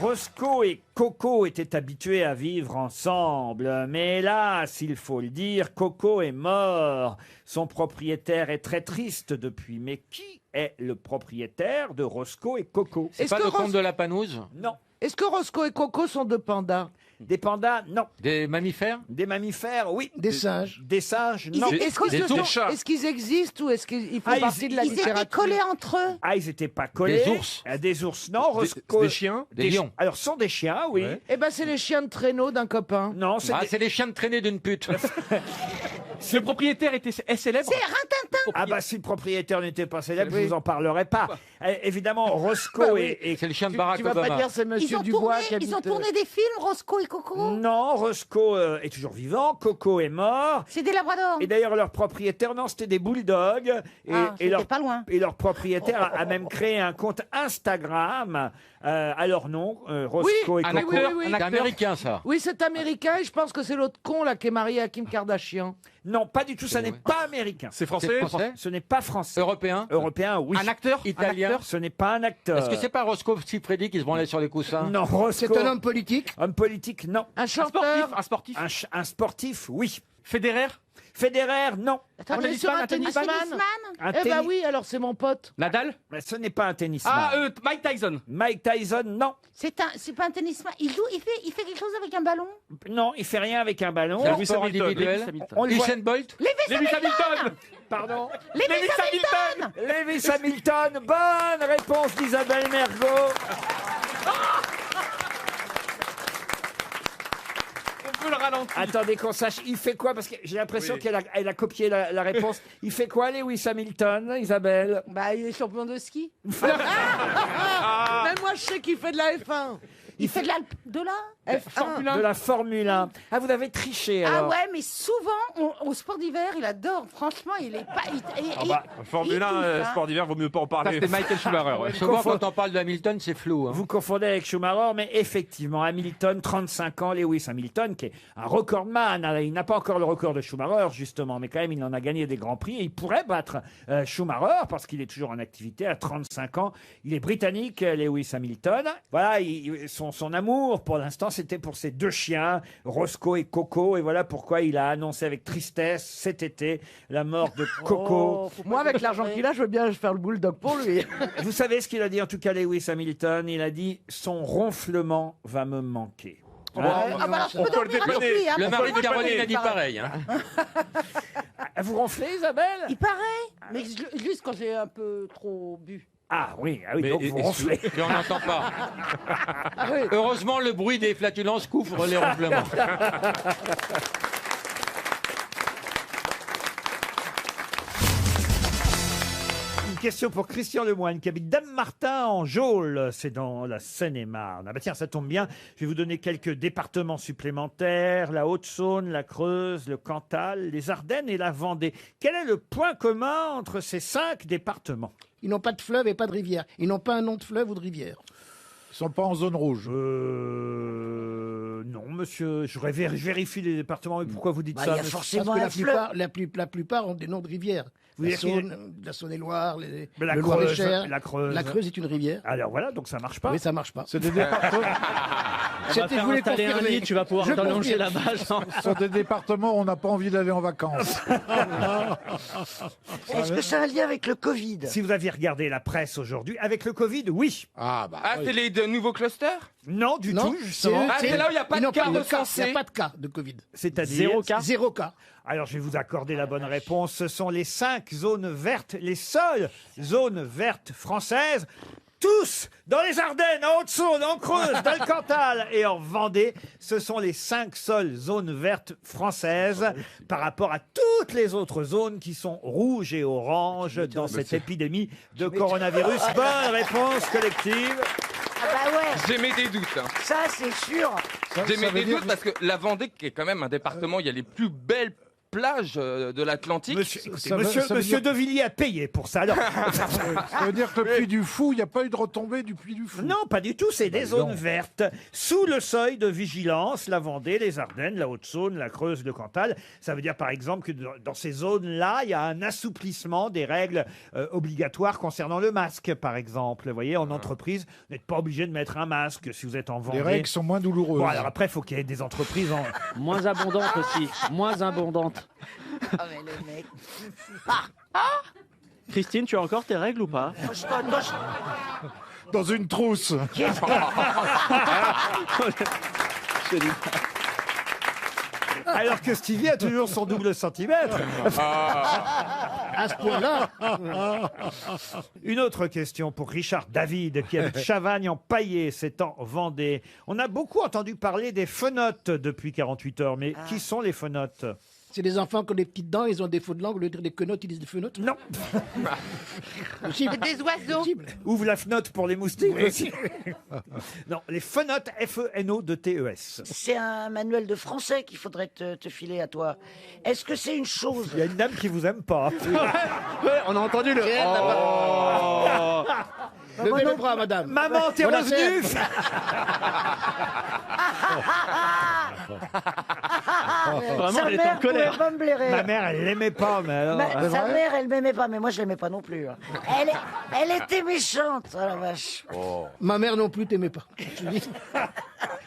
Roscoe et Coco étaient habitués à vivre ensemble, mais hélas, il faut le dire, Coco est mort. Son propriétaire est très triste depuis. Mais qui est le propriétaire de Roscoe et Coco? C'est pas le comte de la Panouse? Non. Est-ce que Roscoe et Coco sont deux pandas? Des pandas, non. Des mammifères? Des mammifères, oui. Des singes? Des singes, non. Est-ce qu'ils existent ou est-ce qu'ils font partie de la Ils étaient littérature? collés entre eux. Ah, ils n'étaient pas collés. Des ours? Des ours, non. Des chiens? Des lions? Alors, ce sont des chiens, oui. Ouais. Eh ben, c'est les chiens de traîneau d'un copain. Non, c'est Ah, c'est les chiens de traînée d'une pute. Le propriétaire est célèbre. C'est Rintintin. Ah bah si le propriétaire n'était pas célèbre, je vous en parlerai pas. Évidemment, Roscoe Bah oui. et C'est le chien de Barack Tu vas pas Obama. dire c'est Monsieur Dubois qui Ils ont habite- tourné des films, Roscoe et Coco. Non, Roscoe est toujours vivant, Coco est mort. C'est des labradors. Et d'ailleurs, leur propriétaire, non, c'était des bulldogs. Ah, c'était pas loin. Et leur propriétaire a même créé un compte Instagram à leur nom, Roscoe et un Coco. acteur, oui. un C'est acteur. américain, ça. Oui, c'est américain et je pense que c'est l'autre con là qui est marié à Kim Kardashian. Non, pas du tout, ça n'est pas américain. C'est français. C'est français? Ce n'est pas français. Européen? Européen, oui. Un acteur. Italien? Un acteur. Ce n'est pas un acteur. Est-ce que c'est pas Roscoe Siffredi qui se branlait sur les coussins? Non, Roscoe. C'est un homme politique. Homme politique, non. Un Un chanteur. sportif. Un sportif, oui. Federer. Federer, non. On est sur un tennisman. Un Eh ben tennis- oui, alors c'est mon pote. Nadal. Mais ce n'est pas un tennisman. Ah, Mike Tyson. Mike Tyson, non. C'est pas un tennisman. Il fait quelque chose avec un ballon. Non, il fait rien avec un ballon. C'est un Lewis sport Hamilton. individuel? Lewis Hamilton. On le voit- Usain Bolt? Lewis Hamilton. Pardon. Lewis Hamilton. Lewis Hamilton. Bonne réponse d'Isabelle Mergo. On peut le ralentir. Attendez qu'on sache, il fait quoi? Parce que j'ai l'impression qu'elle a copié la réponse. Il fait quoi, Lewis Hamilton, Isabelle? Bah, il est champion de ski. Ah. Mais moi, je sais qu'il fait de la F1. Il fait de la De la Formule 1. Ah, vous avez triché alors. Ah ouais, mais souvent, au sport d'hiver, il adore. Franchement, il est pas... Formule 1, sport d'hiver, vaut mieux pas en parler. Ça, c'est Michael Schumacher. Ouais. Souvent, quand on parle de Hamilton, c'est flou. Hein. Vous confondez avec Schumacher, mais effectivement, Hamilton, 35 ans, Lewis Hamilton, qui est un recordman. Il n'a pas encore le record de Schumacher, justement, mais quand même, il en a gagné des grands prix. Et il pourrait battre Schumacher, parce qu'il est toujours en activité à 35 ans. Il est britannique, Lewis Hamilton. Voilà, son amour, pour l'instant, c'était pour ses deux chiens, Roscoe et Coco. Et voilà pourquoi il a annoncé avec tristesse cet été la mort de Coco. Moi, avec l'argent qu'il a, je veux bien faire le bulldog pour lui. Vous savez ce qu'il a dit, en tout cas, Lewis Hamilton? Il a dit « Son ronflement va me manquer ». On peut le dépanner. Le mari de Caroline a dit pareil. Hein. Vous ronflez, Isabelle? Il paraît. Mais juste quand j'ai un peu trop bu. Ah oui, donc vous ronflez. Mais on n'entend pas. Heureusement, le bruit des flatulences couvre les ronflements. Une question pour Christian Lemoine qui habite Dame-Martin en Geôle, c'est dans la Seine-et-Marne. Ah bah tiens, ça tombe bien, je vais vous donner quelques départements supplémentaires, la Haute-Saône, la Creuse, le Cantal, les Ardennes et la Vendée. Quel est le point commun entre ces 5 départements? Ils n'ont pas de fleuve et pas de rivière. Ils n'ont pas un nom de fleuve ou de rivière. Ils sont pas en zone rouge. Non, monsieur, je vérifie les départements. Mais pourquoi vous dites ça? Il y a forcément parce que la plupart ont des noms de rivières. La Saône-et-Loire, le Loir-et-Cher. La Creuse. La Creuse est une rivière. Alors voilà, donc ça marche pas. Oui, ça marche pas. C'est des départements. On va faire installer un lit, tu vas pouvoir t'allonger là-bas. Sur des départements où on n'a pas envie d'aller en vacances. Est-ce que ça a un lien avec le Covid? Si vous aviez regardé la presse aujourd'hui, avec le Covid, oui. C'est les nouveaux clusters? Non, du tout, justement. C'est là où il n'y a pas de cas recensés. Il n'y a pas de cas de Covid. C'est-à-dire 0 cas. 0 cas. Alors, je vais vous accorder la bonne réponse. Ce sont les 5 zones vertes, les seules zones vertes françaises. Tous dans les Ardennes, en Haute-Saône, en Creuse, dans le Cantal et en Vendée. Ce sont les 5 seules zones vertes françaises par rapport à toutes les autres zones qui sont rouges et oranges dans cette épidémie de coronavirus. Bonne réponse collective. Ah bah ouais. J'émets des doutes. Hein. Ça, c'est sûr. J'émets des doutes parce que la Vendée, qui est quand même un département, il y a les plus belles plages de l'Atlantique. Monsieur De Villiers a payé pour ça. Alors... Ça veut dire que le Puy du Fou, il n'y a pas eu de retombée du Puy du Fou. Non, pas du tout. C'est des zones vertes. Sous le seuil de vigilance, la Vendée, les Ardennes, la Haute-Saône, la Creuse, le Cantal. Ça veut dire par exemple que dans ces zones-là, il y a un assouplissement des règles obligatoires concernant le masque, par exemple. Vous voyez, en entreprise, vous n'êtes pas obligé de mettre un masque si vous êtes en Vendée. Les règles sont moins douloureuses. Bon, alors après, il faut qu'il y ait des entreprises moins abondantes aussi. Moins abondantes. Ah mais le mec. Christine, tu as encore tes règles ou pas? Dans une trousse. Alors que Stevie a toujours son double centimètre. À ce point-là. Une autre question pour Richard David, qui habite Chavagne en Paillé, c'est en Vendée. On a beaucoup entendu parler des fenotes depuis 48 heures, mais qui sont les fenotes? C'est des enfants qui ont des petites dents, ils ont des faux de langue, au lieu de dire des quenottes, ils disent des fenottes. Non. C'est des oiseaux. Ouvre la fenote pour les moustiques aussi. Non, les fenotes, F-E-N-O-T-E-S. C'est un manuel de français qu'il faudrait te filer à toi. Est-ce que c'est une chose? Il y a une dame qui vous aime pas. Ouais, on a entendu le... Oh. Levez le bras, madame. Maman, t'es revenue. Vraiment, elle est en colère. Pas me blairer. Ma mère, elle l'aimait pas, mais alors... Sa mère, elle m'aimait pas, mais moi, je l'aimais pas non plus. Elle était méchante, oh la vache. Ma mère non plus t'aimait pas.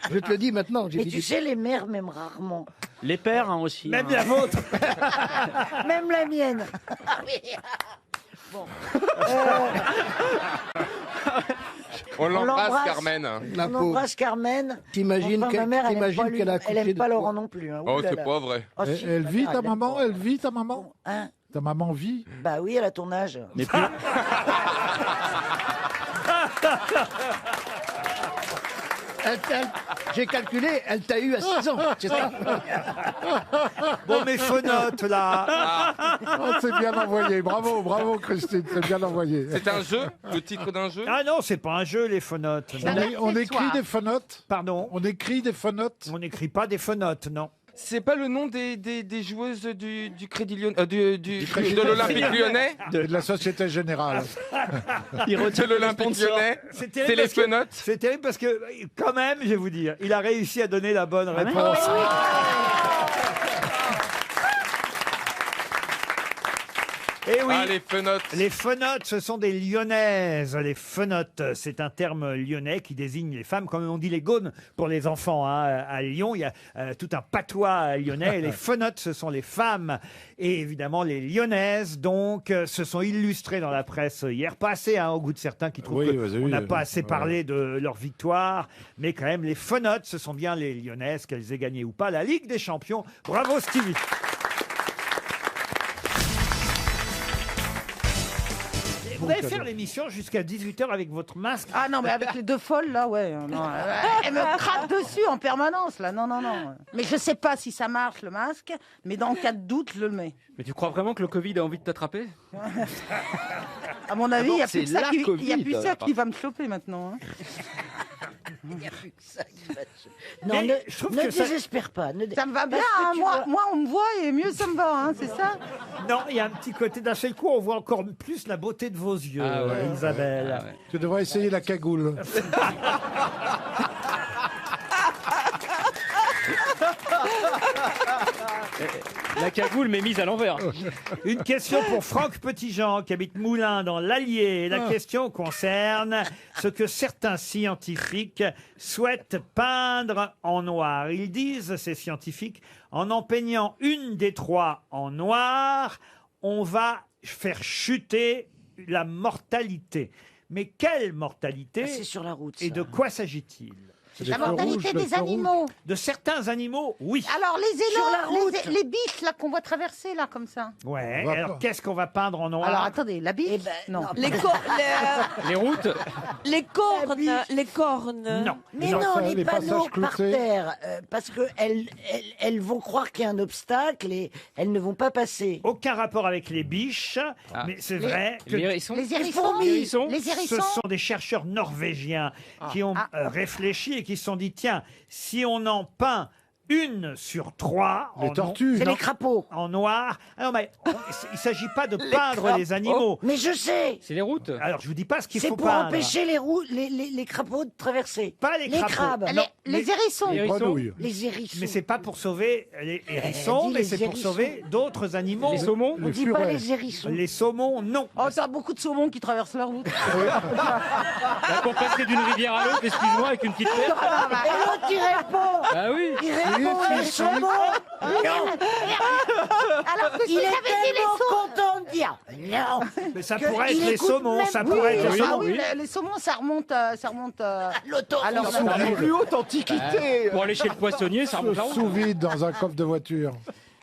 Je te le dis maintenant. Mais tu sais, les mères m'aiment rarement. Les pères hein, aussi. Même la vôtre. Même la mienne. Bon. On l'embrasse, Carmen. On embrasse Carmen. T'imagines enfin, ma mère, elle aime pas Laurent non plus. Hein. Oh, c'est pas vrai. Oh, si, Elle vit ta maman? Elle vit ta maman? Hein? Ta maman vit? Bah oui, elle a ton âge. Mais plus... J'ai calculé, elle t'a eu à 6 ans, c'est ça? Bon, mes phonotes, là. Oh, c'est bien envoyé. Bravo, bravo, Christine. C'est bien envoyé. C'est un jeu? Le titre d'un jeu? Ah non, c'est pas un jeu, les phonotes. On écrit des phonotes? Pardon? On écrit des phonotes? On n'écrit pas des phonotes, non. C'est pas le nom des joueuses du Crédit Lyonnais, de l'Olympique Lyonnais? De la Société Générale. De l'Olympique Lyonnais? C'est les phonotes? C'est terrible parce que, quand même, je vais vous dire, il a réussi à donner la bonne réponse. Et oui, Ah, les fenotes. Les fenotes, ce sont des lyonnaises. Les fenotes, c'est un terme lyonnais qui désigne les femmes, comme on dit les gaunes pour les enfants. Hein. À Lyon, il y a tout un patois lyonnais. Et les fenotes, ce sont les femmes. Et évidemment, les lyonnaises, donc, se sont illustrées dans la presse hier. Pas assez, au goût de certains qui trouvent qu'on n'a pas assez parlé de leur victoire. Mais quand même, les fenotes, ce sont bien les lyonnaises, qu'elles aient gagné ou pas la Ligue des Champions. Bravo, Stevie. Vous allez faire l'émission jusqu'à 18h avec votre masque. Ah non, mais avec les deux folles, là, ouais. Non, elle me craque dessus en permanence, là. Non, non, non. Mais je sais pas si ça marche, le masque, mais dans le cas de doute, je le mets. Mais tu crois vraiment que le Covid a envie de t'attraper? À mon avis, il n'y a c'est plus que ça, la qui, Covid. y a plus ça qui va me choper maintenant. Hein. Il n'y a plus que ça qui va te... Non, Mais je trouve ne que ça- désespère pas. Ça me va bien, Parce que hein, tu moi, vois- moi, on me voit et mieux ça me va, hein, c'est ça? Non, il y a un petit côté d'un seul coup, on voit encore plus la beauté de vos yeux, Ah ouais. Isabelle. Tu devrais essayer la cagoule. La cagoule m'est mise à l'envers. Une question pour Franck Petitjean qui habite Moulins dans l'Allier. La question concerne ce que certains scientifiques souhaitent peindre en noir. Ils disent, ces scientifiques, en peignant une des trois en noir, on va faire chuter la mortalité. Mais quelle mortalité? Ah, c'est sur la route, Et ça. de quoi s'agit-il? La mortalité des animaux. De certains animaux, oui. Alors, les Sur la élans, route. les biches, là, qu'on voit traverser, là, comme ça. Ouais. On va Alors, pas. qu'est-ce qu'on va peindre en noir? Alors, attendez, la biche? non. Les, Les routes? les cornes, les cornes. Non. Mais Les non, passages- les les panneaux passages par cloutés. terre, parce que elles vont croire qu'il y a un obstacle et elles ne vont pas passer. Aucun rapport avec les biches, mais c'est vrai que Les hérissons? Les hérissons? fourmis. Les ce hérissons? sont des chercheurs norvégiens qui ont réfléchi et qui se sont dit, tiens, si on en peint une sur trois Les en, tortues. C'est les crapauds. en noir, ah non, mais il ne s'agit pas de peindre les animaux. Mais je sais, C'est les routes? Alors, je vous dis pas ce qu'il c'est faut pour peindre. empêcher les crapauds de traverser. Pas les crapauds. crabes, Non, Les mais- hérissons? Les hérissons? Grenouilles. les hérissons. Mais c'est pas pour sauver les hérissons, dit mais les c'est pour hérissons. sauver d'autres animaux. Les saumons? On Les dit pas furets. les hérissons. Les saumons, non. Oh, t'as beaucoup de saumons qui traversent la route. Là, pour passer d'une rivière à l'autre, excuse-moi, avec une petite terre. Et l'autre, il répond. Ah oui. Il répond Si, les si, si. saumons. Alors que Il si est j'avais dit les tellement saumons. content de dire non. Mais ça Que pourrait il être les écoute saumons, même ça pas. pourrait être les Ah saumons. oui, les saumons, ça remonte, L'autorité. Alors, La plus haute antiquité. Pour aller chez le poissonnier, ça remonte la route. Sous vide dans un coffre de voiture.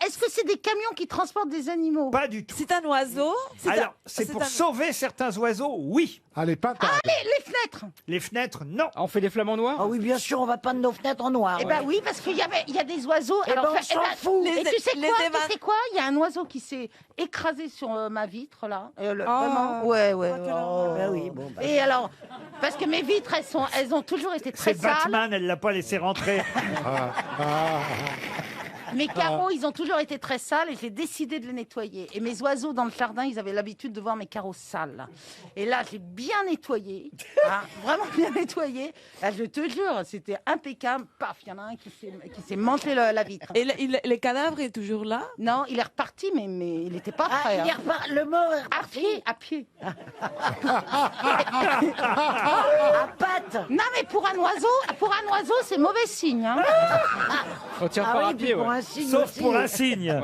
est-ce que c'est des camions qui transportent des animaux? Pas du tout. C'est un oiseau. Alors, c'est pour sauver certains oiseaux, oui. Allez, peins ta. Ah, les fenêtres. Les fenêtres, non. Ah, on fait des flamants noirs? Ah oui, bien sûr, on va peindre nos fenêtres en noir. Eh ben oui, parce qu'il y a des oiseaux. Eh ben, on s'en fout. Et tu sais les quoi? évan- Tu sais quoi? Il y a un oiseau qui s'est écrasé sur ma vitre là. Oh. Vraiment? Ouais, ouais. Oh. Ben oui, bon, bah. Et alors, parce que mes vitres, elles ont toujours été très C'est sales. Batman, elle l'a pas laissé rentrer. Mes carreaux, ils ont toujours été très sales et j'ai décidé de les nettoyer. Et mes oiseaux dans le jardin, ils avaient l'habitude de voir mes carreaux sales. Et là, j'ai bien nettoyé, vraiment bien nettoyé. Là, je te jure, c'était impeccable. Paf, il y en a un qui s'est mangé la vitre. Et le cadavre est toujours là? Non, il est reparti, mais il n'était pas Ah, prêt. il est hein. le mort est reparti. À pied. À pattes. Non, mais pour un oiseau, c'est mauvais signe. Hein. On tire Ah pas oui, à puis pied, pour ouais. un signe Sauf aussi. pour un cygne.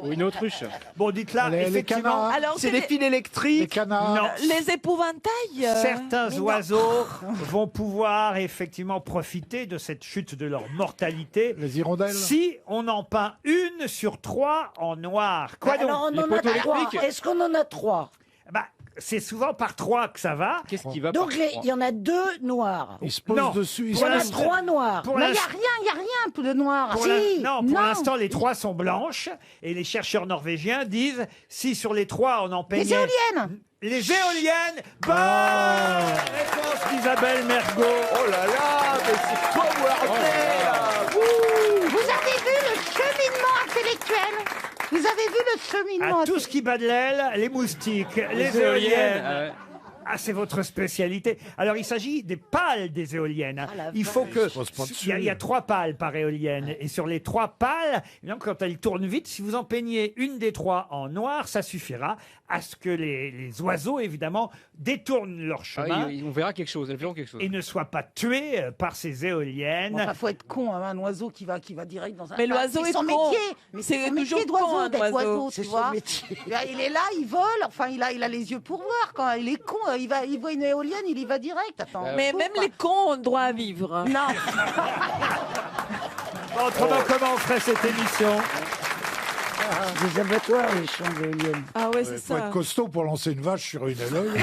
Ou une autruche. Bon, dites là, Les effectivement, canards. Alors, C'est des fils Les électriques. canards. non. les épouvantails. Certains oiseaux vont pouvoir effectivement profiter de cette chute de leur mortalité Les hirondelles. si on en peint une sur trois en noir. Quoi donc? Alors, on Les en a poteaux trois. électriques. Est-ce qu'on en a trois? Bah, c'est souvent par 3 que ça va. Qu'est-ce qui va Donc il y en a 2 noirs. Il se pose Non. dessus. Il y en a 3 noirs. Pour Mais il l'instant- n'y a rien de noir. Pour Si. non, pour l'instant, les 3 sont blanches. Et les chercheurs norvégiens disent, si sur les 3, on en peignait... Les éoliennes. Les éoliennes. Bonne réponse d'Isabelle Mergo. Oh là là, mais c'est pas Vous avez vu le cheminement intellectuel? Vous avez vu le cheminement À tout ce qui bat de l'aile, les moustiques, les éoliennes. Ah, c'est votre spécialité. Alors, il s'agit des pales des éoliennes. Il faut que... Il y a 3 pales par éolienne. Et sur les 3 pales, quand elles tournent vite, si vous en peignez une des 3 en noir, ça suffira à ce que les oiseaux, évidemment, détournent leur chemin on verra quelque chose, elles verront quelque chose. et ne soient pas tués par ces éoliennes. Enfin, faut être con, hein, un oiseau qui va direct dans un... Mais l'oiseau c'est est son con. métier. Mais C'est c'est son toujours métier con, d'oiseau, un d'être oiseau. oiseau, C'est tu son vois. métier. Il est là, il vole, enfin, il a les yeux pour voir. Quand il est con, il voit une éolienne, il y va direct. Attends, Mais fou, même quoi. les cons ont droit à vivre. Non. Autrement, comment on ferait cette émission? Des abattoirs, les champs d'éoliennes. Ah ouais, c'est Faut ça. être costaud pour lancer une vache sur une éolienne.